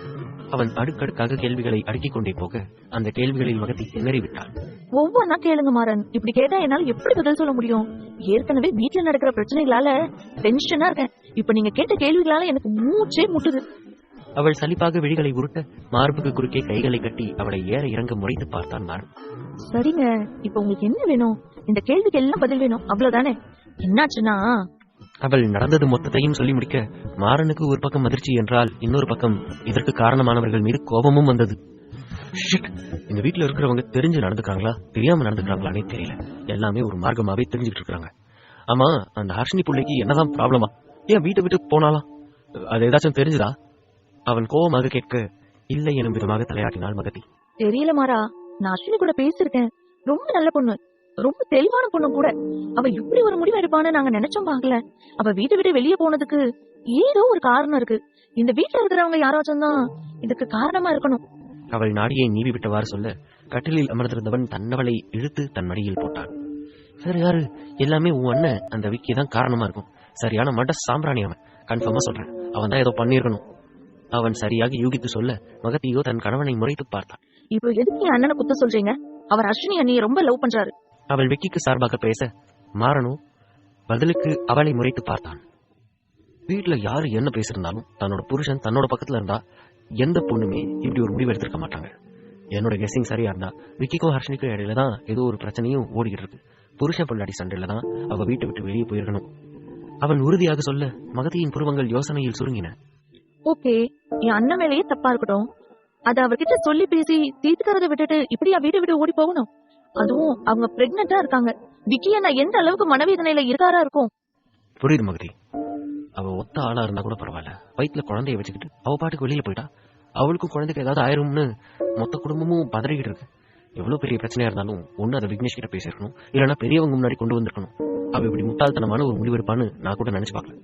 அவன் அடுக்கடுக்காக கேள்விகளை அடுக்கிக் கொண்டே போக அந்த கேள்விகளில் மகத்தி திணறி விட்டாள். ஒவ்வொன்னா கேளுங்க மாறன், இப்படி கேட்டா என்னால எப்படி பதில் சொல்ல முடியும்? ஏற்கனவே வீட்டுல நடக்கிற பிரச்சனைகளால டென்ஷனா இருக்கேன். இப்ப நீங்க கேட்ட கேள்விகளால எனக்கு மூச்சே முட்டுது. அவள் சலிப்பாக விழிகளை உருட்ட மார்புக்கு குறுக்கே கைகளை கட்டி அவளை ஏற இறங்க முறைத்து பார்த்தான் மாறன். சரிங்க, இப்ப உங்களுக்கு என்ன வேணும்? இந்த கேள்விக்கு எல்லாம் பதில் வேணும், அவ்வளவுதானே? என்னாச்சுன்னா அவள் நடந்தது மொத்தத்தையும் சொல்லி முடிக்க மாறனுக்கு ஒரு பக்கம் அதிர்ச்சி என்றால் இன்னொரு பக்கம் இதற்கு காரணமானவர்கள் மீது கோபமும் வந்தது. இந்த வீட்டுல இருக்கிறவங்க தெரிஞ்சு நடந்துக்கிறாங்களா தெரியாம நடந்துக்கிறாங்களானே தெரியல. எல்லாமே ஒரு மார்க்கமாவே தெரிஞ்சுக்கிட்டு இருக்காங்க. ஆமா, அந்த ஹர்ஷினி பிள்ளைக்கு என்னதான் ப்ராப்ளமா? ஏன் வீட்டை விட்டு போனாலாம்? அது ஏதாச்சும் தெரிஞ்சுதா? அவன் கோபமாக கேட்க இல்லை எனும் விதமாக தலையாட்டினாள் மகதி. தெரியல மாறா, நான் அஸ்வினி கூட பேசிருக்கேன். ரொம்ப நல்ல பொண்ணு, ரொம்ப தெளிவான பொண்ணு கூட. அவ இப்படி ஒரு முடிவு எடுப்பான்னு நாங்க நினைச்சோம் பாக்கல. அவ வீட்டை விட்டு வெளியே போனதுக்கு ஏதோ ஒரு காரணம் இருக்கு. இந்த வீட்டுல இருக்கிறவங்க யாராச்சும் தான் இதுக்கு காரணமா இருக்கணும். அவள் நாடியை நீவி விட்டவாறு சொல்ல கட்டிலில் அமர்ந்திருந்தவன் தன்னவளை இழுத்து தன் மடியில் போட்டான். சரி, யாரு? எல்லாமே உன் அண்ணன் அந்த விக்கி தான் காரணமா இருக்கும். சரியான மட சாம்பிராணி அவன். கன்ஃபார்மா சொல்றேன், அவன் தான் ஏதோ பண்ணிருக்கணும். அவன் சரியாக யூகித்து சொல்ல மகத்தியோ தன் கணவனை முறைத்து பார்த்தான். இப்போ எதுக்கு என் அண்ணனை குத்த சொல்றீங்க? அவர் அஸ்வினி அண்ணியை ரொம்ப லவ் பண்றாரு. அவள் விக்கிக்கு சார்பாக பேச மாறனோ பதிலுக்கு அவளை முறைத்து பார்த்தான். வீட்டுல யாரு என்ன பேசிருந்தாலும் தன்னோட புருஷன் தன்னோட பக்கத்துல இருந்தா எந்த பொண்ணுமே இப்படி ஒரு முடிவு எடுத்திருக்க மாட்டாங்க. என்னோட கெஸ்ஸிங் சரியா இருந்தா விக்கிக்கும் ஹர்ஷினிக்கும் இடையில தான் ஏதோ ஒரு பிரச்சனையும் ஓடிக்கிட்டு இருக்கு. புருஷன் பொண்டாடி சண்டையில தான் அவ வீட்டை விட்டு வெளியே போயிருக்கணும். அவன் உறுதியாக சொல்ல மகதியின் புருவங்கள் யோசனையில் சுருங்கின. ஓகே, என் அண்ணன் மேலேயே தப்பா இருக்கட்டும். அத அவர்கிட்ட சொல்லி பேசி தீர்த்துக்கிறத விட்டுட்டு இப்படியா வீட்டை விட்டு ஓடி போகணும்? அதுவும் அவங்க பிரெக்னெண்டா இருக்காங்க. விக்கிய நான் எந்த அளவுக்கு மனவேதனையில இருக்காரா இருக்கும்? புரியுது மகதி. அவ ஒத்த ஆளா இருந்தா கூட பரவாயில்ல. வயிற்றுல குழந்தைய வச்சுக்கிட்டு அவ பாட்டுக்கு வெளியில போயிட்டா அவளுக்கும் குழந்தைக்கு ஏதாவது ஆயிரும்னு மொத்த குடும்பமும் பதறிக்கிட்டு இருக்கு. எவ்வளவு பெரிய பிரச்சனையா இருந்தாலும் ஒண்ணு அதை விக்னேஷ் கிட்ட பேசிருக்கணும், இல்லைன்னா பெரியவங்க முன்னாடி கொண்டு வந்திருக்கணும். அவ இப்படி முட்டாள்தனமான ஒரு முடிவெடுப்பான்னு நான் கூட நினைச்சு பார்க்கல.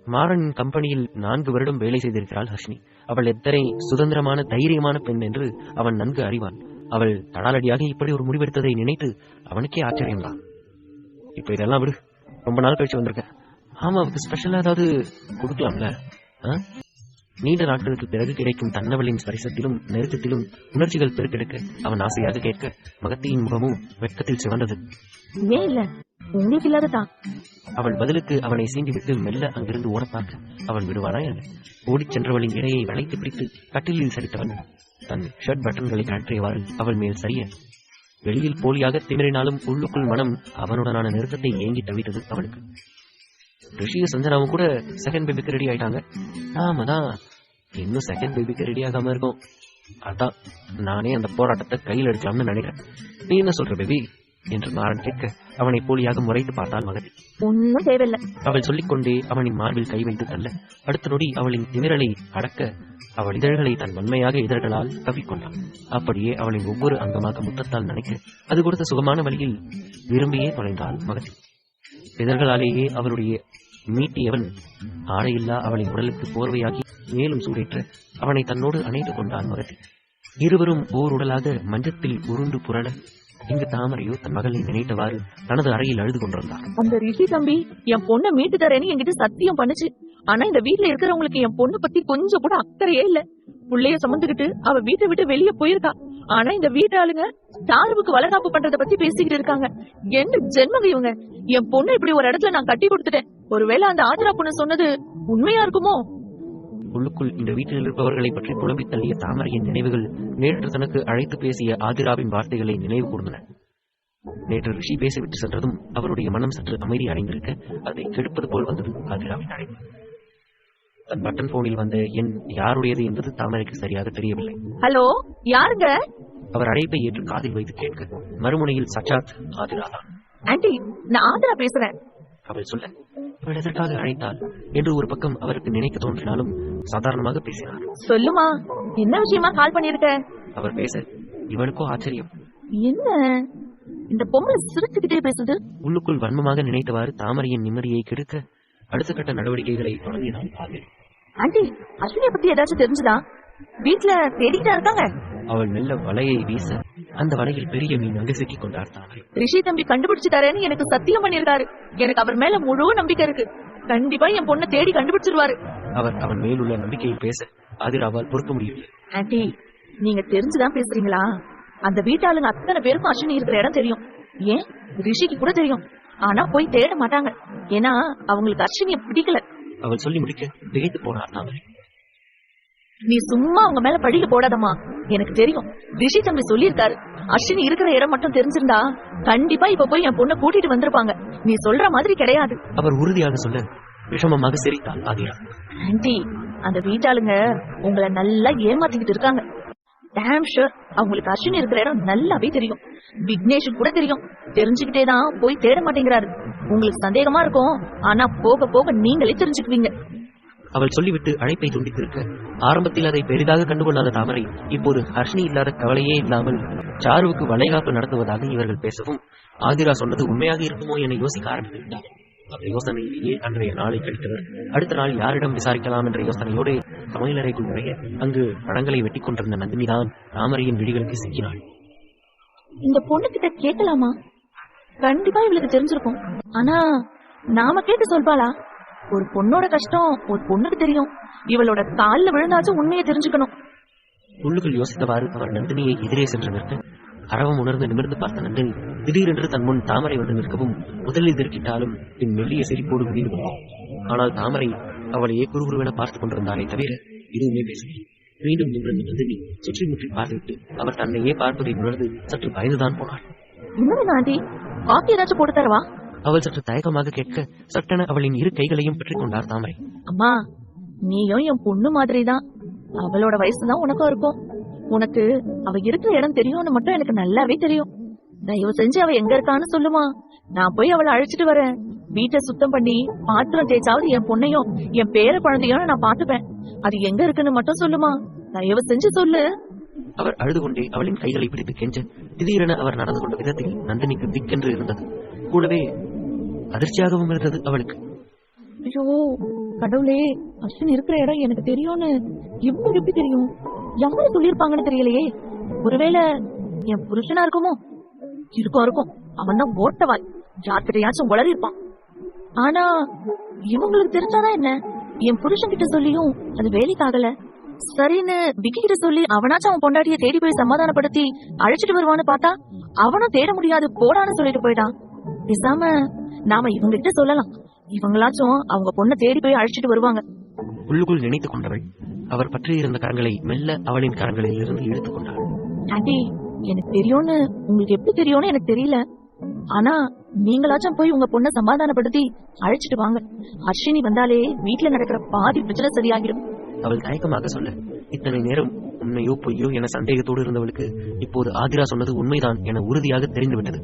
மாறன் கம்பெனியில் 4 வருடம் வேலை செய்திருக்கிறாள் ஹர்ஷினி. அவள் எத்தனை சுதந்திரமான தைரியமான பெண் என்று அவன் நன்கு அறிவான். அவள் தடாலடியாக இப்படி ஒரு முடிவெடுத்ததை நினைத்து அவனுக்கே ஆச்சரியம்தான். இப்ப இதெல்லாம் விடு, ரொம்ப நாள் கழிச்சு வந்திருக்க. ஆமா, அவருக்கு ஸ்பெஷலா ஏதாவது கொடுக்கலாம்ல? நீண்ட நாட்களுக்கு பிறகு கிடைக்கும் தன்னவளின் ஸ்பரிசத்திலும் நெருக்கத்திலும் உணர்ச்சிகள் பெருக்கெடுக்க அவன் ஆசையாக கேட்க மகத்தியின் முகமும் வெட்கத்தில் சிவந்தது. ஏன் இல்ல, உங்களுக்கு இல்லாததான். அவள் பதிலுக்கு அவனை சீண்டிவிட்டு மெல்ல அங்கிருந்து ஓட பார்க்க அவன் விடுவானா என்ன? ஓடிச் சென்றவளின் இடையை வளைத்து பிடித்து கட்டிலில் சரித்தவன் தன் ஷர்ட் பட்டன்களை கழற்றியவாறு அவள் மேல் சரிய வெளியில் போலியாக திமிரினாலும் உள்ளுக்குள் மனம் அவனுடனான நெருக்கத்தை ஏங்கி தவித்தது அவனுக்கு. ரிஷிய சஞ்சனாவும் கூட செகண்ட் பேபிக்கு ரெடி ஆயிட்டாங்க. நாம தான் இன்னும் செகண்ட் பேபிக்கு ரெடி ஆகாம இருக்கோம். அதான் நானே அந்த போராட்டத்தை கையில் எடுக்கலாம்னு நினைக்கிறேன். நீ என்ன சொல்ற பேபி என்று மாறன் கேட்க அவனை போலியாக முறைத்து பார்த்தாள் மகதி. ஒன்னும் தேவையில்லை. அவள் சொல்லிக்கொண்டே அவனின் மார்பில் கை வைத்து தள்ள அடுத்த நொடி அவளின் திமிரலை அடக்க அவள் இதழ்களை தன் வன்மையாக இதழ்களால் கவ்விக்கொண்டாள். அப்படியே அவளின் ஒவ்வொரு அங்கமாக முத்தத்தால் நினைக்க அது கொடுத்த சுகமான வழியில் விரும்பியே தொலைந்தாள் மகதி. இதழ்களாலேயே அவளுடைய மீட்டியவன் ஆடையில்லா அவளின் உடலுக்கு போர்வையாகி மேலும் சூடேற்ற அவனை தன்னோடு அணைத்துக் கொண்டான் மகதி. இருவரும் ஓர் உடலாக மஞ்சத்தில் உருண்டு புரள இங்கு தாமரையோ தன் மகளை நினைத்தவாறு தனது அறையில் அழுது கொண்டிருந்தார். அந்த ரிஷி தம்பி என் பொண்ணை மீட்டு தரேன்னு என்கிட்ட சத்தியம் பண்ணுச்சு. ஆனா இந்த வீட்டுல இருக்கிறவங்களுக்கு என் பொண்ணை பத்தி கொஞ்சம் கூட அக்கறையே இல்ல. புள்ளைய சுமந்துகிட்டு அவ வீட்டை விட்டு வெளியே போயிருக்கா. ஆனா இந்த வீட்டு ஆளுங்க சாருவுக்கு வளகாப்பு பண்றத பத்தி பேசிக்கிட்டு இருக்காங்க. என்ன ஜென்மங்க இவங்க! என் பொண்ணு இப்படி ஒரு இடத்துல நான் கட்டி கொடுத்துட்டேன். ஒருவேளை அந்த ஆதிரா பொண்ணு சொன்னது உண்மையா இருக்குமோ? உள்ளுக்குள் இந்த வீட்டில் இருப்பவர்களை பற்றி புலம்பித் தள்ளிய தாமரையின் நினைவுகள் நேற்று தனக்கு அழைத்து பேசிய ஆதிராவின் வார்த்தைகளை நினைவு கூர்ந்தன. நேற்று ரிஷி பேசிவிட்டு சென்றதும் அவருடைய மனம் சற்று அமைதி அடைந்திருக்க அதை கெடுப்பது போல் வந்தது ஆதிராவின் அழைப்பு. தன் பட்டன் போனில் வந்த எண் யாருடையது என்பது தாமரைக்கு சரியாக தெரியவில்லை. ஹலோ, யாருங்க? அவர் அழைப்பை ஏற்று காதில் வைத்து கேட்க மறுமுனையில் சச்சாத் ஆதிராதான். ஆண்டி, நான் ஆதிரா பேசுறேன். அவள் சொல்ல அவள் எதற்காக அழைத்தாள் என்று ஒரு பக்கம் அவருக்கு நினைக்க தோன்றினாலும் சாதாரணமாக பேசினார். சொல்லுமா, என்ன விஷயமா கால் பண்ணிருக்க? அவர் பேச இவளுக்கோ ஆச்சரியம். என்ன இந்த பொம்பளை சிரிச்சுக்கிட்டே பேசுது? உள்ளுக்குள் வன்மமாக நினைத்தவாறு தாமரையின் நிம்மதியை கெடுக்க அடுத்த கட்ட நடவடிக்கைகளை தொடங்கினாள். ஆண்டி, அஸ்வினியை பத்தி ஏதாச்சும் தெரிஞ்சுதா? வீட்டுல தேடிட்டா இருக்காங்க. அவள் மெல்ல வலையை வீச அந்த வலையில் பெரிய மீன் அங்கு சிக்கிக் கொண்டார் தாமரை. ரிஷி தம்பி கண்டுபிடிச்சு தரேன்னு எனக்கு சத்தியம் பண்ணிருக்காரு. எனக்கு அவர் மேல முழு நம்பிக்கை இருக்கு. கண்டிப்பா என் பொண்ணை தேடி கண்டுபிடிச்சிருவாரு. அவர் அவன் மேலுள்ள நம்பிக்கையை பேச ஆதிராவால் பொறுக்க முடியவில்லை. ஆண்டி, நீங்க தெரிஞ்சுதான் பேசுறீங்களா? அந்த வீட்டாளுங்க அத்தனை பேருக்கும் அஸ்வினி இருக்கிற இடம் தெரியும். ஏன் ரிஷிக்கு கூட தெரியும். ஆனா போய் தேட மாட்டாங்க. ஏன்னா அவங்களுக்கு அஸ்வினிய பிடிக்கல. அவள் சொல்லி முடிக்க திகைத்து போனார் தாமரை. நீ சும்மா அவங்க மேல பழிக்க போடாதம்மா. எனக்கு தெரியும், ரிஷி தம்பி சொல்லியிருக்காரு. அஸ்வினி இருக்கிற இடம் மட்டும் தெரிஞ்சிருந்தா கண்டிப்பா இப்ப போய் என் பொண்ணை கூட்டிட்டு வந்திருப்பாங்க. நீ சொல்ற மாதிரி கிடையாது. அவர் உறுதியாக சொல்ல விஷமமாக சிரித்தாள் ஆதிரா. ஆண்டி, அந்த வீட்டாளுங்க உங்களை நல்லா ஏமாத்திக்கிட்டு இருக்காங்க. டேம் ஷூர் அவங்களுக்கு அஸ்வினி இருக்கிற இடம் நல்லாவே தெரியும். விக்னேஷுக்கு கூட தெரியும். தெரிஞ்சுக்கிட்டே தான் போய் தேட மாட்டேங்கிறாரு. உங்களுக்கு சந்தேகமா இருக்கும், ஆனா போக போக நீங்களே தெரிஞ்சுக்குவீங்க. அவள் சொல்லிவிட்டு அழைப்பை துண்டித்திருக்க ஆரம்பத்தில் அதை பெரிதாக கண்டுகொள்ளாத தாமரை இப்போது ஹர்ஷினி இல்லாத கவலையே இல்லாமல் சாருவுக்கு வளைகாப்பு நடத்துவதாக இவர்கள் பேசவும் ஆதிரா சொன்னது உண்மையாக இருக்குமோ என யோசிக்க ஆரம்பித்துவிட்டார். அந்த யோசனையிலேயே அன்றைய நாளை கழித்தவர் அடுத்த நாள் யாரிடம் விசாரிக்கலாம் என்ற யோசனையோடு சமையலறைக்குள் நுழைய அங்கு பழங்களை வெட்டி கொண்டிருந்த நந்தினிதான் தாமரையின் விழிகளுக்கு சிக்கினாள். இந்த பொண்ணு கிட்ட கேட்கலாமா? கண்டிப்பா இவளுக்கு தெரிஞ்சிருக்கும். ஆனா நாம கேட்டு சொல்வாளா? ஒரு பொண்ணோட கஷ்டம் ஒரு பொண்ணுக்கு தெரியும். இவளோட கால்ல விழுந்தாச்சும் உண்மையை தெரிஞ்சுக்கணும். உள்ளுக்குள் யோசித்தவாறு அவர் நந்தினியை எதிரே சென்று நிற்க அரவம் உணர்ந்து நிமிர்ந்து பார்த்த நந்தினி திடீரென்று தன் முன் தாமரை வந்து நிற்கவும் முதலில் திருக்கிட்டாலும் பின் மெல்லிய சிரிப்போடு முடிவு கொண்டார். ஆனால் தாமரை அவளையே குறுகுறுவென பார்த்துக் கொண்டிருந்தாரே தவிர எதுவுமே பேசவில்லை. மீண்டும் நிமிர்ந்து நந்தினி சுற்றி முற்றி பார்த்துவிட்டு அவர் தன்னையே பார்ப்பதை உணர்ந்து சற்று பயந்துதான் போனாள். இன்னும் ஆண்டி, காப்பி ஏதாச்சும் போட்டு தரவா? அவள் சற்று தயக்கமாக கேட்க சட்டென அவளின் இரு கைகளையும் பெற்றுக் கொண்டார் தாமரை. அம்மா, நீயும் என் பொண்ணு மாதிரிதான். அவளோட வயசுதான் உனக்கும் இருக்கும். உனக்கு அவ இருக்கிற இடம் தெரியும்னு மட்டும் எனக்கு நல்லாவே தெரியும். தயவு செஞ்சு அவ எங்க இருக்கான்னு சொல்லுமா. நான் போய் அவளை அழைச்சிட்டு வரேன். வீட்டை சுத்தம் பண்ணி பாத்திரம் தேய்ச்சாவது என் பொண்ணையும் என் பேர குழந்தையும் நான் பாத்துப்பேன். அது எங்க இருக்குன்னு மட்டும் சொல்லுமா. தயவு செஞ்சு சொல்லு. அவர் அழுது கொண்டே அவளின் கைகளை பிடித்து கெஞ்ச திடீரென அவர் நடந்து கொண்ட விதத்தில் நந்தினிக்கு திக்கென்று இருந்தது. கூடவே அதிர்ச்சியாகவும் இருந்தது அவளுக்கு. ஐயோ கடவுளே, அஸ்வின் இருக்கிற இடம் எனக்கு தெரியும்னு இவங்க எப்படி தெரியும்? யாரு சொல்லிருப்பாங்கன்னு தெரியலையே. ஒருவேளை என் புருஷனா இருக்குமோ? இருக்கும். அவன் தான் ஓட்டவாய். யார்கிட்டயாச்சும் உளறி இருப்பான். ஆனா இவங்களுக்கு தெரிஞ்சாதான் என்ன? என் புருஷன் கிட்ட சொல்லியும் அது வேலைக்கு ஆகல. சரின்னு விக்கி கிட்ட சொல்லி அவனாச்சும் அவன் பொண்டாட்டிய தேடி போய் சமாதானப்படுத்தி அழைச்சிட்டு வருவான்னு பார்த்தா அவனும் தேட முடியாது போடான்னு சொல்லிட்டு போயிட்டான். பேசாம நாம இவங்க கிட்ட சொல்லலாம், இவங்களாச்சும் அவங்க பொண்ணை தேடி போய் அழைச்சிட்டு வருவாங்க. உள்ளுக்குள் நினைத்துக் கொண்டவள் அவர் பற்றி இருந்த கரங்களை மெல்ல அவளின் கரங்களில் இருந்து இழுத்துக் கொண்டாள். ஆண்டி, எனக்கு தெரியும்னு உங்களுக்கு எப்படி தெரியும்னு எனக்கு தெரியல. ஆனா நீங்களாச்சும் போய் உங்க பொண்ணை சமாதானப்படுத்தி அழைச்சிட்டு வாங்க. அஸ்வினி வந்தாலே வீட்டுல நடக்கிற பாதி பிரச்சனை சரியாகிடும். அவள் தயக்கமாக சொல்ல, இத்தனை நேரம் உண்மையோ பொய்யோ என சந்தேகத்தோடு இருந்தவளுக்கு இப்போது ஆதிரா சொன்னது உண்மைதான் என உறுதியாக தெரிந்துவிட்டது.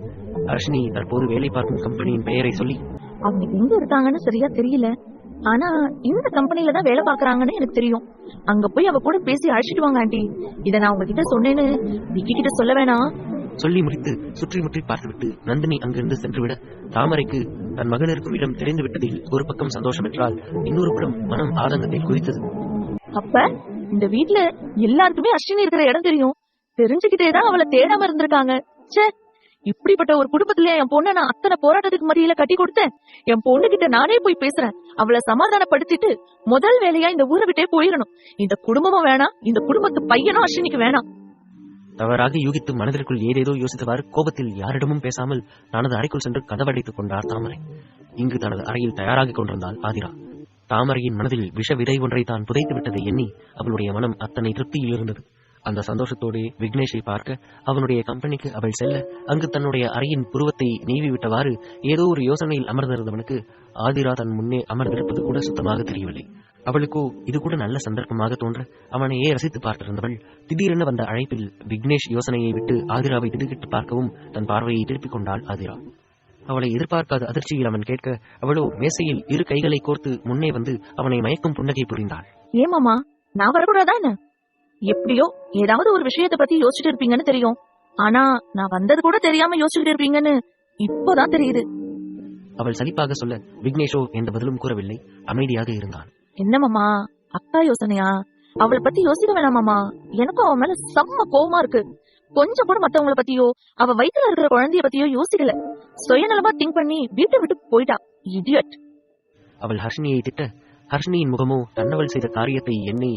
அர்ஷினி தற்போது வேலை பார்க்கும் கம்பெனியின் பெயரை சொல்லி, அவங்க எங்க இருக்காங்கன்னு சரியா தெரியல, ஆனா இந்த கம்பெனில தான் வேலை பாக்குறாங்கன்னு எனக்கு தெரியும். அங்க போய் அவ கூட பேசி அழைச்சிட்டு வாங்க ஆண்டி. இத நான் உங்ககிட்ட சொன்னேன்னு விக்கி கிட்ட சொல்ல வேணாம். சொல்லி முடித்து சுற்றி முற்றி பார்த்துவிட்டு நந்தினி அங்கிருந்து சென்றுவிட தாமரைக்கு தன் மகன் இருக்கும் இடம் தெரிந்து விட்டதில் ஒரு பக்கம் சந்தோஷம் என்றால் இன்னொரு புறம் மனம் ஆதங்கத்தை குறித்தது. அப்ப இந்த வீட்டுல எல்லாருக்குமே அஸ்வினி இருக்கிற இடம் தெரியும், தெரிஞ்சுக்கிட்டேதான் அவளை தேடாம இருந்திருக்காங்க. சே, இப்படிப்பட்ட ஒரு குடும்பத்திலே என் பொண்ணை நான் அத்தனை போராட்டத்துக்கு மத்தியில கட்டி கொடுத்தேன். என் பொண்ணு கிட்ட நானே போய் பேசுறேன், அவளை சமாதானப்படுத்திட்டு முதல் வேலையா இந்த ஊரை விட்டே போயிடணும். இந்த குடும்பமும் வேணாம், இந்த குடும்பத்து பையனும் அஸ்வினிக்கு வேணாம். தவறாக யூகித்து மனதிற்குள் ஏதேதோ யோசித்தவாறு கோபத்தில் யாரிடமும் பேசாமல் தனது அறைக்குள் சென்று கதவடைத்துக் கொண்டார் தாமரை. இங்கு தனது அறையில் தயாராகிக் கொண்டிருந்தாள் ஆதிரா. தாமரையின் மனதில் விஷ விதை ஒன்றை தான் புதைத்து விட்டதை எண்ணி அவளுடைய மனம் அத்தனை திருப்தியில் இருந்தது. அந்த சந்தோஷத்தோடு விக்னேஷை பார்க்க அவனுடைய கம்பெனிக்கு அவள் செல்ல அங்கு தன்னுடைய அறையின் புருவத்தை நீவி விட்டவாறு ஏதோ ஒரு யோசனையில் அமர்ந்திருந்தவனுக்கு ஆதிரா தன் முன்னே அமர்ந்திருப்பது கூட சுத்தமாக தெரியவில்லை. அவளுக்கோ இது கூட நல்ல சந்தர்ப்பமாக தோன்ற அவனையே ரசித்து பார்த்திருந்தவள் திடீரென வந்த அழைப்பில் விக்னேஷ் யோசனையை விட்டு ஆதிராவை திடுக்கிட்டு பார்க்கவும் தன் பார்வையை திருப்பிக் கொண்டாள் ஆதிரா. அவளை எதிர்பார்க்காத அதிர்ச்சியில் அவன் கேட்க அவளோ மேசையில் இரு கைகளை கோர்த்து முன்னே வந்து அவனை மயக்கும் புன்னகை புரிந்தாள். ஏமாமா, நான் வரக்கூடாதா என்ன? எப்படியோ ஏதாவது ஒரு விஷயத்தை பத்தி யோசிச்சுட்டு இருப்பீங்கன்னு தெரியும், ஆனா நான் வந்தது கூட தெரியாம யோசிச்சுட்டு இருப்பீங்கன்னு இப்போதான் தெரியுது. அவள் சலிப்பாக சொல்ல விக்னேஷோ எந்த பதிலும் கூறவில்லை, அமைதியாக இருந்தான். என்னமாமா, அக்கா யோசனையா? அவளை பத்தி யோசிக்க வேணாமாமா. எனக்கும் அவன் மேல செம்ம கோவமா இருக்கு. கொஞ்சம் கூட மத்தவங்கள பத்தியோ அவ வயித்துல இருக்கிற குழந்தைய பத்தியோ யோசிக்கல. சுயநலமா திங்க் பண்ணி வீட்டை விட்டு போயிட்டா. இடியட். அவள் ஹர்ஷினியை திட்ட ஹர்ஷினியின் முகமோ தன்னவள் செய்த காரியத்தை எண்ணி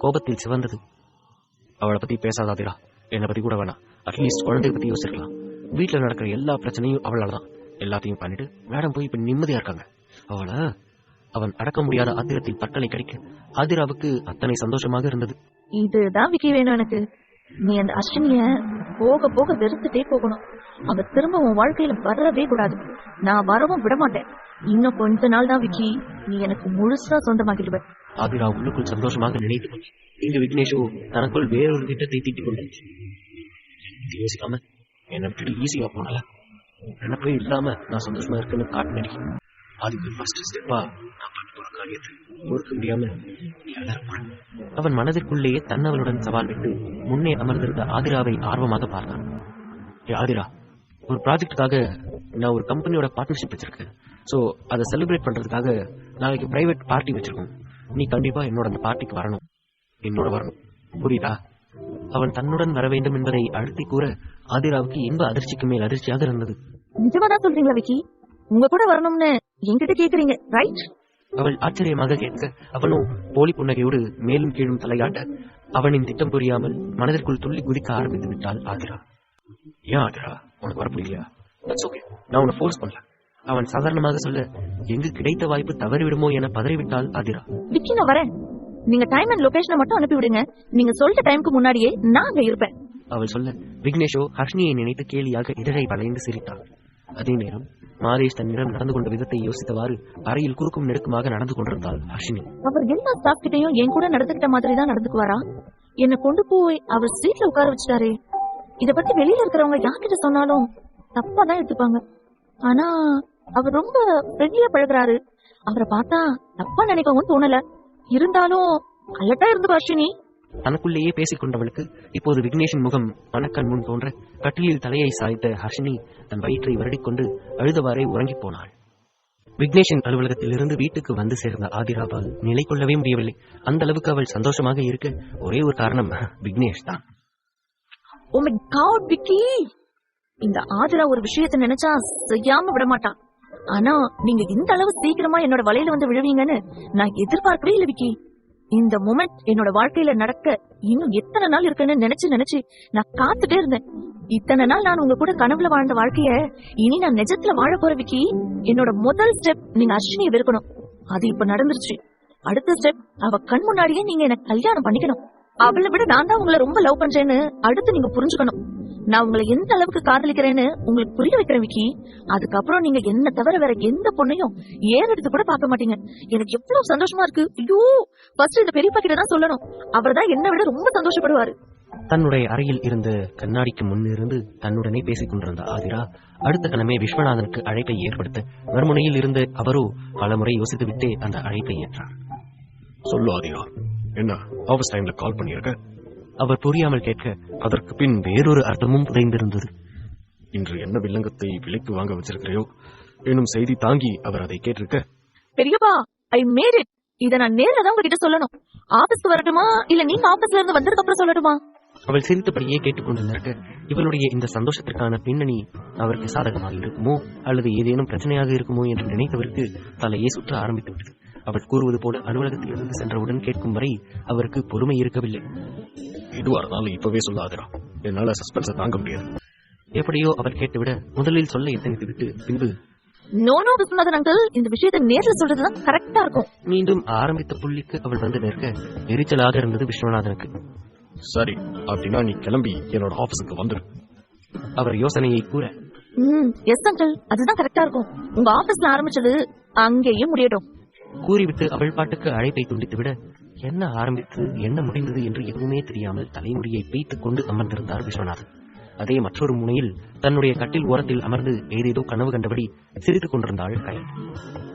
கோபத்தில் சிவந்தது. அவளை பத்தி பேசாதாதிரா, என்னை பத்தி கூட வேணாம். அட்லீஸ்ட் குழந்தைய பத்தி யோசிக்கலாம். வீட்டுல நடக்கிற எல்லா பிரச்சனையும் அவளாலதான். எல்லாத்தையும் பண்ணிட்டு மேடம் போய் இப்ப நிம்மதியா இருக்காங்க. அவளை அவன் அடக்க முடியாத ஆத்திரத்தில் பட்டலை கடிக்க ஆதிராவுக்கு அத்தனை சந்தோஷமாக இருந்தது. இதுதான் விக்கி வேணும் எனக்கு. நீ அந்த அஸ்வினிய போக போக வெறுத்துட்டே போகணும். அவ திரும்ப உன் வாழ்க்கையில வரவே கூடாது. நான் வரவும் விட மாட்டேன். இன்னும் கொஞ்ச நாள் தான் விக்கி, நீ எனக்கு முழுசா சொந்தமாக்கிடுவ. ஆதிரா உள்ளுக்குள் சந்தோஷமாக நினைத்து கொண்டு இங்கு விக்னேஷோ தனக்குள் வேறொரு திட்டத்தை தீட்டிக் கொண்டாச்சு. யோசிக்காம என்னை விட்டு ஈஸியா போனால நினைப்பே இல்லாம நான் சந்தோஷமா இருக்குன்னு காட்டினடி. அதுக்கு ஃபர்ஸ்ட் ஸ்டெப்பா நான் பண்ண போற காரியத்தை பொறுக்க முடியாம அவன் மனதிற்குள்ளேயே தன்னவளுடன் சவால் விட்டு முன்னே அமர்ந்திருந்த ஆதிராவை ஆர்வமாக பார்த்தான். ஆதிரா, ஒரு ப்ராஜெக்டுக்காக நான் ஒரு கம்பெனியோட பார்ட்னர்ஷிப் வச்சிருக்கேன். ஸோ அதை செலிப்ரேட் பண்றதுக்காக நாளைக்கு பிரைவேட் பார்ட்டி வச்சிருக்கோம். நீ கண்டிப்பா என்னோட அந்த பார்ட்டிக்கு வரணும். என்னோட வரணும், புரியுதா? அவன் தன்னுடன் வர வேண்டும் என்பதை அழுத்தி கூற ஆதிராவுக்கு இன்ப அதிர்ச்சிக்கு மேல் அதிர்ச்சியாக இருந்தது. நிஜமாதான் சொல்றீங்களா விக்கி? உங்க கூட வரணும்னு என்கிட்ட கேக்குறீங்க, ரைட்? அவள் ஆச்சரியமாக கேட்க அவனோ போலி புன்னகையோடு மேலும் கீழும் தலையாட்ட அவனின் திட்டம் புரியாமல் மனதிற்குள் துள்ளி குதிக்க ஆரம்பித்து விட்டாள் ஆதிரா. ஏன் ஆதிரா, உனக்கு வர முடியலையா? நான் உன்னை ஃபோர்ஸ் பண்ணல. அவன் சாதாரணமாக சொல்ல எங்கு கிடைத்த வாய்ப்பு தவறிவிடுமோ என பதறிவிட்டாள் ஆதிரா. விக்கி, நான் வரேன். நீங்க டைம் அண்ட் லொகேஷனை மட்டும் அனுப்பி விடுங்க. நீங்க சொல்ற டைமுக்கு முன்னாடியே நான் அங்க இருப்பேன். அவள் சொல்ல விக்னேஷோ ஹர்ஷினியை நினைத்து கேலியாக இதழை வளைந்து சிரித்தாள். அதே நேரம் மாதேஷ் தன்னிடம் நடந்து கொண்ட விதத்தை யோசித்தவாறு அறையில் குறுக்கும் நெருக்கமாக நடந்து கொண்டிருந்தாள் ஹர்ஷினி. அவர் எல்லா ஸ்டாஃப் கிட்டையும் என் கூட நடந்துகிட்ட மாதிரி தான் நடந்துக்குவாரா? என்னை கொண்டு போய் அவர் சீட்ல உட்கார வச்சுட்டாரே. இத பத்தி வெளியில இருக்கிறவங்க யார்கிட்ட சொன்னாலும் தப்பா தான் எடுத்துப்பாங்க. ஆனா அவர் ரொம்ப ஃப்ரெண்ட்லியா பழகுறாரு. அவரை பார்த்தா தப்பா நினைக்கவும் தோணல. இருந்தாலும் அலட்டா இருந்து ஹர்ஷினி. தனக்குள்ளேயே பேசிக் கொண்டவளுக்கு இப்போது விக்னேஷின் முகம் மனக்கண் முன் தோன்ற கட்டிலில் தலையை சாய்த்த ஹர்ஷினி தன் வயிற்றை வருடிக்கொண்டு அழுதவாறே உறங்கிப் போனாள். விக்னேஷின் அலுவலகத்திலிருந்து வீட்டுக்கு வந்து சேர்ந்த ஆதிராவால் நிலை கொள்ளவே முடியவில்லை. அந்த அளவுக்கு அவள் சந்தோஷமாக இருக்க ஒரே ஒரு காரணம் விக்னேஷ் தான். ஓ மை காட் விக்கி, இந்த ஆதிரா ஒரு விஷயத்தை நினைச்சா செய்யாம விட மாட்டான். ஆனா நீங்க இந்த அளவு சீக்கிரமா என்னோட வலையில வந்து விழுவீங்கன்னு நான் எதிர்பார்க்கவே இல்லை விக்கி. இந்த மொமெண்ட் என்னோட வாழ்க்கையில நடக்க இன்னும் எத்தனை நாள் இருக்குன்னு நினைச்சு நான் காத்துட்டே இருந்தேன். இத்தனை நாள் நான் உங்க கூட கனவுல வாழ்ந்த வாழ்க்கைய இனி நான் நிஜத்துல வாழ போற விக்கி. என்னோட முதல் ஸ்டெப் நீங்க அஸ்வினியை வெறுக்கணும். அது இப்ப நடந்துருச்சு. அடுத்த ஸ்டெப் அவ கண் முன்னாடியே நீங்க எனக்கு கல்யாணம் பண்ணிக்கணும். அவளை விட நான் தான் உங்களை ரொம்ப லவ் பண்றேன்னு அடுத்து நீங்க புரிஞ்சுக்கணும். நான் உங்களை எந்த அளவுக்கு காதலிக்கிறேன்னு உங்களுக்கு புரிய வைக்கிறேன் விக்கி. அதுக்கப்புறம் நீங்க என்ன தவிர வேற எந்த பொண்ணையும் ஏறெடுத்து கூட பார்க்க மாட்டீங்க. எனக்கு எவ்வளவு சந்தோஷமா இருக்கு. ஐயோ, ஃபர்ஸ்ட் இந்த பெரியப்பா கிட்ட தான் சொல்லணும். அவர் தான் என்னை விட ரொம்ப சந்தோஷப்படுவாரு. தன்னுடைய அறையில் இருந்த கண்ணாடிக்கு முன்னிருந்து தன்னுடனே பேசிக் கொண்டிருந்த ஆதிரா அடுத்த கணமே விஸ்வநாதனுக்கு அழைப்பை ஏற்படுத்த மறுமுனையில் இருந்து அவரோ பலமுறை யோசித்துவிட்டே அந்த அழைப்பை ஏற்றார். சொல்லு ஆதிரா, என்ன ஆபீஸ் டைம்ல கால் பண்ணிருக்க? அவர் புரியாமல் கேட்க அதற்கு பின் வேறொரு அர்த்தமும் புதைந்திருந்தது. இன்று என்ன வில்லங்கத்தை விலைக்கு வாங்க வச்சிருக்கிறையோ எனும் செய்தி தாங்கி அவர் அதை கேட்டிருக்க. பெரியப்பா, ஐ மேட் இட். இத நான் நேரா தான் உங்ககிட்ட சொல்லணும். ஆபீஸ்க்கு வரட்டுமா இல்ல நீங்க ஆபீஸ்ல இருந்து வந்ததுக்கு அப்புறம் சொல்லட்டுமா? அவள் சிரித்தபடியே கேட்டுக்கொண்டிருக்க இவளுடைய இந்த சந்தோஷத்திற்கான பின்னணி அவருக்கு சாதகமாக இருக்குமோ அல்லது ஏதேனும் பிரச்சனையாக இருக்குமோ என்று நினைத்தவருக்கு தலையே சுற்ற ஆரம்பித்து விட்டது. அவள் கூறுவது போல அலுவலகத்தில் இருந்து சென்றவுடன் கேட்கும் வரை அவருக்கு பொறுமை இருக்கவில்லை. எதுவா இருந்தாலும் இப்பவே சொல்லாதரா, என்னால சஸ்பென்ஸை தாங்க முடியாது. எப்படியோ அவர் கேட்டுவிட முதலில் சொல்ல எத்தனைத்து விட்டு பின்பு நோ விஸ்வநாதன் அங்கிள், இந்த விஷயத்தை நேர்ல சொல்றதுதான் கரெக்டா இருக்கும். மீண்டும் ஆரம்பித்த புள்ளிக்கு அவள் வந்து நிற்க எரிச்சலாக இருந்தது விஸ்வநாதனுக்கு. சரி, அப்படின்னா நீ கிளம்பி என்னோட ஆபீஸுக்கு வந்துரு. அவர் யோசனையை கூற எஸ் அங்கிள், அதுதான் கரெக்டா இருக்கும். உங்க ஆபீஸ்ல ஆரம்பிச்சது அங்கேயே முடியட்டும். கூறிவிட்டு அவள் பாட்டுக்கு அழைப்பை துண்டித்துவிட என்ன ஆரம்பித்து என்ன முடிந்தது என்று எதுவுமே தெரியாமல் தலைமுடியை வைத்துக் கொண்டு அமர்ந்திருந்தார் விஸ்வநாதன். அதே மற்றொரு முனையில் தன்னுடைய கட்டில் ஓரத்தில் அமர்ந்து ஏதேதோ கனவு கண்டபடி சிரித்துக் கொண்டிருந்தாள் கயல்.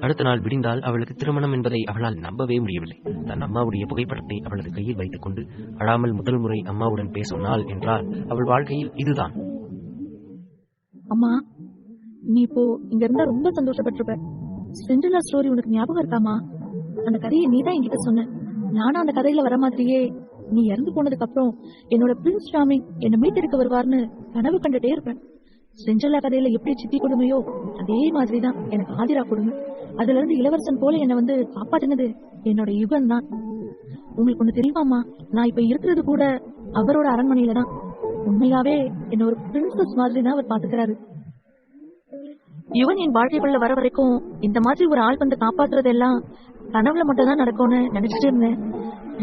அடுத்த நாள் விடிந்தால் அவளுக்கு திருமணம் என்பதை அவளால் நம்பவே முடியவில்லை. தன் அம்மாவுடைய புகைப்படத்தை அவளது கையில் வைத்துக் கொண்டு அழாமல் முதல் முறை அம்மாவுடன் பேசும் நாள் என்றால் அவள் வாழ்க்கையில் இதுதான். அம்மா, நீ இப்போ இங்க இருந்தா ரொம்ப சந்தோஷப்பட்டிருப்ப. சிண்ட்ரெல்லா ஸ்டோரி உனக்கு ஞாபகம் இருக்காமா? அந்த கதையை நீதான் என்கிட்ட சொன்ன. நானும் அந்த கதையில வர மாதிரியே நீ இறந்து போனதுக்கு அப்புறம் என்னோட பிரின்ஸ் சாமிங் என்ன மீட்டெடுக்க வருவார்னு கனவு கண்டுட்டே இருப்பேன். சிண்ட்ரெல்லா கதையில எப்படி சித்தி கொடுமையோ அதே மாதிரிதான் எனக்கு ஆதிரா கொடுமை. அதுல இருந்து இளவரசன் போல என்ன வந்து காப்பாற்றினது என்னோட யுகன் தான். உங்களுக்கு ஒண்ணு தெரியுமாமா, நான் இப்ப இருக்கிறது கூட அவரோட அரண்மனையில தான். உண்மையாவே என்ன ஒரு பிரின்சஸ் மாதிரி தான் அவர் பாத்துக்கிறாரு. யுவன் என் வாழ்க்கைக்குள்ள வர வரைக்கும் இந்த மாதிரி ஒரு ஆள் வந்து காப்பாத்துறது எல்லாம் கனவுல மட்டும் தான் நடக்கும்னு நினைச்சிட்டு இருந்தேன்.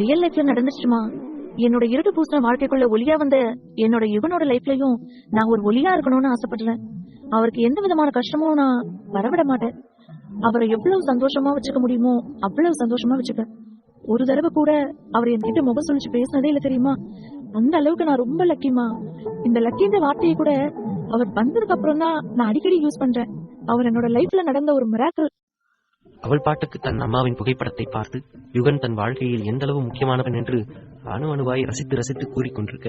ரியல் லைஃப்ல நடந்துச்சுமா. என்னோட இருட்டு பூசின வாழ்க்கைக்குள்ள ஒளியா வந்த என்னோட யுவனோட லைஃப்லயும் நான் ஒரு ஒளியா இருக்கணும்னு ஆசைப்படுறேன். அவருக்கு எந்த விதமான கஷ்டமும் நான் வரவிட மாட்டேன். அவரை எவ்வளவு சந்தோஷமா வச்சுக்க முடியுமோ அவ்வளவு சந்தோஷமா வச்சுக்க. ஒரு தடவை கூட அவர் என்கிட்ட முகம் சொல்லிச்சு பேசினதே இல்ல தெரியுமா? அந்த அளவுக்கு நான் ரொம்ப லக்கிமா. இந்த லக்கின்ற வார்த்தையை கூட அவர் வந்ததுக்கு அப்புறம் தான் நான் அடிக்கடி யூஸ் பண்றேன். அவர் என்னோட லைஃப்ல நடந்த ஒரு மிராக்கிள். அவள் பாட்டுக்கு தன் அம்மாவின் புகைப்படத்தை பார்த்து யுகன் தன் வாழ்க்கையில் எந்த அளவு முக்கியமானவன் என்று அணுவாய் ரசித்து கூறிக்கொண்டிருக்க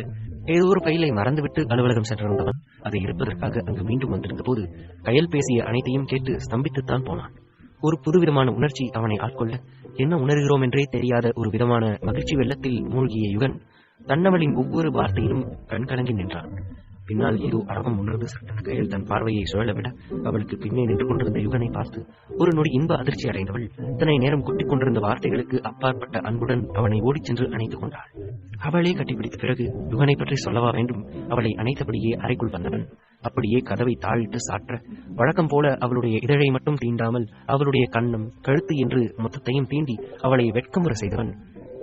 ஏதோ ஒரு ஃபைலை மறந்துவிட்டு அலுவலகம் சென்றிருந்தவன் அதை இருப்பதற்காக அங்கு மீண்டும் வந்திருந்த போது கயல் பேசிய அனைத்தையும் கேட்டு ஸ்தம்பித்துத்தான் போனான். ஒரு புதுவிதமான உணர்ச்சி அவனை ஆட்கொள்ள என்ன உணர்கிறோம் என்றே தெரியாத ஒரு விதமான மகிழ்ச்சி வெள்ளத்தில் மூழ்கிய யுகன் தன்னவளின் ஒவ்வொரு வார்த்தையிலும் கண்கலங்கி நின்றான். பின்னால் ஏதோ அரவம் உணர்ந்து சட்டன கையில் தன் பார்வையை சுழலவிட அவளுக்கு பின்னே நின்று கொண்டிருந்த யுகனை பார்த்து ஒரு நொடி இன்ப அதிர்ச்சி அடைந்தவள் இத்தனை நேரம் கொட்டிக் கொண்டிருந்த வார்த்தைகளுக்கு அப்பாற்பட்ட அன்புடன் அவனை ஓடிச் சென்று அணைத்துக் கொண்டாள். அவளே கட்டிப்பிடித்த பிறகு யுகனை பற்றி சொல்லவா வேண்டும்? அவளை அணைத்தபடியே அறைக்குள் வந்தவன் அப்படியே கதவை தாழிட்டு சாற்ற வழக்கம் போல அவளுடைய இதழை மட்டும் தீண்டாமல் அவளுடைய கண்ணம் கழுத்து என்று மொத்தத்தையும் தீண்டி அவளை வெட்கமுற செய்தவன்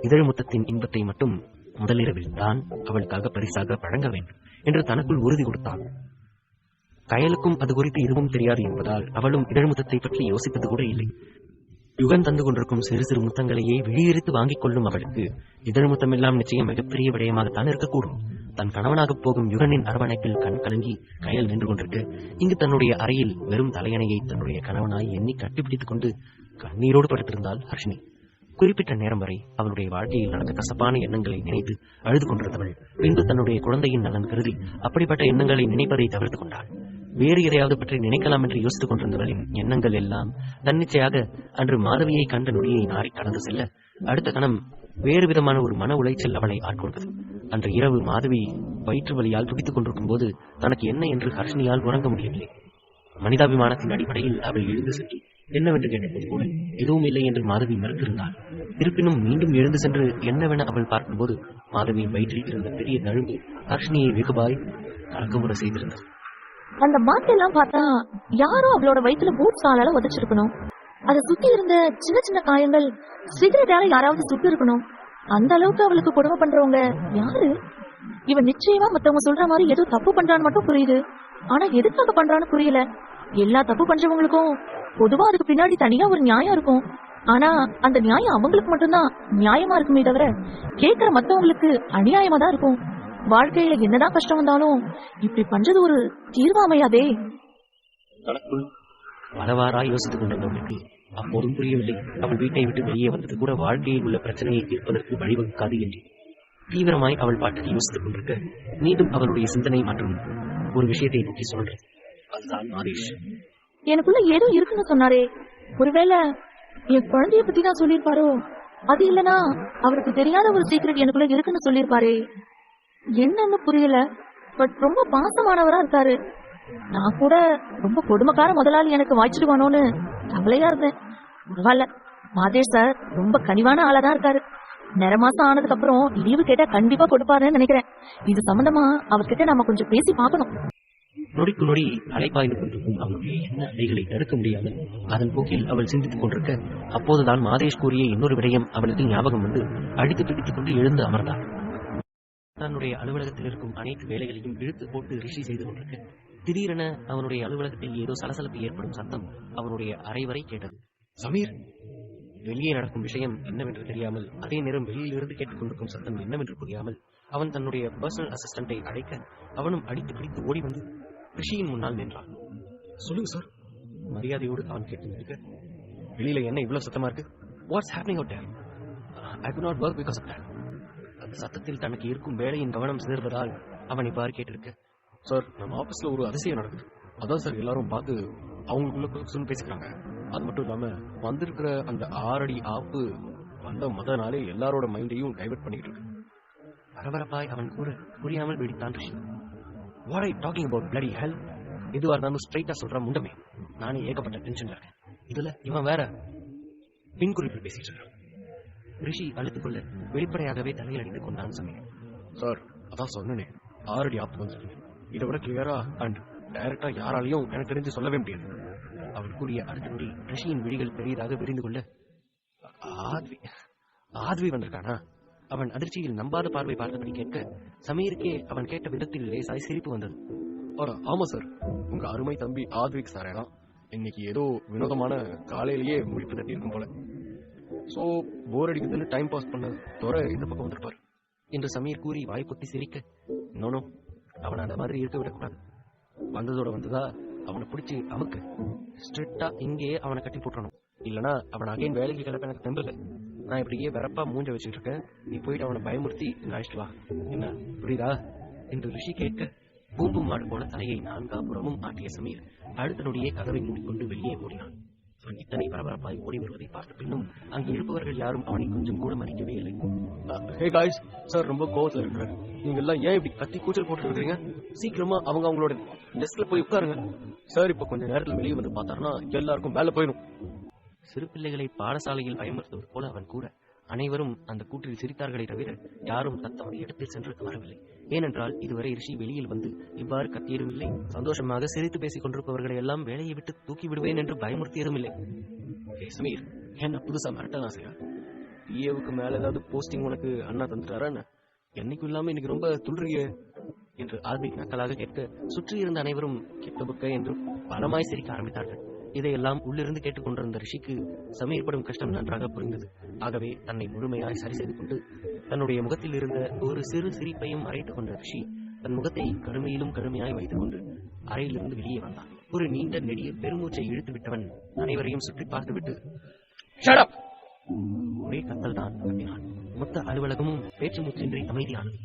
இதழ் முத்தத்தின் இன்பத்தை மட்டும் முதலிரவில் தான் அவளுக்காக பரிசாக வழங்க வேண்டும் என்று தனக்குள் உறுதி கொடுத்தான். கயலுக்கும் அது குறித்து எதுவும் தெரியாது என்பதால் அவளும் இதழ்முத்தத்தை பற்றி யோசிப்பது கூட இல்லை. யுகன் தந்து கொண்டிருக்கும் சிறு சிறு முத்தங்களையே வெளியெறித்து வாங்கிக் கொள்ளும் அவளுக்கு இதழ்முத்தம் எல்லாம் நிச்சயம் மிகப்பெரிய விடயமாகத்தான் இருக்கக்கூடும். தன் கணவனாக போகும் யுகனின் அரவணைப்பில் கண் கலங்கி கயல் நின்று கொண்டிருக்க இங்கு தன்னுடைய அறையில் வெறும் தலையணையை தன்னுடைய கணவனாய் எண்ணி கட்டிப்பிடித்துக் கொண்டு கண்ணீரோடு படுத்திருந்தாள் ஹர்ஷினி. குறிப்பிட்ட நேரம் வரை அவளுடைய வாழ்க்கையில் நடந்த கசப்பான எண்ணங்களை நினைத்து அழுது கொண்டிருந்தவள் பின்பு தன்னுடைய குழந்தையின் நலன் கருதி அப்படிப்பட்ட எண்ணங்களை நினைப்பதை தவிர்த்துக் கொண்டாள். வேறு எதையாவது பற்றி நினைக்கலாம் என்று யோசித்துக் கொண்டிருந்தவளின் எண்ணங்கள் எல்லாம் தன்னிச்சையாக அன்று மாதவியை கண்ட நொடியை நாரி கடந்து செல்ல அடுத்த கணம் வேறு விதமான ஒரு மன உளைச்சல் அவளை ஆட்கொண்டது. அன்று இரவு மாதவி வயிற்று வலியால் துடித்துக் கொண்டிருக்கும் போது தனக்கு என்ன என்று ஹர்ஷினியால் உறங்க முடியவில்லை. மனிதாபிமானத்தின் அடிப்படையில் அவள் எழுந்து சென்று என்னவென்று கேட்டபோது கூட எதுவும் இல்லை என்று மாதவி மறுத்திருந்தாள். இருப்பினும் மீண்டும் எழுந்து சென்று என்னவென அவள் பார்க்கும்போது மாதவியின் வயிற்றில் இருந்த பெரிய தழும்பு ஹர்ஷினியை வெகுபாய் கலக்கமுறை செய்திருந்தாள். அந்த மாட்டெல்லாம் பார்த்தா யாரும் அவளோட வயிற்றுல பூட் சாலால உதச்சிருக்கணும். அதை சுத்தி இருந்த சின்ன சின்ன காயங்கள் சிகரெட்டால யாராவது சுட்டு இருக்கணும். அந்த அளவுக்கு அவளுக்கு கொடுமை பண்றவங்க யாரு? இவன் நிச்சயமா மத்தவங்க சொல்ற மாதிரி ஏதோ தப்பு பண்றான்னு மட்டும் புரியுது. ஆனா எதுக்காக பண்றான்னு புரியல. எல்லா தப்பு பண்றவங்களுக்கும் பொதுவா அதுக்கு பின்னாடி தனியா ஒரு நியாயம் இருக்கும். ஆனா அந்த நியாயம் அவங்களுக்கு மட்டும்தான் நியாயமா இருக்குமே தவிர கேட்கிற மத்தவங்களுக்கு அநியாயமா தான் இருக்கும். வாழ்க்கையில என்னதான் கஷ்டம் வந்தாலும் இப்படி பண்றது ஒரு தீர்வு அமையாதே. தனக்குள் பலவாறாய் யோசித்துக் கொண்டிருந்தவளுக்கு அப்போதும் புரியவில்லை. அவள் வீட்டை விட்டு வெளியே வந்தது கூட வாழ்க்கையில் உள்ள பிரச்சனையை தீர்ப்பதற்கு வழிவகுக்காது என்று தீவிரமாய் அவள் பாட்டுக்கு யோசித்துக் கொண்டிருக்க மீண்டும் அவளுடைய சிந்தனை மற்றும் ஒரு விஷயத்தை நோக்கி சொல்றேன். அதுதான் மாதேஷ். எனக்குள்ள ஏதோ இருக்குன்னு சொன்னாரே, ஒருவேளை என் குழந்தைய பத்தி தான் சொல்லிருப்பாரோ? அது இல்லனா அவருக்கு தெரியாத ஒரு சீக்ரெட் எனக்குள்ள இருக்குன்னு சொல்லிருப்பாரே. என்னன்னு புரியல. பட் ரொம்ப பாசமானவரா இருக்காரு. நான் கூட ரொம்ப கொடுமைக்கார முதலாளி எனக்கு வாய்ச்சிடுவானோன்னு கவலையா இருந்தேன். பரவாயில்ல, மாதேஷ் சார் ரொம்ப கனிவான ஆளாதான் இருக்காரு. நிற மாசம் ஆனதுக்கு அப்புறம் லீவு கேட்டா கண்டிப்பா கொடுப்பாருன்னு நினைக்கிறேன். இது சம்பந்தமா அவர்கிட்ட நாம கொஞ்சம் பேசி பார்க்கணும். நொடிக்கு நொடி அலைப்பாய்ந்து கொண்டிருக்கும் அவளுடைய என்ன அலைகளை தடுக்க முடியாமல் அதன் போக்கில் அவள் சிந்தித்துக் கொண்டிருக்க அப்போதுதான் மாதேஷ் கூறிய இன்னொரு விடயம் அவளுக்கு ஞாபகம் வந்து அடித்து பிடித்துக் கொண்டு எழுந்து அமர்ந்தாள். தன்னுடைய அலுவலகத்தில் இருக்கும் அனைத்து வேலைகளையும் இழுத்து போட்டு ரிஷி செய்து கொண்டிருக்க திடீரென அவனுடைய அலுவலகத்தில் ஏதோ சலசலப்பு ஏற்படும் சத்தம் அவனுடைய அறை வரை கேட்டது. சமீர், வெளியே நடக்கும் விஷயம் என்னவென்று தெரியாமல் அதே நேரம் வெளியிலிருந்து கேட்டுக்கொண்டிருக்கும் சத்தம் என்னவென்று புரியாமல் அவன் தன்னுடைய பர்சனல் அசிஸ்டண்டை அழைக்க அவனும் அடித்து பிடித்து ஓடி வந்து ரிஷியின் முன்னால் நின்றான். சொல்லுங்க சார். மரியாதையோடு அவன் கேட்டு நிற்க, வெளியில என்ன இவ்வளவு சத்தமா இருக்கு? What's happening out there? I could not work because of that. அந்த சத்தத்தில் தனக்கு இருக்கும் வேலையின் கவனம் சிதறுவதால் அவன் இவ்வாறு கேட்டிருக்க, சார், நம்ம ஆபீஸ்ல ஒரு அதிசயம் நடக்குது. அதான் சார் எல்லாரும் பார்த்து அவங்களுக்குள்ள பேசிக்கிறாங்க. அது மட்டும் இல்லாம வந்திருக்கிற அந்த 6 அடி ஆப்பு வந்த முத நாளே எல்லாரோட மைண்டையும் டைவர்ட் பண்ணிட்டு இருக்கு. பரபரப்பாய் அவன் கூற புரியாமல் வெடித்தான் Rishi. What I talking about bloody hell? எதுவா இருந்தாலும் ஸ்ட்ரைட்டா சொல்ற முண்டமே. நானே ஏகப்பட்ட டென்ஷன்ல இருக்கேன். இதுல இவன் வேற பின்குறிப்பில் பேசிட்டு இருக்கான். ரிஷி அழுத்துக் கொள்ள வெளிப்படையாகவே தலையில் அடித்துக் கொண்டான் சமயம். சார், அதான் சொன்னேனே, 6 அடி ஆப்பு வந்து இதை விட கிளியரா அண்ட் டைரக்டா யாராலையும் எனக்கு தெரிஞ்சு சொல்லவே முடியாது. அவள் கூறிய அடுத்த நொடி ரிஷியின் விழிகள் பெரியதாக விரிந்து கொள்ள, ஆத்வி வந்திருக்கானா? அவன் அதிர்ச்சியில் நம்பாத பார்வை பார்த்தபடி கேட்க சமீருக்கே அவன் கேட்ட விதத்தில் லேசாய் சிரிப்பு வந்தது. ஆமா சார், உங்க அருமை தம்பி ஆத்விக் சாரே தான். இன்னைக்கு ஏதோ வினோதமான காலையிலேயே முடிப்பு தட்டி இருக்கும் போல. சோ போர் அடிக்குதுன்னு டைம் பாஸ் பண்ண தவிர இந்த பக்கம் வந்திருப்பாரு என்று சமீர் கூறி வாய்ப்பொத்தி சிரிக்க, நோனோ, அவன் அந்த மாதிரி இருக்க விடக்கூடாது. வந்ததோட வந்ததா அவனை பிடிச்சி அமுக்கு. ஸ்ட்ரிக்டா இங்கேயே அவனை கட்டி போட்டணும். இல்லனா அவன் அகைன் வேலைக்கு கிளப்ப எனக்கு தெம்பல. நான் இப்படியே வெறப்பா மூஞ்ச வச்சுட்டு இருக்கேன். நீ போயிட்டு அவனை பயமுறுத்தி அழைச்சிட்டு வா. என்ன புரியுதா என்று ரிஷி கேட்க, பூம்பு மாடு போல தலையை 4 புறமும் ஆட்டிய சமீர் அடுத்த நொடியே கதவை மூடிக்கொண்டு வெளியே ஓடினான். அவன் இத்தனை பரபரப்பாய் ஓடி வருவதை பார்த்த பின்னும் அங்கு இருப்பவர்கள் யாரும் அவனை கொஞ்சம் கூட மதிக்கவே இல்லை. ஹே காய்ஸ், சார் ரொம்ப கோவத்துல இருக்கிறார். நீங்க எல்லாம் ஏன் இப்படி கத்தி கூச்சல் போட்டு இருக்கீங்க? சீக்கிரமா அவங்களோட டெஸ்க்ல போய் உட்காருங்க. சார் இப்ப கொஞ்ச நேரத்தில் வெளியே வந்து பார்த்தாருன்னா எல்லாருக்கும் வேலை போயிடும். சிறு பிள்ளைகளை பாடசாலையில் பயமுறுத்துவது போல அவன் கூட அனைவரும் அந்த கூட்டில் சிரித்தார்களே தவிர யாரும் தத்தமது இடத்தில் சென்று வரவில்லை. ஏனென்றால் இதுவரை ரிஷி வெளியில் வந்து இவ்வாறு கத்தியதும் இல்லை. சந்தோஷமாக சிரித்து பேசிக் கொண்டிருப்பவர்களை எல்லாம் வேலையை விட்டு தூக்கி விடுவேன் என்று பயமுறுத்தியதும் இல்லை. சமீர், என்ன புதுசா மிரட்டலாம் செய்ய? பிஏவுக்கு மேல ஏதாவது போஸ்டிங் உனக்கு அண்ணா தந்துட்டாரா? என்னைக்கும் இல்லாம இன்னைக்கு ரொம்ப துள்றிய என்று ஆத்விக் நக்கலாக கேட்க சுற்றி இருந்த அனைவரும் கெட்ட புக்க என்று பலமாய் சிரிக்க ஆரம்பித்தார்கள். இதையெல்லாம் உள்ளிருந்து கேட்டுக் கொண்டிருந்த ரிஷிக்கு சமீர் படும் கஷ்டம் நன்றாக புரிந்தது. ஆகவே தன்னை முழுமையாய் சரி செய்து கொண்டு தன்னுடைய முகத்தில் இருந்த ஒரு சிறு சிரிப்பையும் மறைத்துக் கொண்ட ரிஷி தன் முகத்தை கடுமையிலும் கடுமையாய் வைத்துக் கொண்டு அறையிலிருந்து வெளியே வந்தான். ஒரு நீண்ட நெடிய பெருமூச்சை இழுத்து விட்டவன் அனைவரையும் சுற்றி பார்த்துவிட்டு ஒரே கத்தல் தான் கத்தினான். மொத்த அலுவலகமும் பேச்சு மூச்சின்றி அமைதியானது.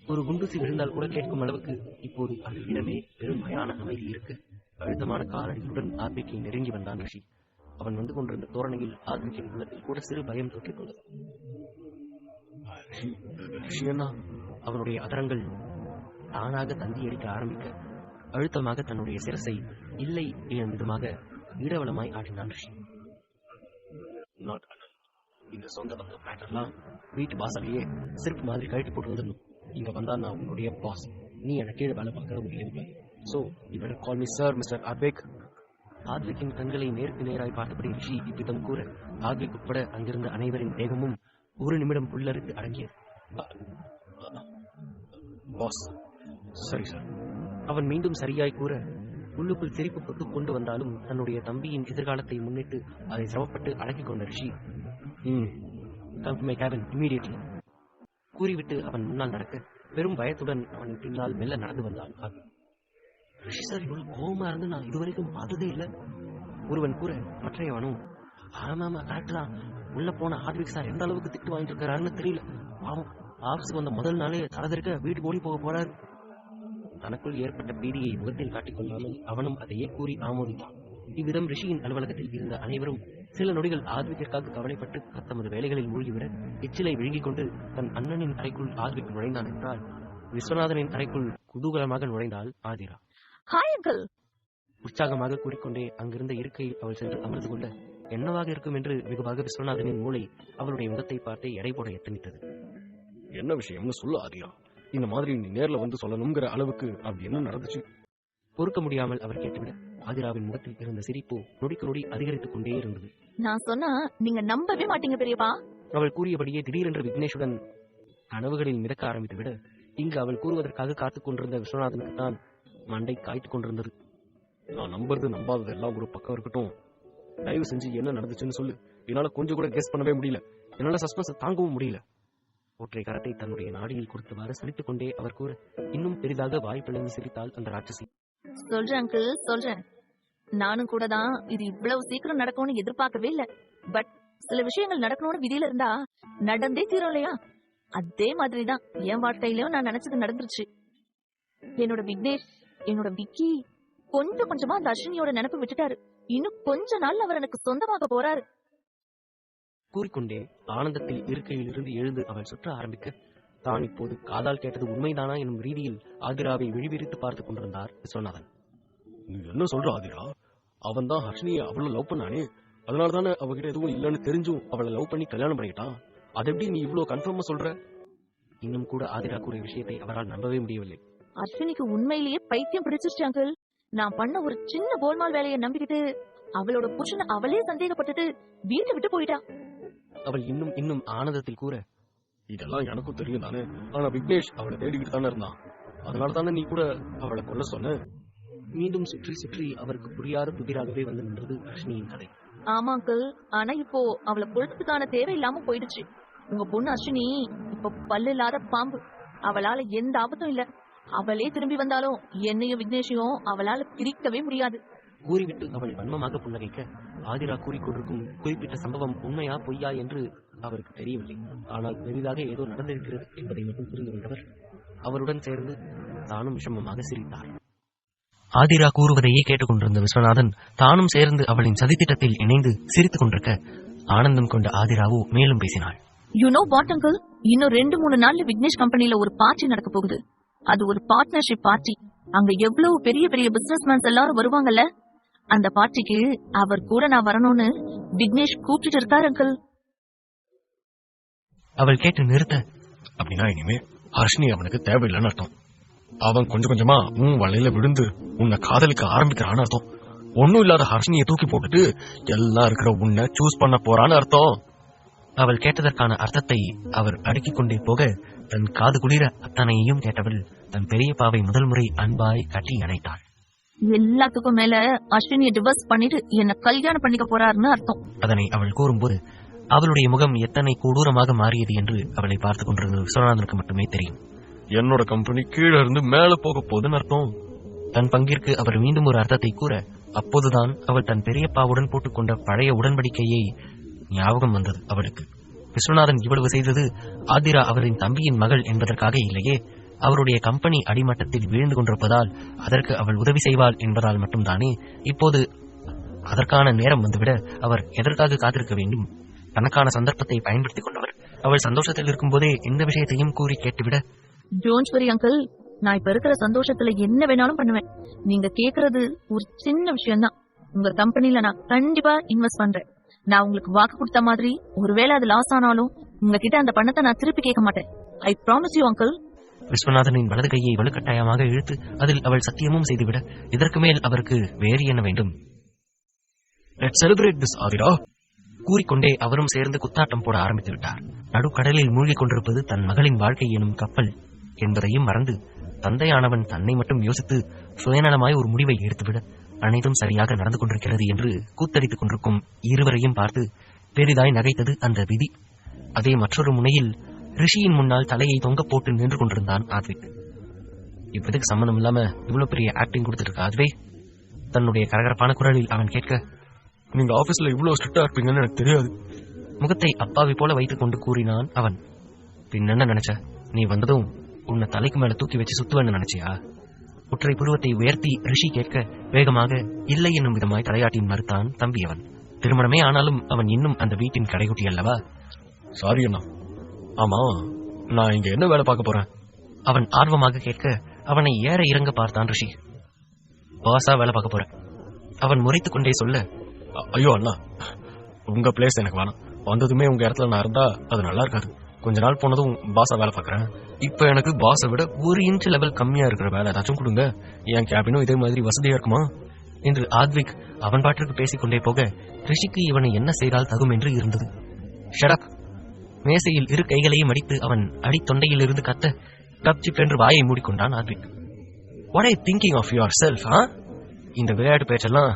ஒரு குண்டுசி விழுந்தால் கூட கேட்கும் அளவுக்கு இப்போது அந்த இடமே பெருமையான அமைதி இருக்கு. அழுத்தமான காலடியுடன் ஆத்விக்கை நெருங்கி வந்தான் ரிஷி. அவன் வந்து கொண்டிருந்த தோரணையில் ஆத்விக்கின் உள்ளத்தில் கூட சிறு பயம் தொற்றிக் கொண்டது. அவனுடைய அதரங்கள் தானாக தந்தி அடிக்க ஆரம்பிக்க அழுத்தமாக தன்னுடைய சிரசை இல்லை எனும் விதமாக இடவளமாய் ஆடினான் ரிஷி. இந்த சொந்த பந்த மேட்டர்லாம் வீட்டு வாசலையே சிரிப்பு மாதிரி கழட்டி போட்டு வந்துடணும். இங்க வந்தா நான் உன்னுடைய பாஸ், நீ எனக்கு கீழே வேலை பார்க்கற முடியாது. So you better call me sir mister Aadvik. ஆத்விக்கின் கண்களை நேருக்கு நேராய் பார்த்தபடி ரிஷி இவ்விதம் கூற ஆத்விக் உட்பட அங்கிருந்த அனைவரின் தேகமும் ஒரு நிமிடம் உள்ளிருந்து அடங்கியது. பாஸ், சரி சார். அவன் மீண்டும் சரியாய் கூற உள்ளுக்குள் சிரிப்பு பொத்து கொண்டு வந்தாலும் தன்னுடைய தம்பியின் எதிர்காலத்தை முன்னிட்டு அதை சிரமப்பட்டு அடக்கிக் கொண்ட Rishi come to my cabin immediately கூறிவிட்டு அவன் முன்னால் நடக்க பெரும் பயத்துடன் அவன் பின்னால் மெல்ல நடந்து வந்தான். ரிஷி சார் இவ்வளவு கோபமா இருந்து நான் இதுவரைக்கும் பார்த்ததே இல்லை ஒருவன் கூற மற்றையவனும் ஆமாமா கரெக்ட் தான், உள்ள போன ஆத்விக் சார் எந்த அளவுக்கு திட்டு வாங்கிட்டு இருக்காருன்னு தெரியல, பாவம் ஆபீஸ் வந்த முதல் நாளே தரதற்க வீட்டுக்கு ஓடி போக போறாரு. தனக்குள் ஏற்பட்ட பீதியை முகத்தில் காட்டிக்கொள்ளாமல் அவனும் அதையே கூறி ஆமோதித்தான். இவ்விதம் ரிஷியின் அலுவலகத்தில் இருந்த அனைவரும் சில நொடிகள் ஆத்விக்கிற்காக கவலைப்பட்டு தமது வேலைகளில் மூழ்கிவிட எச்சிலை விழுங்கிக் கொண்டு தன் அண்ணனின் அறைக்குள் ஆத்விக் நுழைந்தான் என்றால் விஸ்வநாதனின் அறைக்குள் குதூகலமாக நுழைந்தாள் ஆதிரா. Hi uncle. உற்சாகமாக கூறிக்கொண்டே அங்கிருந்த இருக்கையில் அவள் சென்று அமர்ந்து கொள்ள என்னவாக இருக்கும் என்று வெகுவாக விஸ்வநாதனின் மூளை அவளுடைய முகத்தை பார்த்து எடை போட எத்தனித்தது. என்ன விஷயம்னு சொல்ல ஆதிரா, இந்த மாதிரி நீ நேர்ல வந்து சொல்லணுங்கிற அளவுக்கு அப்படி என்ன நடந்துச்சு? பொறுக்க முடியாமல் அவர் கேட்டுவிட ஆதிராவின் முகத்தில் இருந்த சிரிப்பு நொடிக்கு நொடி அதிகரித்துக் கொண்டே இருந்தது. நான் சொன்னா நீங்க நம்பவே மாட்டீங்க பெரியப்பா. அவள் கூறியபடியே திடீரென்று விக்னேஷுடன் கனவுகளில் மிதக்க ஆரம்பித்து விட இங்கு அவள் கூறுவதற்காக காத்துக் கொண்டிருந்த விஸ்வநாதனுக்கு தான் மண்டை காய்த்துக் கொண்டிருந்தது. நான் நம்புறது நம்பாதது எல்லாம் ஒரு பக்கம் இருக்கட்டும், தயவு செஞ்சு என்ன நடந்துச்சுன்னு சொல்லு. என்னால கொஞ்சம் கூட கெஸ் பண்ணவே முடியல, என்னால சஸ்பென்ஸ் தாங்கவும் முடியல. ஒற்றை கரத்தை தன்னுடைய நாடியில் கொடுத்தவாறு சிரித்துக் கொண்டே அவர் கூற இன்னும் பெரிதாக வாய் பிளந்து சிரித்தாள் அந்த ராட்சசி. சொல்றேன் அங்கிள், சொல்றேன். நானும் கூட தான் இது இவ்வளவு சீக்கிரம் நடக்கும்னு எதிர்பார்க்கவே இல்ல. பட் சில விஷயங்கள் நடக்கணும்னு விதியில இருந்தா நடந்தே தீரும் இல்லையா? அதே மாதிரிதான் என் வாழ்க்கையிலும் நான் நினைச்சது நடந்துருச்சு. என்னோட விக்னேஷ், என்னோட விக்கி கொஞ்சம் கொஞ்சமா அந்த அஸ்வினியோட நினைப்பு விட்டுட்டாரு. இன்னும் கொஞ்ச நாள் அவர் எனக்கு சொந்தமாக போறாரு. கூறிக்கொண்டே ஆனந்தத்தில் இருக்கையில் இருந்து எழுந்து அவள் சுற்ற ஆரம்பிக்க தான் இப்போது காதால் கேட்டது உண்மைதானா எனும் ரீதியில் ஆதிராவை விழிவிரித்து பார்த்துக் கொண்டிருந்தார் விஸ்வநாதன். நீ என்ன சொல்ற ஆதிரா? அவன் தான் ஹர்ஷினியை அவ்வளவு லவ் பண்ணானே, அதனாலதானே அவகிட்ட எதுவும் இல்லைன்னு தெரிஞ்சும் அவளை லவ் பண்ணி கல்யாணம் பண்ணிக்கிட்டான். அது எப்படி நீ இவ்வளவு கன்ஃபார்மா சொல்ற? இன்னும் கூட ஆதிரா கூறிய விஷயத்தை அவரால் நம்பவே முடியவில்லை. அஸ்வினிக்கு உண்மையிலேயே பைத்தியம் பிடிச்சிருச்சு அங்கிள். நான் பண்ண ஒரு சின்ன கோல்மால் வேலையை நம்பிக்கிட்டு அவளோட புருஷனை அவளே சந்தேகப்பட்டுட்டு வீட்டை விட்டு போயிட்டா. அவள் இன்னும் இன்னும் ஆனந்தத்தில் கூற இதெல்லாம் எனக்கும் தெரியும் தானே, ஆனா விக்னேஷ் அவளை தேடிக்கிட்டு தானே இருந்தான், அதனால தானே நீ கூட அவளை கொல்ல சொன்ன. மீண்டும் சுற்றி சுற்றி அவருக்கு புரியாத புதிராகவே வந்து நின்றது அஸ்வினியின் கதை. ஆமா அங்கிள், ஆனா இப்போ அவளை கொல்றதுக்கான தேவை இல்லாம போயிடுச்சு. உங்க பொண்ணு அஸ்வினி இப்ப பல்லு இல்லாத பாம்பு. அவளால எந்த ஆபத்தும் இல்ல. அவளே திரும்பி வந்தாலும் என்னையும் விக்னேஷையும் அவளால பிரிக்கவே முடியாது. கூறிவிட்டு அவள் வன்மமாக புன்னகைக்க ஆதிரா கூறிக்கொண்டிருக்கும் குறிப்பிட்ட சம்பவம் உண்மையா பொய்யா என்று அவருக்கு தெரியவில்லை. ஆனால் பெரிதாக ஏதோ நடந்திருக்கிறது என்பதை மட்டும் புரிந்து கொண்டவர் அவருடன் சேர்ந்து தானும் விஷமமாக சிரித்தார். ஆதிரா கூறுவதையே கேட்டுக்கொண்டிருந்த விஸ்வநாதன் தானும் சேர்ந்து அவளின் சதித்திட்டத்தில் இணைந்து சிரித்துக் கொண்டிருக்க ஆனந்தம் கொண்ட ஆதிராவோ மேலும் பேசினாள். யூ நோ வாட் அங்கிள், இன்னும் 2-3 நாள்ல விக்னேஷ் கம்பெனில ஒரு பார்ட்டி நடக்க போகுது. அது ஒரு பார்ட்னர்ஷிப் பார்ட்டி. அங்க எவ்வளவு பெரிய பெரிய பிசினஸ் மேன்ஸ் எல்லாரும் வருவாங்கல்ல. அந்த பார்ட்டிக்கு அவர் கூட நான் வரணும்னு விக்னேஷ் கூப்பிட்டு இருக்காரு அங்கிள். அவள் கேட்டு நிறுத்த, அப்படின்னா இனிமே ஹர்ஷினி அவனுக்கு தேவையில்லைன்னு அர்த்தம். அவன் கொஞ்சம் கொஞ்சமா உன் வலையில விழுந்து உன்னை காதலிக்க ஆரம்பிக்கிறான்னு அர்த்தம். ஒன்னும் இல்லாத ஹர்ஷினியை தூக்கி போட்டுட்டு எல்லாம் இருக்கிற உன்னை சூஸ் பண்ண போறான்னு அர்த்தம். அவள் கேட்டதற்கான அர்த்தத்தை அவர் அடுக்கிக் கொண்டே போக தன் காது குளிர அத்தனையையும் கேட்டவள் தன் பெரியப்பாவை முதல் முறை அன்பாய் கட்டி அணைத்தாள். எல்லாத்துக்கும் மேல அஸ்வினியை டிவோர்ஸ் பண்ணிட்டு என்ன கல்யாணம் பண்ணிக்க போறாருன்னு அர்த்தம். அதனை அவள் கூறும்போது அவளுடைய முகம் எத்தனை கொடூரமாக மாறியது என்று அவளை பார்த்துக் கொண்டிருந்த விஸ்வநாதனுக்கு மட்டுமே தெரியும். என்னோட கம்பெனி கீழே இருந்து மேல போக போகுதுன்னு அர்த்தம். தன் பங்கிற்கு அவர் மீண்டும் ஒரு அர்த்தத்தை கூற அப்போதுதான் அவள் தன் பெரியப்பாவுடன் போட்டுக்கொண்ட பழைய உடன்படிக்கையை ஞாபகம் வந்தது அவளுக்கு. விஸ்வநாதன் இவ்வளவு செய்தது ஆதிரா அவரின் தம்பியின் மகள் என்பதற்காக இல்லையே, அவருடைய கம்பெனி அடிமட்டத்தில் வீழ்ந்து கொண்டிருப்பதால் அதற்கு அவள் உதவி செய்வாள் என்பதால் மட்டும்தானே. இப்போது அதற்கான நேரம் வந்துவிட அவர் எதற்காக காத்திருக்க வேண்டும்? தனக்கான சந்தர்ப்பத்தை பயன்படுத்திக் கொண்டவர் அவள் சந்தோஷத்தில் இருக்கும் போதே இந்த விஷயத்தையும் கூறி கேட்டுவிட, டோன்ட் வரி அங்கிள், நான் இப்ப இருக்கிற சந்தோஷத்துல என்ன வேணாலும் பண்ணுவேன். நீங்க கேக்குறது ஒரு சின்ன விஷயம் தான். உங்க கம்பெனில நான் கண்டிப்பா இன்வெஸ்ட் பண்றேன். நான் உங்களுக்கு வாக்கு கொடுத்த மாதிரி ஒருவேளை அது லாஸ் ஆனாலும் உங்ககிட்ட அந்த பணத்தை நான் திருப்பி கேட்க மாட்டேன். I promise you uncle. விஸ்வநாதனின் வலது கையை வலுக்கட்டாயமாக இழுத்து அதில் அவள் சத்தியமும் செய்துவிட இதற்கு மேல் அவருக்கு வேறு என்ன வேண்டும்? Let's celebrate this Aathira. கூறிக்கொண்டே அவரும் சேர்ந்து குத்தாட்டம் போட ஆரம்பித்து விட்டார். நடுக்கடலில் மூழ்கிக் கொண்டிருப்பது தன் மகளின் வாழ்க்கை எனும் கப்பல் என்பதையும் மறந்து தந்தையானவன் தன்னை மட்டும் யோசித்து சுயநலமாய் ஒரு முடிவை எடுத்துவிட அனைத்தும் சரியாக நடந்து கொண்டிருக்கிறது என்று கூத்தடித்துக் கொண்டிருக்கும் இருவரையும் பார்த்து பெரிதாய் நகைத்தது அந்த விதி. அதே மற்றொரு முனையில் ரிஷியின் முன்னால் தலையை தொங்க போட்டு நின்று கொண்டிருந்தான் ஆத்விக். இப்போதைக்கு சம்பந்தம் இல்லாம இவ்வளவு பெரிய ஆக்டிங் கொடுத்துட்டு இருக்க அதுவே தன்னுடைய கரகரப்பான குரலில் அவன் கேட்க, நீங்க ஆபீஸ்ல இவ்வளவு ஸ்ட்ரிக்டா இருப்பீங்கன்னு எனக்கு தெரியாது. முகத்தை அப்பாவி போல வைத்துக் கொண்டு கூறினான் அவன். பின் என்ன நினைச்ச? நீ வந்ததும் உன்னை தலைக்கு மேல தூக்கி வச்சு சுத்துவேன்னு நினைச்சியா? ஒற்றை புருவத்தை உயர்த்தி ரிஷி கேட்க வேகமாக இல்லை என்னும் விதமாய் தலையாட்டின் மறுத்தான் தம்பி அவன். திருமணமே ஆனாலும் அவன் இன்னும் அந்த வீட்டின் கடைக்குட்டி அல்லவா? சாரி அண்ணா. ஆமா, நான் இங்க என்ன வேலை பார்க்க போறேன்? அவன் ஆர்வமாக கேட்க அவனை ஏற இறங்க பார்த்தான் ரிஷி. பாசா வேலை பார்க்க போறேன் அவன் முறைத்துக் கொண்டே சொல்ல, ஐயோ அண்ணா, உங்க பிளேஸ் எனக்கு வேணாம். வந்ததுமே உங்க இடத்துல நான் இருந்தா அது நல்லா இருக்காது. கொஞ்ச நாள் போனதும் பாஸா வேலை பார்க்கறேன். இப்ப எனக்கு பாஸை விட 1 இன்ச் லெவல் கம்மியா இருக்கிற வேலை ஏதாச்சும் கொடுங்க. என் கேபினும் இதே மாதிரி வசதியா இருக்குமா என்று ஆத்விக் அவன் பாட்டிற்கு பேசிக்கொண்டே போக ரிஷிக்கு இவனை என்ன செய்தால் தகும் என்று இருந்தது. ஷடப்! மேசையில் 2 கைகளையும் அடித்து அவன் அடித்தொண்டையில் இருந்து கத்த கப்சிப் என்று வாயை மூடிக்கொண்டான் Aadvik. What I thinking of yourself? இந்த விளையாட்டு பேச்செல்லாம்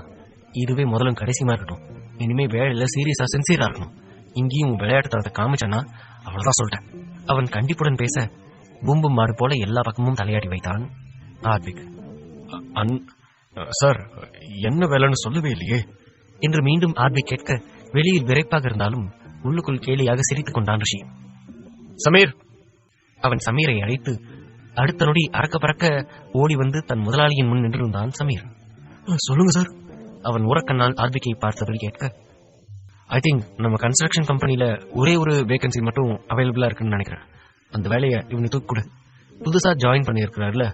இதுவே முதலும் கடைசியுமா இருக்கட்டும். இனிமே வேலையில சீரியஸா சின்சியரா இருக்கணும். இங்கேயும் விளையாட்டு தரத்தை காமிச்சானா அவ்வளவுதான் சொல்லிட்டேன். அவன் கண்டிப்புடன் பேச பூம்பும் மாடு போல எல்லா பக்கமும் தலையாடி வைத்தான் ஆத்விக். சார், என்ன வேலைன்னு சொல்லவே இல்லையே என்று மீண்டும் ஆத்விக் கேட்க வெளியில் விரைப்பாக இருந்தாலும் உள்ளுக்குள் கேலியாக சிரித்துக் கொண்டான் ரிஷி. சமீர்! அவன் சமீரை அழைத்து அடுத்த நொடி அறக்க பறக்க ஓடி வந்து தன் முதலாளியின் முன் நின்றிருந்தான் சமீர். சொல்லுங்க சார். அவன் உரக்கண்ணால் ஆத்விக்கை பார்த்தபடி கேட்க, ஐ திங்க் நம்ம கன்ஸ்ட்ரக்ஷன் கம்பெனில ஒரே ஒரு வேகன்சி மட்டும் அவைலபிளா இருக்குன்னு நினைக்கிறேன். அந்த வேலையை இவனை தூக்கிக்கூட. புதுசா ஜாயின் பண்ணியிருக்கிறாருல,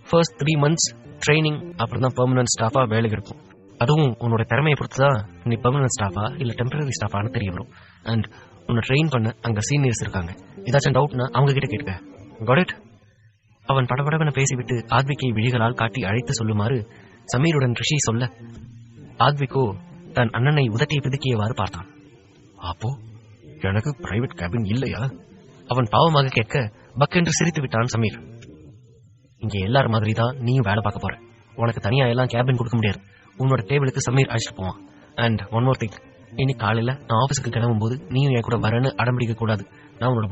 ஃபர்ஸ்ட் 3 months ட்ரைனிங், அப்புறம் தான் பெர்மனன்ட் ஸ்டாஃபா வேலைக்கு இருக்கும். அதுவும் உன்னோட திறமையை பொறுத்துதான் நீ பெர்மனன்ட் ஸ்டாஃபா இல்ல டெம்பரரி ஸ்டாஃபான்னு தெரிய வரும். அண்ட் உன்னை ட்ரெயின் பண்ண அங்க சீனியர்ஸ் இருக்காங்க. ஏதாச்சும் டவுட்னா அவங்க கிட்ட கேட்க. Got it? அவன் படபடவென பேசிவிட்டு ஆத்விக்கை விழிகளால் காட்டி அழைத்து சொல்லுமாறு சமீருடன் ரிஷி சொல்ல, ஆத்விக்கோ தன் அண்ணனை உதட்டியை பிதுக்கியவாறு பார்த்தான். அப்போ எனக்கு பிரைவேட் கேபின் இல்லையா? அவன் பாவமாக கேட்க பக்கென்று சிரித்து விட்டான் சமீர். இங்க எல்லாரும் மாதிரி தான் நீயும் வேலை பார்க்க போற. உனக்கு தனியா எல்லாம் கேபின் கொடுக்க முடியாது. உன்னோட டேபிளுக்கு சமீர் அழைச்சிட்டு போவான். அண்ட் ஒன் மோர் திங், இன்னைக்கு காலையில நான் ஆபீஸுக்கு கிளம்பும் போது நீயும் என் கூட வரேன்னு அடம்பிடிக்க கூடாது. நான் உன்னோட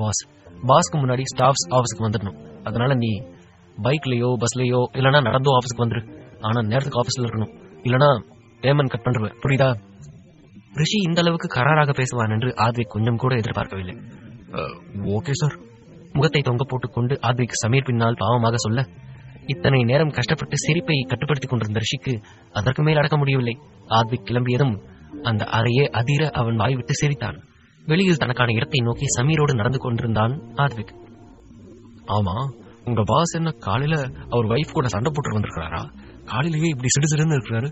பாஸ்க்கு முன்னாடி ஸ்டாஃப்ஸ் ஆபீஸுக்கு வந்துடணும். அதனால நீ பைக்லயோ பஸ்லயோ இல்லனா நடந்தோ ஆபீஸுக்கு வந்துரு. ஆனா நேரத்துக்கு ஆபீஸ்ல இருக்கணும், இல்லனா பேமெண்ட் கட் பண்றேன், புரியுதா? ரிஷி இந்த அளவுக்கு கராராக பேசுவான் என்று ஆத்விக் கொஞ்சம் கூட எதிர்பார்க்கவில்லை. Okay sir. முகத்தை தொங்க போட்டுக் கொண்டு ஆத்விக் சமீர் பின்னால் பாவமாக சொல்ல, இத்தனை நேரம் கஷ்டப்பட்டு சிரிப்பை கட்டுப்படுத்திக் கொண்டிருந்த ரிஷிக்கு அதற்கு மேல் அடக்க முடியவில்லை. ஆத்விக் கிளம்பியதும் அந்த அறையே அதிர அவன் வாய்விட்டு சிரித்தான். வெளியில் தனக்கான இடத்தை நோக்கி சமீரோடு நடந்து கொண்டிருந்தான் ஆத்விக். ஆமா, உங்க பாஸ் என்ன காலையில அவர் வைஃப் கூட சண்டை போட்டு வந்திருக்கிறாரா? காலையிலேயே இப்படி சிடுசிடுன்னு இருக்கிறாரு.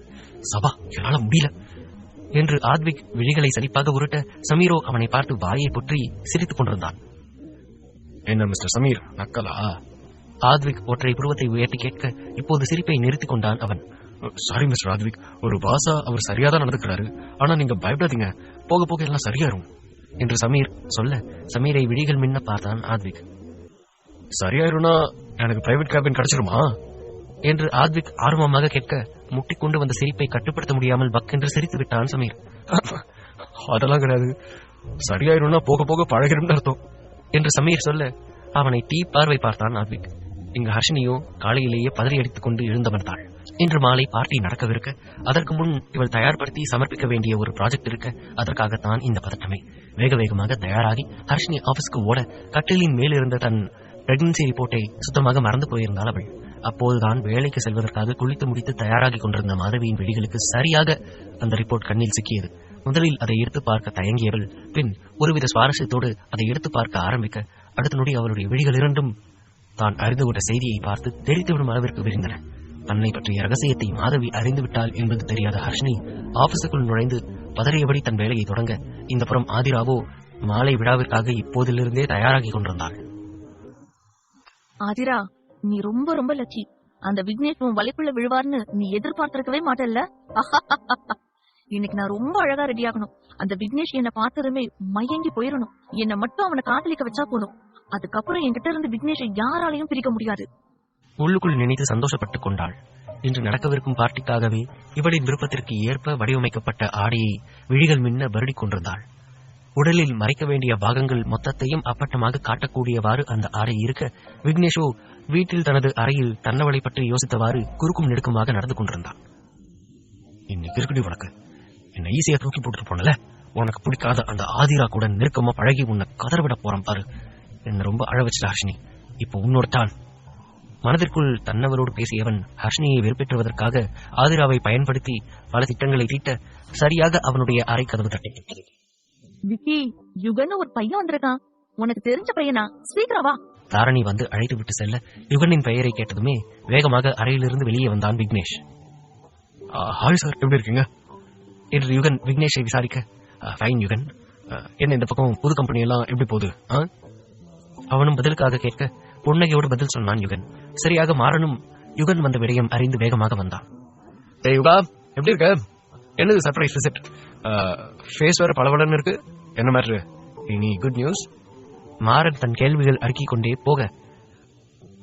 சபா, என்னால முடியல என்று ஆத்விக் விழிகளை சலிப்பாக உருட்ட சமீரோ அவனை பார்த்து வாயை புற்றி சிரித்துக் கொண்டிருந்தான். என்ன மிஸ்டர் சமீர், நக்கலா? ஆத்விக் ஒற்றை புருவத்தை உயர்த்தி கேட்க இப்போது சிரிப்பை நிறுத்திக் கொண்டான் அவன். சாரி மிஸ்டர் ஆத்விக், ஒரு பாஸா அவர் சரியாதான் நடந்துக்கிறாரு. ஆனா நீங்க பயப்படாதீங்க, போக போக எல்லாம் சரியாரும் என்று சமீர் சொல்ல சமீரை விழிகள் மின்ன பார்த்தான் ஆத்விக். சரியாயிரும்னா எனக்கு பிரைவேட் கேபின் கிடைச்சிருமா என்று ஆத்விக் ஆர்வமாக கேட்க முட்டிக்கொண்டு வந்த சிரிப்பை கட்டுப்படுத்த முடியாமல் பக்கென்று சிரித்து விட்டான் சமீர். அதெல்லாம் கிடையாது, சரியாயிரும்னா போக போக பழகிடும் அர்த்தம் என்று சமீர் சொல்ல அவனை தீ பார்வை பார்த்தான் ஆத்விக். இங்கு ஹர்ஷினியோ காலையிலேயே பதறி அடித்துக் கொண்டு எழுந்தமர்ந்தாள். இன்று மாலை பார்ட்டி நடக்கவிருக்க அதற்கு முன் இவள் தயார்படுத்தி சமர்ப்பிக்க வேண்டிய ஒரு ப்ராஜெக்ட் இருக்க அதற்காகத்தான் இந்த பதட்டமே. வேக வேகமாக தயாராகி ஹர்ஷினி ஆபீஸ்க்கு ஓட கட்டிலின் மேலிருந்த தன் பிரெக்னன்சி ரிப்போர்ட்டை சுத்தமாக மறந்து போயிருந்தாள் அவள். அப்போதுதான் வேலைக்கு செல்வதற்காக குளித்து முடித்து தயாராகி கொண்டிருந்த மாதவியின் விழிகளுக்கு சரியாக அந்த ரிப்போர்ட் கண்ணில் சிக்கியது. முதலில் அதை எடுத்து பார்க்க தயங்கியவள் பின் ஒருவித சுவாரஸ்யத்தோடு அதை எடுத்து பார்க்க ஆரம்பிக்க அடுத்த நொடி அவளுடைய விழிகள் இரண்டும் தான் அறிந்து கொண்ட செய்தியை பார்த்து தெரித்துவிடும் அளவிற்கு விரிந்தன. தன்னை பற்றிய ரகசியத்தை மாதவி அறிந்துவிட்டாள் என்பது தெரியாத ஹர்ஷினி ஆபீஸுக்குள் நுழைந்து பதறியபடி தன் வேலையை தொடங்க, இந்த புறம் ஆதிராவோ மாலை விழாவிற்காக இப்போதிலிருந்தே தயாராகி கொண்டிருந்தாள். ஆதிரா, நீ ரொம்ப ரொம்ப லக்கி. அந்த விக்னேஷ் உன் வலைக்குள்ள விழுவார்னு நீ எதிர்பார்த்திருக்கவே மாட்டல்ல. இன்னைக்கு நான் ரொம்ப அழகா ரெடி ஆகணும். அந்த விக்னேஷ் என்ன பார்த்ததுமே மயங்கி போயிடணும். என்ன மட்டும் அவனை காதலிக்க வச்சா போதும். அதுக்கப்புறம் என்கிட்ட இருந்து விக்னேஷை யாராலையும் பிரிக்க முடியாது. உள்ளுக்குள் நினைத்து சந்தோஷப்பட்டுக் கொண்டாள். இன்று நடக்கவிருக்கும் பார்ட்டிக்காகவே இவளின் விருப்பத்திற்கு ஏற்ப வடிவமைக்கப்பட்ட ஆடையை விழிகள் மின்ன வருடிக் கொண்டிருந்தாள். உடலில் மறைக்க வேண்டிய பாகங்கள் மொத்தத்தையும் அப்பட்டமாக காட்டக்கூடியவாறு அந்த ஆடை இருக்க, விக்னேஷோ வீட்டில் தனது அறையில் தன்னவளை பற்றி யோசித்தவாறு குறுக்கும் நெடுக்குமாக நடந்து கொண்டிருந்தான். இன்னைக்கு இருக்குடி உனக்கு, என்ன ஈஸியா தூக்கி போட்டுட்டு போனல, உனக்கு பிடிக்காத அந்த ஆதிரா கூட நெருக்கமா பழகி உன்னை கதறவிட போறேன் பாரு. என்ன ரொம்ப அழ வச்சுட்ட ஹர்ஷினி, இப்போ உன்னோட தான். மனதிற்குள் தன்னவரோடு பேசியவன் ஹர்ஷினியை வெறுப்பேற்றுவதற்காக ஆதிராவை பயன்படுத்தி பல திட்டங்களை தீட்ட, சரியாக அவனுடைய அறை கதவு தட்டப்பட்டது. விக்கி, யுகன்னு ஒரு பையன் வந்திருக்கான். உனக்கு தெரிஞ்ச பையனா? சீக்கிரம் வா. தாரணி வந்து அழைத்து விட்டு செல்ல, யுகனின் பெயரை கேட்டதுமே வேகமாக அறையிலிருந்து வெளியே வந்தான் விக்னேஷ். ஹாய் சார், எப்படி இருக்கீங்க என்று யுகன் விக்னேஷை விசாரிக்க, ஃபைன் யுகன், என்ன இந்த பக்கம் புது கம்பெனி எல்லாம் எப்படி போகுது? அவனும் பதிலுக்காக கேட்க புன்னகையோடு பதில் சொன்னான் யுகன். சரியாக மாறனும் யுகன் வந்த விடயம் அறிந்து வேகமாக வந்தான். யுகா, எப்படி இருக்க? என்னது சர்ப்ரைஸ் விசிட்? ஃபேஸ் வேற பளபளன்னு இருக்கு. என்ன matter? Any good news? Maran தன் கேள்விகள் அடுக்கிக் கொண்டே போக,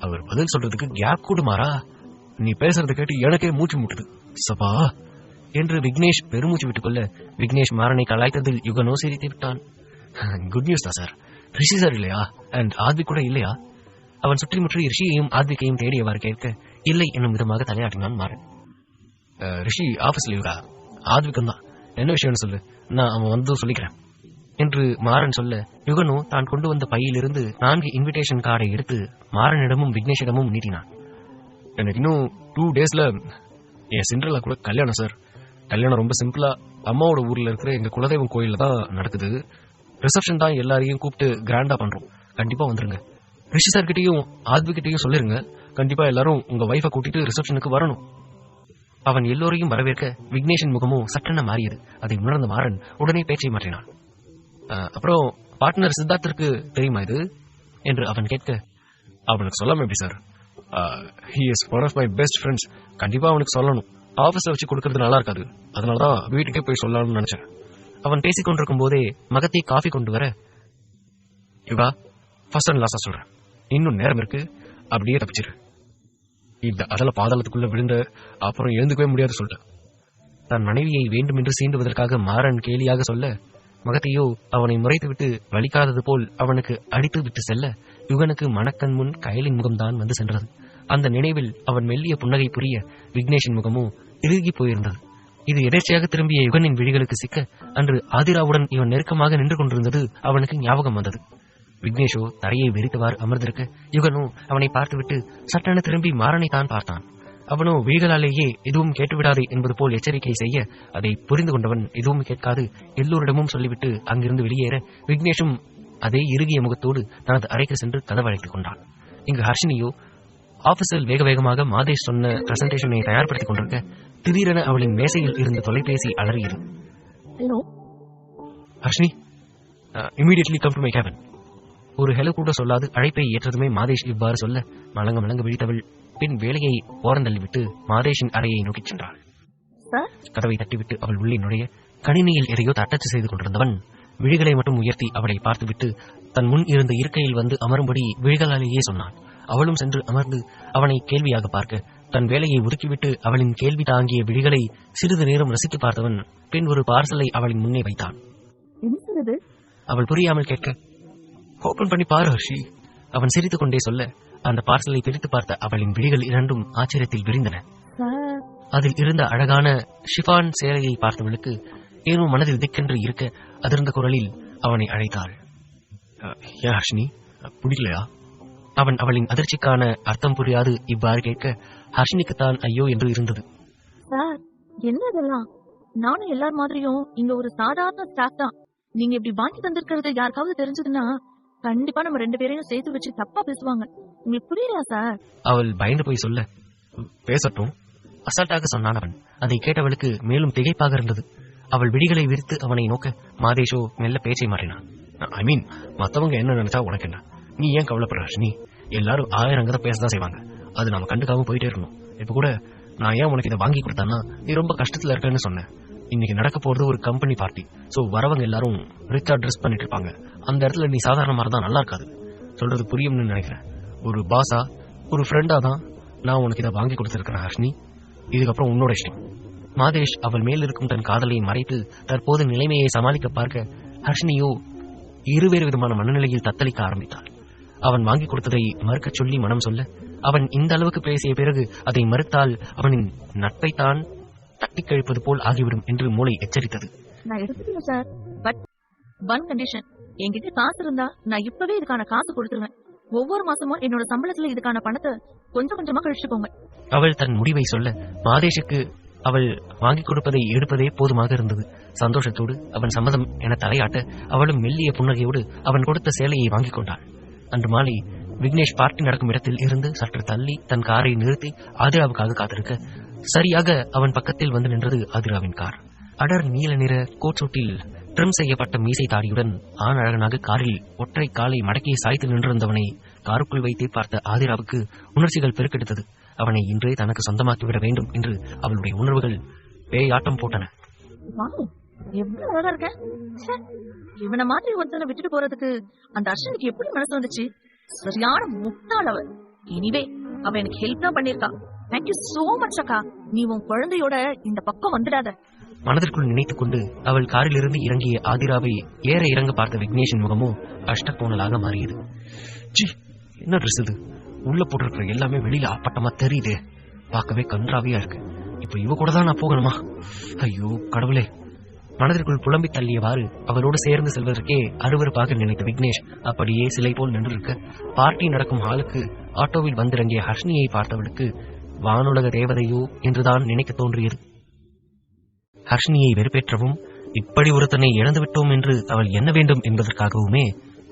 அவர் பதில் சொல்றதுக்கு கேப் கூட மாறா. நீ பேசுறத கேட்டு எனக்கே மூச்சு முட்டுது. சபா என்று விக்னேஷ் பெருமூச்சு விட்டுக் கொள்ள, விக்னேஷ் மாறனை கலாய்த்ததில் யுகனோ சிரித்து விட்டான். குட் நியூஸ் தான் சார். ரிஷி சார் இல்லையா? அண்ட் ஆத்விக் கூட இல்லையா? அவன் சுற்றி முற்றி ரிஷியையும் ஆத்விக்கையும் தேடியவாறு கேட்க, இல்லை என்னும் விதமாக தலையாட்டினான் மாறன். ரிஷி ஆபீஸ் லீவுடா, ஆத்விக்கம் தான். என்ன விஷயம்னு சொல்லு, நான் அவன் வந்து சொல்லிக்கிறேன் என்று மாறன் சொல்ல, யுகனோ தான் கொண்டு வந்த பையிலிருந்து 4 இன்விடேஷன் கார்டை எடுத்து மாறனிடமும் விக்னேஷிடமும் நீட்டினான். எனக்கு இன்னும் 2 daysல என் சிண்ட்ரலா கூட கல்யாணம் சார். கல்யாணம் ரொம்ப சிம்பிளா அம்மாவோட ஊர்ல இருக்கிற எங்க குலதெய்வம் கோயில்ல தான் நடக்குது. ரிசப்ஷன் தான் எல்லாரையும் கூப்பிட்டு கிராண்டா பண்றோம். கண்டிப்பா வந்துருங்க. ரிஷி சார் கிட்டையும் ஆத்விக்கிட்டையும் சொல்லிருங்க, கண்டிப்பா எல்லாரும் உங்க வைஃபை கூட்டிட்டு ரிசப்ஷனுக்கு வரணும். அவன் எல்லோரையும் வரவேற்க விக்னேஷின் முகமோ சட்டென மாறியது. அதை உணர்ந்த மாறன் உடனே பேச்சை மாற்றினான். அப்புறம் பார்ட்னர் சித்தார்த்திற்கு தெரியுமா இது என்று அவன் கேட்க, அவனுக்கு சொல்லாம எப்படி sir? he is one of my best friends. கண்டிப்பா அவனுக்கு சொல்லணும். ஆபீஸ்ல வச்சு கொடுக்கறது நல்லா இருக்காது. அதனாலதான் வீட்டுக்கே போய் சொல்லலாம்னு நினைச்சேன். அவன் பேசிக் கொண்டிருக்கும் போதே மகத்தை காஃபி கொண்டு வர, யுகா, ஃபர்ஸ்ட் அண்ட் லாஸ்டா சொல்றேன், இன்னும் நேரம் இருக்கு, அப்படியே தப்பிச்சிரு. இந்த அதல பாதாளத்துக்குள்ள விழுந்த அப்புறம் எழுந்துக்கவே முடியாது சொல்லிட்டேன். தன் மனைவியை வேண்டுமென்று சீண்டுவதற்காக மாறன் கேலியாக சொல்ல, மகத்தையோ அவனை முறைத்துவிட்டு வலிக்காதது போல் அவனுக்கு அடித்து விட்டு செல்ல, யுகனுக்கு மணக்கண் முன் கயலின் முகம்தான் வந்து சென்றது. அந்த நினைவில் அவன் மெல்லிய புன்னகை புரிய விக்னேஷின் முகமோ இறுகி போயிருந்தது. இது எதேச்சையாக திரும்பிய யுகனின் விழிகளுக்கு சிக்க, அன்று ஆதிராவுடன் இவன் நெருக்கமாக நின்று கொண்டிருந்தது அவனுக்கு ஞாபகம் வந்தது. விக்னேஷோ தரையை வெறித்தவாறு அமர்ந்திருக்க, யுகனோ அவனை பார்த்துவிட்டு சட்டென திரும்பி மாறனை தான் பார்த்தான். அவனோ விழிகளாலேயே எதுவும் கேட்டுவிடாதே என்பது போல் எச்சரிக்கை செய்ய, அதை புரிந்து கொண்டவன் எதுவும் கேட்காது எல்லோரிடமும் சொல்லிவிட்டு அங்கிருந்து வெளியேற, விக்னேஷும் அதே இறுகிய முகத்தோடு தனது அறைக்கு சென்று கதவழைத்துக் கொண்டான். இங்கு ஹர்ஷினியோ ஆபீஸில் வேக வேகமாக மாதேஷ் சொன்ன பிரசன்டேஷனை தயார்படுத்திக் கொண்டிருக்க, திடீரென அவளின் மேசையில் இருந்த தொலைபேசி அலறியது. Hello Harshini, immediately come to my cabin. ஒரு ஹெலோ கூட சொல்லாது அழைப்பை ஏற்றதுமே மாதேஷ் இவ்வாறு சொல்ல, மலங்க மலங்க விழித்தவள் பின் வேலையை ஓரந்தள்ளிவிட்டு மாதேஷின் அறையை நோக்கிச் சென்றாள். கதவை தட்டிவிட்டு அவள் உள்ளே நுழைய, கணினியில் எதையோ தட்டச்சு செய்து கொண்டிருந்தவன் விழிகளை மட்டும் உயர்த்தி அவளை பார்த்துவிட்டு தன் முன் இருந்த இருக்கையில் வந்து அமரும்படி விழிகளாலேயே சொன்னான். அவளும் சென்று அமர்ந்து அவனை கேள்வியாக பார்க்க, தன் வேலையை ஒதுக்கிவிட்டு அவளின் கேள்வி தாங்கிய விழிகளை சிறிது நேரம் ரசித்து பார்த்தவன் பின் ஒரு பார்சலை அவளின் முன்னே வைத்தான். அவள் புரியாமல் கேட்க, ஓபன் பண்ணி பாரு ஹர்ஷி. அவன் சிரித்துக் கொண்டே சொல்ல, அந்த பார்சலை பிரித்து பார்த்த அவளின் விழிகள் இரண்டும் ஆச்சரியத்தில் விரிந்தன. அதில் இருந்த அழகான ஷிஃபான் சேலையை பார்த்தவளுக்கு ஏனோ மனதில் திக்கென்று இருக்க, அதிர்ந்த குரலில் அவனை அழைத்தாள். ஏன் ஹர்ஷினி, பிடிக்கலையா? அவன் அவளின் அதிர்ச்சிக்கான அர்த்தம் புரியாது இவ்வாறு கேட்க, ஹர்ஷினிக்குத்தான் ஐயோ என்று இருந்தது. சார், என்ன இதெல்லாம்? நானும் எல்லார் மாதிரியும் இங்க ஒரு சாதாரண ஸ்டாஃப் தான். நீங்க இப்படி வாங்கி தந்திருக்கிறது யாருக்காவது தெரிஞ்சதுன்னா கண்டிப்பா நம்ம 2 பேரையும் சேர்த்து வச்சு தப்பா பேசுவாங்க. உங்களுக்கு புரியலையா சார்? அவள் பயந்து போய் சொல்ல, பேசட்டும் அசால்ட்டாக சொன்னான் அவன். அதை கேட்டவளுக்கு மேலும் திகைப்பாக இருந்தது. அவள் விழிகளை விரித்து அவனை நோக்க மாதேஷோ மெல்ல பேச்சை மாறினான். ஐ மீன், மத்தவங்க என்ன நினைச்சா உனக்கு என்ன? நீ ஏன் கவலைப்படுற ரஷ்னி? எல்லாரும் 1000 கதை பேசதான் செய்வாங்க. அது நம்ம கண்டுக்காம போயிட்டே இருக்கணும். இப்ப கூட நான் ஏன் உனக்கு இதை வாங்கி கொடுத்தானா, நீ ரொம்ப கஷ்டத்துல இருக்கேன்னு சொன்னேன். இன்னைக்கு நடக்க போறது ஒரு கம்பெனி பார்ட்டி. சோ வரவங்க எல்லாரும் ரிச்சா ட்ரெஸ் பண்ணிட்டு இருப்பாங்க. அந்த இடத்துல நீ சாதாரணமா இருந்தா நல்லா இருக்காது. சொல்றது புரியும்னு நினைக்கிறேன். ஒரு பாஸா, ஒரு ஃப்ரெண்டா தான் நான் உனக்கு இதை வாங்கி கொடுத்திருக்கிறேன் ஹர்ஷினி. இதுக்கப்புறம் உன்னோட இஷ்டம். மாதேஷ் அவள் மேல் இருக்கும் தன் காதலை மறைத்து தற்போது நிலைமையை சமாளிக்க பார்க்க ஹர்ஷினியோ இருவேறு விதமான மனநிலையில் தத்தளிக்க ஆரம்பித்தாள். அவன் வாங்கி கொடுத்ததை மறுக்கச் சொல்லி மனம் சொல்ல, அவன் இந்த அளவுக்கு பேசிய பிறகு அதை மறுத்தால் அவனின் நட்பைத்தான் தட்டி கழிப்பது போல் ஆகிவிடும் என்று மூளை எச்சரித்தது. நான் எடுத்துக்கிறேன் சார், பட் ஒன் கண்டிஷன். என்கிட்ட காசு இருந்தா நான் இப்பவே இதுக்கான காசு கொடுத்துருவேன். ஒவ்வொரு மாசமும் என்னோட சம்பளத்துல இதுக்கான பணத்தை கொஞ்சம் கொஞ்சமா கழிச்சுக்கோங்க. அவள் தன் முடிவை சொல்ல மாதேஷுக்கு அவள் வாங்கி கொடுப்பதை எடுப்பதே போதுமாக இருந்தது. சந்தோஷத்தோடு அவன் சம்மதம் என தலையாட்ட அவளும் மெல்லிய புன்னகையோடு அவன் கொடுத்த சேலையை வாங்கிக் கொண்டாள். அன்று மாலை விக்னேஷ் பார்ட்டி நடக்கும் இடத்தில் இருந்து சற்று தள்ளி தன் காரை நிறுத்தி ஆதிராவுக்காக காத்திருக்க சரியாக அவன் பக்கத்தில் வந்து நின்றது ஆதிராவின் கார். அடர் நீல நிற கோட் சூட்டில் ட்ரிம் செய்யப்பட்ட மீசை தாடியுடன் ஆண் அழகனாக காரில் ஒற்றை காலை மடக்கி சாய்த்து நின்றிருந்தவனை காருக்குள் வைத்தே பார்த்த ஆதிராவுக்கு உணர்ச்சிகள் பெருக்கெடுத்தது. அவனை இன்றே தனக்கு சொந்தமாக்கிவிட வேண்டும் என்று அவளுடைய உணர்வுகள் பேயாட்டம் போட்டன. எவ்வளவு அழகா இருக்க. இவனை மாதிரி ஒருத்தனை விட்டுட்டு போறதுக்கு அந்த அர்ஷனுக்கு எப்படி மனசு வந்துச்சு? சரியான முட்டாள் அவ. எனிவே அவ எனக்கு ஹெல்ப் தான் பண்ணிருக்கா. தேங்க்யூ சோ மச் அக்கா. நீ உன் குழந்தையோட இந்த பக்கம் வந்துடாத. மனதிற்குள் நினைத்துக் கொண்டு அவள் காரிலிருந்து இறங்கிய ஆதிராவை ஏற இறங்க பார்த்த விக்னேஷின் முகமோ அஷ்டகோணலாக மாறியது. ஜி, என்ன ட்ரெஸ் இது? உள்ள போட்டிருக்கிற எல்லாமே வெளியில அப்பட்டமா தெரியுதே. பார்க்கவே கன்றாவியா இருக்கு. இப்ப இவ கூட தான் நான் போகணுமா? ஐயோ கடவுளே! மனதிற்குள் புலம்பி தள்ளியவாறு அவளோடு சேர்ந்து செல்வதற்கே அருவருப்பாக நினைத்த விக்னேஷ் அப்படியே சிலை போல் நின்றிருக்க, பார்ட்டி நடக்கும் ஹாலுக்கு ஆட்டோவில் வந்திறங்கிய ஹர்ஷினியை பார்த்தவளுக்கு வானுலக தேவதையோ என்றுதான் நினைக்க தோன்றியது. ஹர்ஷினியை வெறுப்பேற்றவும் இப்படி ஒருத்தனை இழந்துவிட்டோம் என்று அவள் என்ன வேண்டும் என்பதற்காகவுமே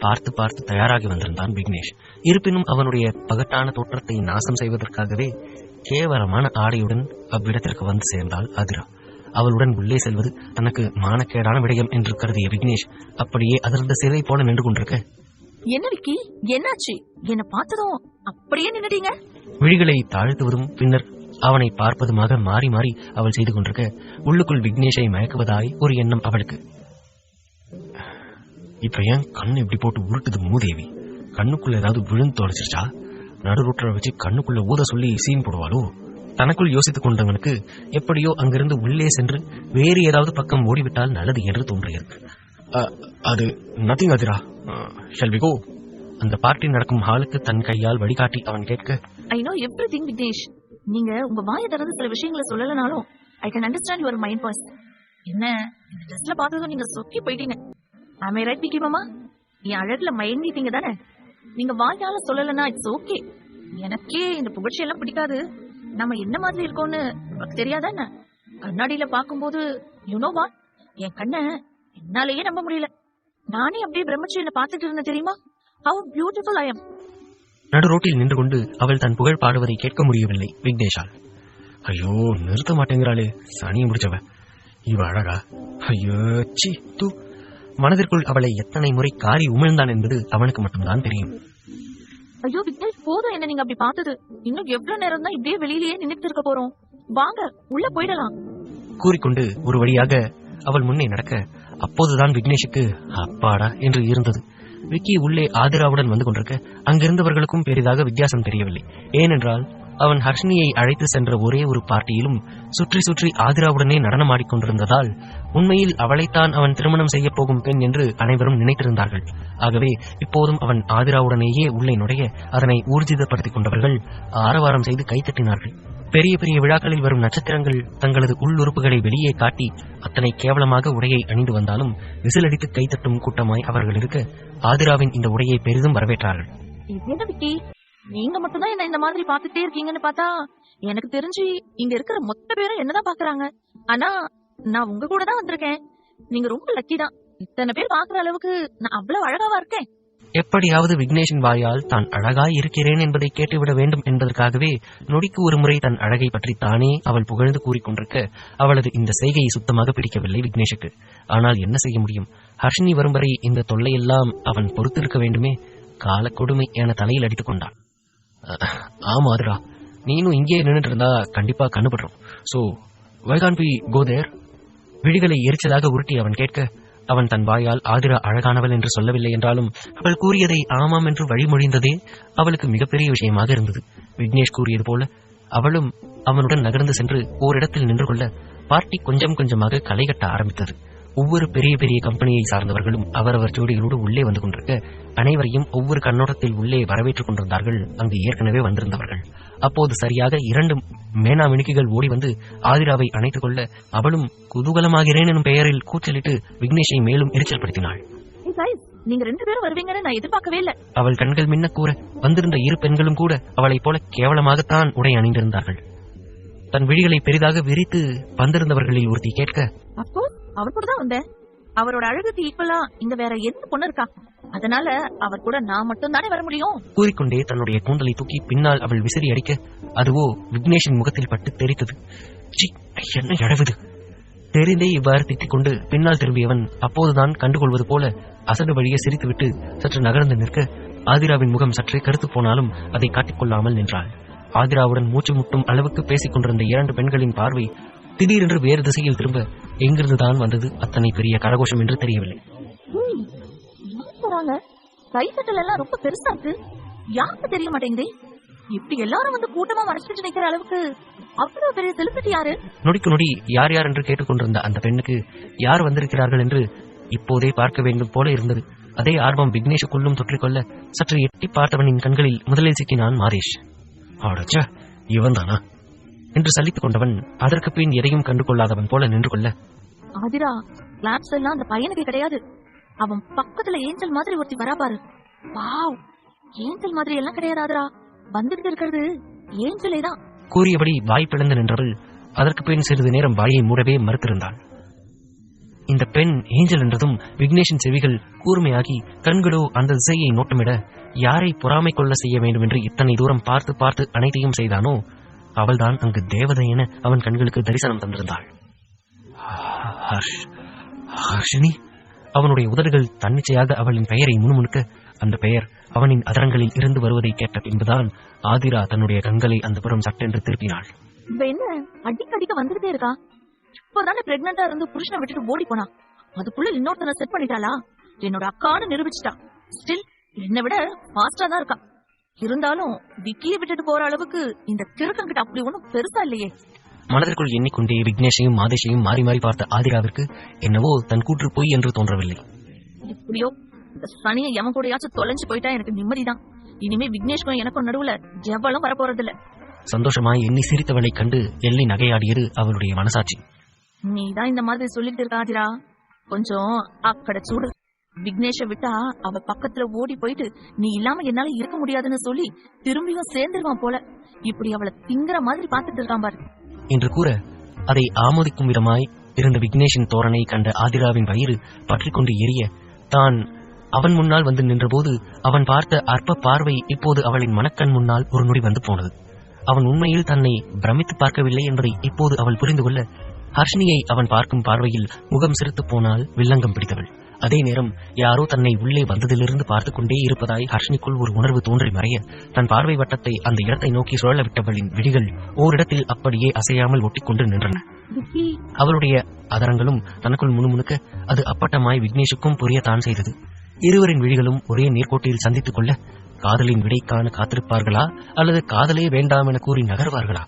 பார்த்து பார்த்து தயாராகி வந்திருந்தான் விக்னேஷ். இருப்பினும் அவனுடைய பகட்டான தோற்றத்தை நாசம் செய்வதற்காகவே கேவலமான ஆடையுடன் அவ்விடத்திற்கு வந்து சேர்ந்தாள் ஆதிரா. அவளுடன் உள்ளே செல்வது தனக்கு மானக்கேடான விடயம் என்று கருதிய விக்னேஷ் அப்படியே அதிர்ந்த சிலை போல நின்று கொண்டிருக்க, என்ன விக்கி, என்னாச்சு? என்ன பார்த்ததும் அப்படியே நின்னுட்டீங்க? விழிகளை தாழ்த்துவதும் பின்னர் அவனை பார்ப்பதுமாக மாறி மாறி அவள் செய்து கொண்டிருக்க, உள்ளுக்குள் விக்னேஷை மயக்குவதாய் ஒரு எண்ணம் அவளுக்கு. இப்ப ஏன் கண்ணு இப்படி போட்டு உருட்டுது மூதேவி? கண்ணுக்குள்ள ஏதாவது விழுந்து தொலைச்சிருச்சா? நடு ரோட்டில் வச்சு கண்ணுக்குள்ள ஊத சொல்லி சீன் போடுவாளோ? தனக்குள் யோசித்துக் கொண்டவனுக்கு எப்படியோ அங்கிருந்து உள்ளே சென்று வேறு ஏதாவது பக்கம் ஓடிவிட்டால் நல்லது என்று தோன்றியது. அது nothing Athira, shall we go? அந்த பார்ட்டி நடக்கும் ஹாலுக்கு தன் கையால் வழிகாட்டி அவன் கேட்க, ஐ நோ எவ்ரிதிங் விக்னேஷ். நீங்க உங்க வாயை திறந்து சில விஷயங்களை சொல்லலனாலும் I can understand your mind voice. என்ன இந்த ட்ரெஸ்ல பார்த்ததும் நீங்க சொக்கி போயிட்டீங்க. ஆம் ஐ ரைட் விக்கி மாமா? என் அழகுல மயங்கிட்டீங்க தானே? நீங்க வாயால சொல்லலன்னா இட்ஸ் ஓகே. எனக்கே இந்த புகழ்ச்சி எல்லாம் பிடிக்காது. நம்ம என்ன மாதிரி இருக்கோம்னு உங்களுக்கு தெரியாதா என்ன? கண்ணாடியில பாக்கும்போது யூனோ வாட், என் கண்ணை என்னாலேயே நம்ப முடியல. நானே அப்படியே பிரம்மச்சரியனை பார்த்துட்டு இருந்தேன் தெரியுமா? Have beautiful I am. நடு ரோட்டில் நின்று கொண்டு அவள் தன் புகழ் பாடுவதை கேட்க முடியவில்லை விக்னேஷால். ஐயோ, நிறுத்த மாட்டேங்கிறாளே, சனியை முடிச்சவ இவ அழகா! ஐயோ சி தூ! மனதிற்குள் அவளை எத்தனை முறை காரி உமிழ்ந்தான் என்பது அவனுக்கு மட்டும்தான் தெரியும். ஐயோ விக்னேஷ், போதும் என்ன நீங்க அப்படி பார்த்தது. இன்னும் எவ்வளவு நேரம் தான் இப்படியே வெளியிலேயே நின்னுட்டு இருக்க போறோம்? வாங்க உள்ள போயிடலாம். கூறிக்கொண்டு ஒரு வழியாக அவள் முன்னே நடக்க, அப்போதுதான் விக்னேஷுக்கு அப்பாடா என்று இருந்தது. விக்கி உள்ளே ஆதிராவுடன் வந்து கொண்டிருக்க அங்கிருந்தவர்களுக்கும் பெரிதாக வித்தியாசம் தெரியவில்லை. ஏனென்றால் அவன் ஹர்ஷினியை அழைத்து சென்ற ஒரே ஒரு பார்ட்டியிலும் சுற்றி சுற்றி ஆதிராவுடனே நடனமாடிக்கொண்டிருந்ததால் உண்மையில் அவளைத்தான் அவன் திருமணம் செய்ய போகும் பெண் என்று அனைவரும் நினைத்திருந்தார்கள். ஆகவே இப்போதும் அவன் ஆதிராவுடனேயே உள்ளே நுழைய அதனை ஊர்ஜிதப்படுத்திக் கொண்டவர்கள் ஆரவாரம் செய்து கைத்தட்டினார்கள். பெரிய பெரிய விழாக்களில் வரும் நட்சத்திரங்கள் தங்களது உள்ளுறுப்புகளை வெளியே காட்டி அத்தனை கேவலமாக உடையை அணிந்து வந்தாலும் விசிலடித்து கைத்தட்டும் கூட்டமாய் அவர்கள் இருக்க ஆதிராவின் இந்த உடையை பெரிதும் வரவேற்றார்கள். நீங்க மட்டும்தான் என்ன இந்த மாதிரி பாத்துட்டே இருக்கீங்கன்னு பார்த்தா எனக்கு தெரிஞ்சு இங்க இருக்கிற மொத்த பேரும் என்னதான் பாக்குறாங்க. ஆனா நான் உங்க கூட தான் வந்திருக்கேன். நீங்க ரொம்ப லக்கி தான். இத்தனை பேர் பாக்குற அளவுக்கு நான் அவ்வளவு அழகாவா இருக்கேன். எப்படியாவது விக்னேஷின் வாயால் தான் அழகாய் இருக்கிறேன் என்பதை கேட்டுவிட வேண்டும் என்பதற்காகவே நொடிக்கு ஒரு முறை தன் அழகை பற்றி தானே அவள் புகழ்ந்து கூறிக்கொண்டிருக்க அவளது இந்த செய்கையை சுத்தமாக பிடிக்கவில்லை விக்னேஷுக்கு. ஆனால் என்ன செய்ய முடியும்? ஹர்ஷினி வரும் வரை இந்த தொல்லையெல்லாம் அவன் பொறுத்திருக்க வேண்டுமே. கால கொடுமை என தலையில் அடித்துக் கொண்டான். ஆமா ஆதிரா, நீனும் இங்கே நின்றுட்டு இருந்தா கண்டிப்பா கண்ணுபடுறோம். So why can't we go there? விழிகளை எரிச்சலாக உருட்டி அவன் கேட்க, அவன் தன் வாயால் ஆதிரா அழகானவள் என்று சொல்லவில்லை என்றாலும் அவள் கூறியதை ஆமாம் என்று வழிமொழிந்ததே அவளுக்கு மிகப்பெரிய விஷயமாக இருந்தது. விக்னேஷ் கூறியது போல அவளும் அவனுடன் நகர்ந்து சென்று ஓரிடத்தில் நின்று கொள்ள பார்ட்டி கொஞ்சம் கொஞ்சமாக களை கட்ட ஆரம்பித்தது. ஒவ்வொரு பெரிய பெரிய கம்பெனியை சார்ந்தவர்களும் அவரவர் ஜோடிகளோடு உள்ளே வந்து கொண்டிருக்க அனைவரையும் ஒவ்வொரு கண்ணோட்டத்தில் உள்ளே வரவேற்றுக் கொண்டிருந்தார்கள் அங்கு ஏற்கனவே வந்திருந்தவர்கள். அப்போது சரியாக 2 மேனா மினுக்கிகள் ஓடி வந்து ஆதிராவை அணைத்துக் கொள்ள அவளும் குதூகலமாகிறேன் எனும் பெயரில் கூச்சலிட்டு விக்னேஷை மேலும் எரிச்சல் படுத்தினாள். நீங்க 2 பேரும் வருவீங்கன்னு நான் எதிர்பார்க்கவே இல்ல. அவள் கண்கள் மின்ன கூற வந்திருந்த 2 பெண்களும் கூட அவளைப் போல கேவலமாகத்தான் உடை அணிந்திருந்தார்கள். தன் விழிகளை பெரிதாக விரித்து வந்திருந்தவர்களில் ஒருத்தி கேட்க, அப்கோர்ஸ் அவர் கூட தான் வந்தேன். அவரோட அழகுக்கு ஈக்குவலா இங்க வேற எந்த பொண்ணு இருக்கா? அதனால அவர் கூட நான் மட்டும் தானே வர முடியும். கூறிக்கொண்டே தன்னுடைய கூந்தலை தூக்கி பின்னால் அவள் விசிறி அடிக்க அதுவோ விக்னேஷின் முகத்தில் பட்டு தெரித்தது. சி, என்ன எழவுது! தெரிந்தே இவ்வாறு திட்டிக் கொண்டு பின்னால் திரும்பியவன் அப்போதுதான் கண்டுகொள்வது போல அசடு வழியே சிரித்துவிட்டு சற்று நகர்ந்து நிற்க ஆதிராவின் முகம் சற்றே கருத்து போனாலும் அதை காட்டிக்கொள்ளாமல் நின்றாள். ஆதிராவுடன் மூச்சு முட்டும் அளவுக்கு பேசிக் கொண்டிருந்த 2 பெண்களின் பார்வை திடீரென்று வேறு திசையில் திரும்ப எங்கிருந்துதான் வந்தது அத்தனை பெரிய கரகோஷம் என்று தெரியவில்லை. கை சட்டல் எல்லாம் ரொம்ப பெருசா இருக்கு, யாருக்கு தெரிய மாட்டேங்குது. இப்படி எல்லாரும் வந்து கூட்டமா மறைச்சிட்டு நிக்கிற அளவுக்கு அவ்வளவு பெரிய செலிபிரிட்டி யாரு? நொடிக்கு நொடி யார் யார் என்று கேட்டுக்கொண்டிருந்த அந்த பெண்ணுக்கு யார் வந்திருக்கிறார்கள் என்று இப்போதே பார்க்க வேண்டும் போல இருந்தது. அதே ஆர்வம் விக்னேஷுக்குள்ளும் தொற்றிக்கொள்ள சற்று எட்டி பார்த்தவனின் கண்களில் முதலில் சிக்கினான் மாதேஷ். ஆடச்ச, இவன் தானா என்று சலித்துக் கொண்டவன் அதற்கு பின் எதையும் கண்டு கொள்ளாதவன் போல நின்று கொள்ள, ஆதிரா, கிளாப்ஸ் எல்லாம் அந்த பையனுக்கு கிடையாது. அவன் பக்கத்துல ஏஞ்சல் மாதிரி ஒருத்தி வரா பாரு. வாவ், ஏஞ்சல் மாதிரி எல்லாம் கிடையாது ஆதிரா, வந்துட்டு இருக்கிறது ஏஞ்சலே தான். கூறியபடி வாய் பிளந்து நின்றவள் அதற்கு பின் சிறிது நேரம் வாயை மூடவே மறுத்திருந்தாள். இந்த பெண் ஏஞ்சல் என்றதும் விக்னேஷின் செவிகள் கூர்மையாகி கண்களோ அந்த திசையை நோட்டமிட யாரை பொறாமை கொள்ள செய்ய வேண்டும் என்று இத்தனை தூரம் பார்த்து பார்த்து அனைத்தையும் செய்தானோ அவள்தான் அங்கு தேவதை என அவன் கண்களுக்கு தரிசனம் தந்திருந்தாள். ஹர்ஷினி! அவனுடைய உதடுகள் தன்னிச்சையாக அவளின் பெயரை முணுமுணுக்க அந்த பெயர் அவனின் அதரங்களில் இருந்து வருவதை கேட்ட பின்புதான் ஆதிரா தன்னுடைய கண்களை அந்த புறம் சட்டென்று திருப்பினாள். என்ன அடிக்கடிக்க வந்துகிட்டே இருக்கா? இப்பதானே பிரெக்னண்டா இருந்து புருஷனை விட்டுட்டு ஓடி போனா, அதுக்குள்ள இன்னொருத்தனை செட் பண்ணிட்டாளா? என்னோட அக்கான்னு நிரூபிச்சுட்டா. ஸ்டில் என்னை விட ஃபாஸ்டா தான் இருக்கா. இருந்தாலும் விக்கியை விட்டுட்டு போற அளவுக்கு இந்த கிழக்கங்கிட்ட அப்படி ஒண்ணும் பெருசா இல்லையே. மனதிற்குள் எண்ணிக்கொண்டே விக்னேஷையும் மாதேஷையும் மாறி மாறி பார்த்த ஆதிராவிற்கு என்னவோ தன் கூற்று பொய் என்று தோன்றவில்லை. எப்படியோ இந்த சனியை எவன் கூடயாச்சும் தொலைஞ்சு போயிட்டா எனக்கு நிம்மதிதான். இனிமே விக்னேஷ்க்கும் எனக்கும் நடுவுல எவ்வளவு வரப்போறது இல்ல. சந்தோஷமாய் எண்ணி சிரித்தவளை கண்டு எள்ளி நகையாடியது அவளுடைய மனசாட்சி. நீதான் இந்த மாதிரி சொல்லிட்டு இருக்க ஆதிரா, கொஞ்சம் அக்கட சூடு. விக்னேஷ விட்டா அவ பக்கத்துல ஓடி போயிட்டு நீ இல்லாம என்னால இருக்க முடியாதுன்னு சொல்லி திரும்பியும் சேர்ந்துருவான் போல. இப்படி அவளை திங்கிற மாதிரி பாத்துட்டு இருக்கான் பாரு என்று கூற அதை ஆமோதிக்கும் விதமாய் இருந்த விக்னேஷின் தோரணை கண்ட ஆதிராவின் வயிறு பற்றிக்கொண்டு எரிய தான் அவன் முன்னால் வந்து நின்றபோது அவன் பார்த்த அற்ப பார்வை இப்போது அவளின் மனக்கண் முன்னால் ஒரு நொடி வந்து போனது. அவன் உண்மையில் தன்னை பிரமித்து பார்க்கவில்லை என்பதை இப்போது அவள் புரிந்து கொள்ள ஹர்ஷினியை அவன் பார்க்கும் பார்வையில் முகம் சிரித்து போனால் வில்லங்கம் பிடித்தவள். அதே நேரம் யாரோ தன்னை உள்ளே வந்ததிலிருந்து பார்த்துக் கொண்டே இருப்பதாய் ஹர்ஷினிக்குள் ஒரு உணர்வு தோன்றி மறைய தன் பார்வை வட்டத்தை அந்த இடத்தை நோக்கி சுழல விட்டவளின் விழிகள் ஓரிடத்தில் அப்படியே அசையாமல் ஒட்டிக்கொண்டு நின்றன. அவளுடைய அதரங்களும் தனக்குள் முணுமுணுக்க அது அப்பட்டமாய் விக்னேஷுக்கும் புரியத்தான் செய்தது. இருவரின் விழிகளும் ஒரே நேர்கோட்டில் சந்தித்துக் கொள்ள காதலின் விடைக்கான காத்திருப்பார்களா அல்லது காதலே வேண்டாம் என கூறி நகர்வார்களா?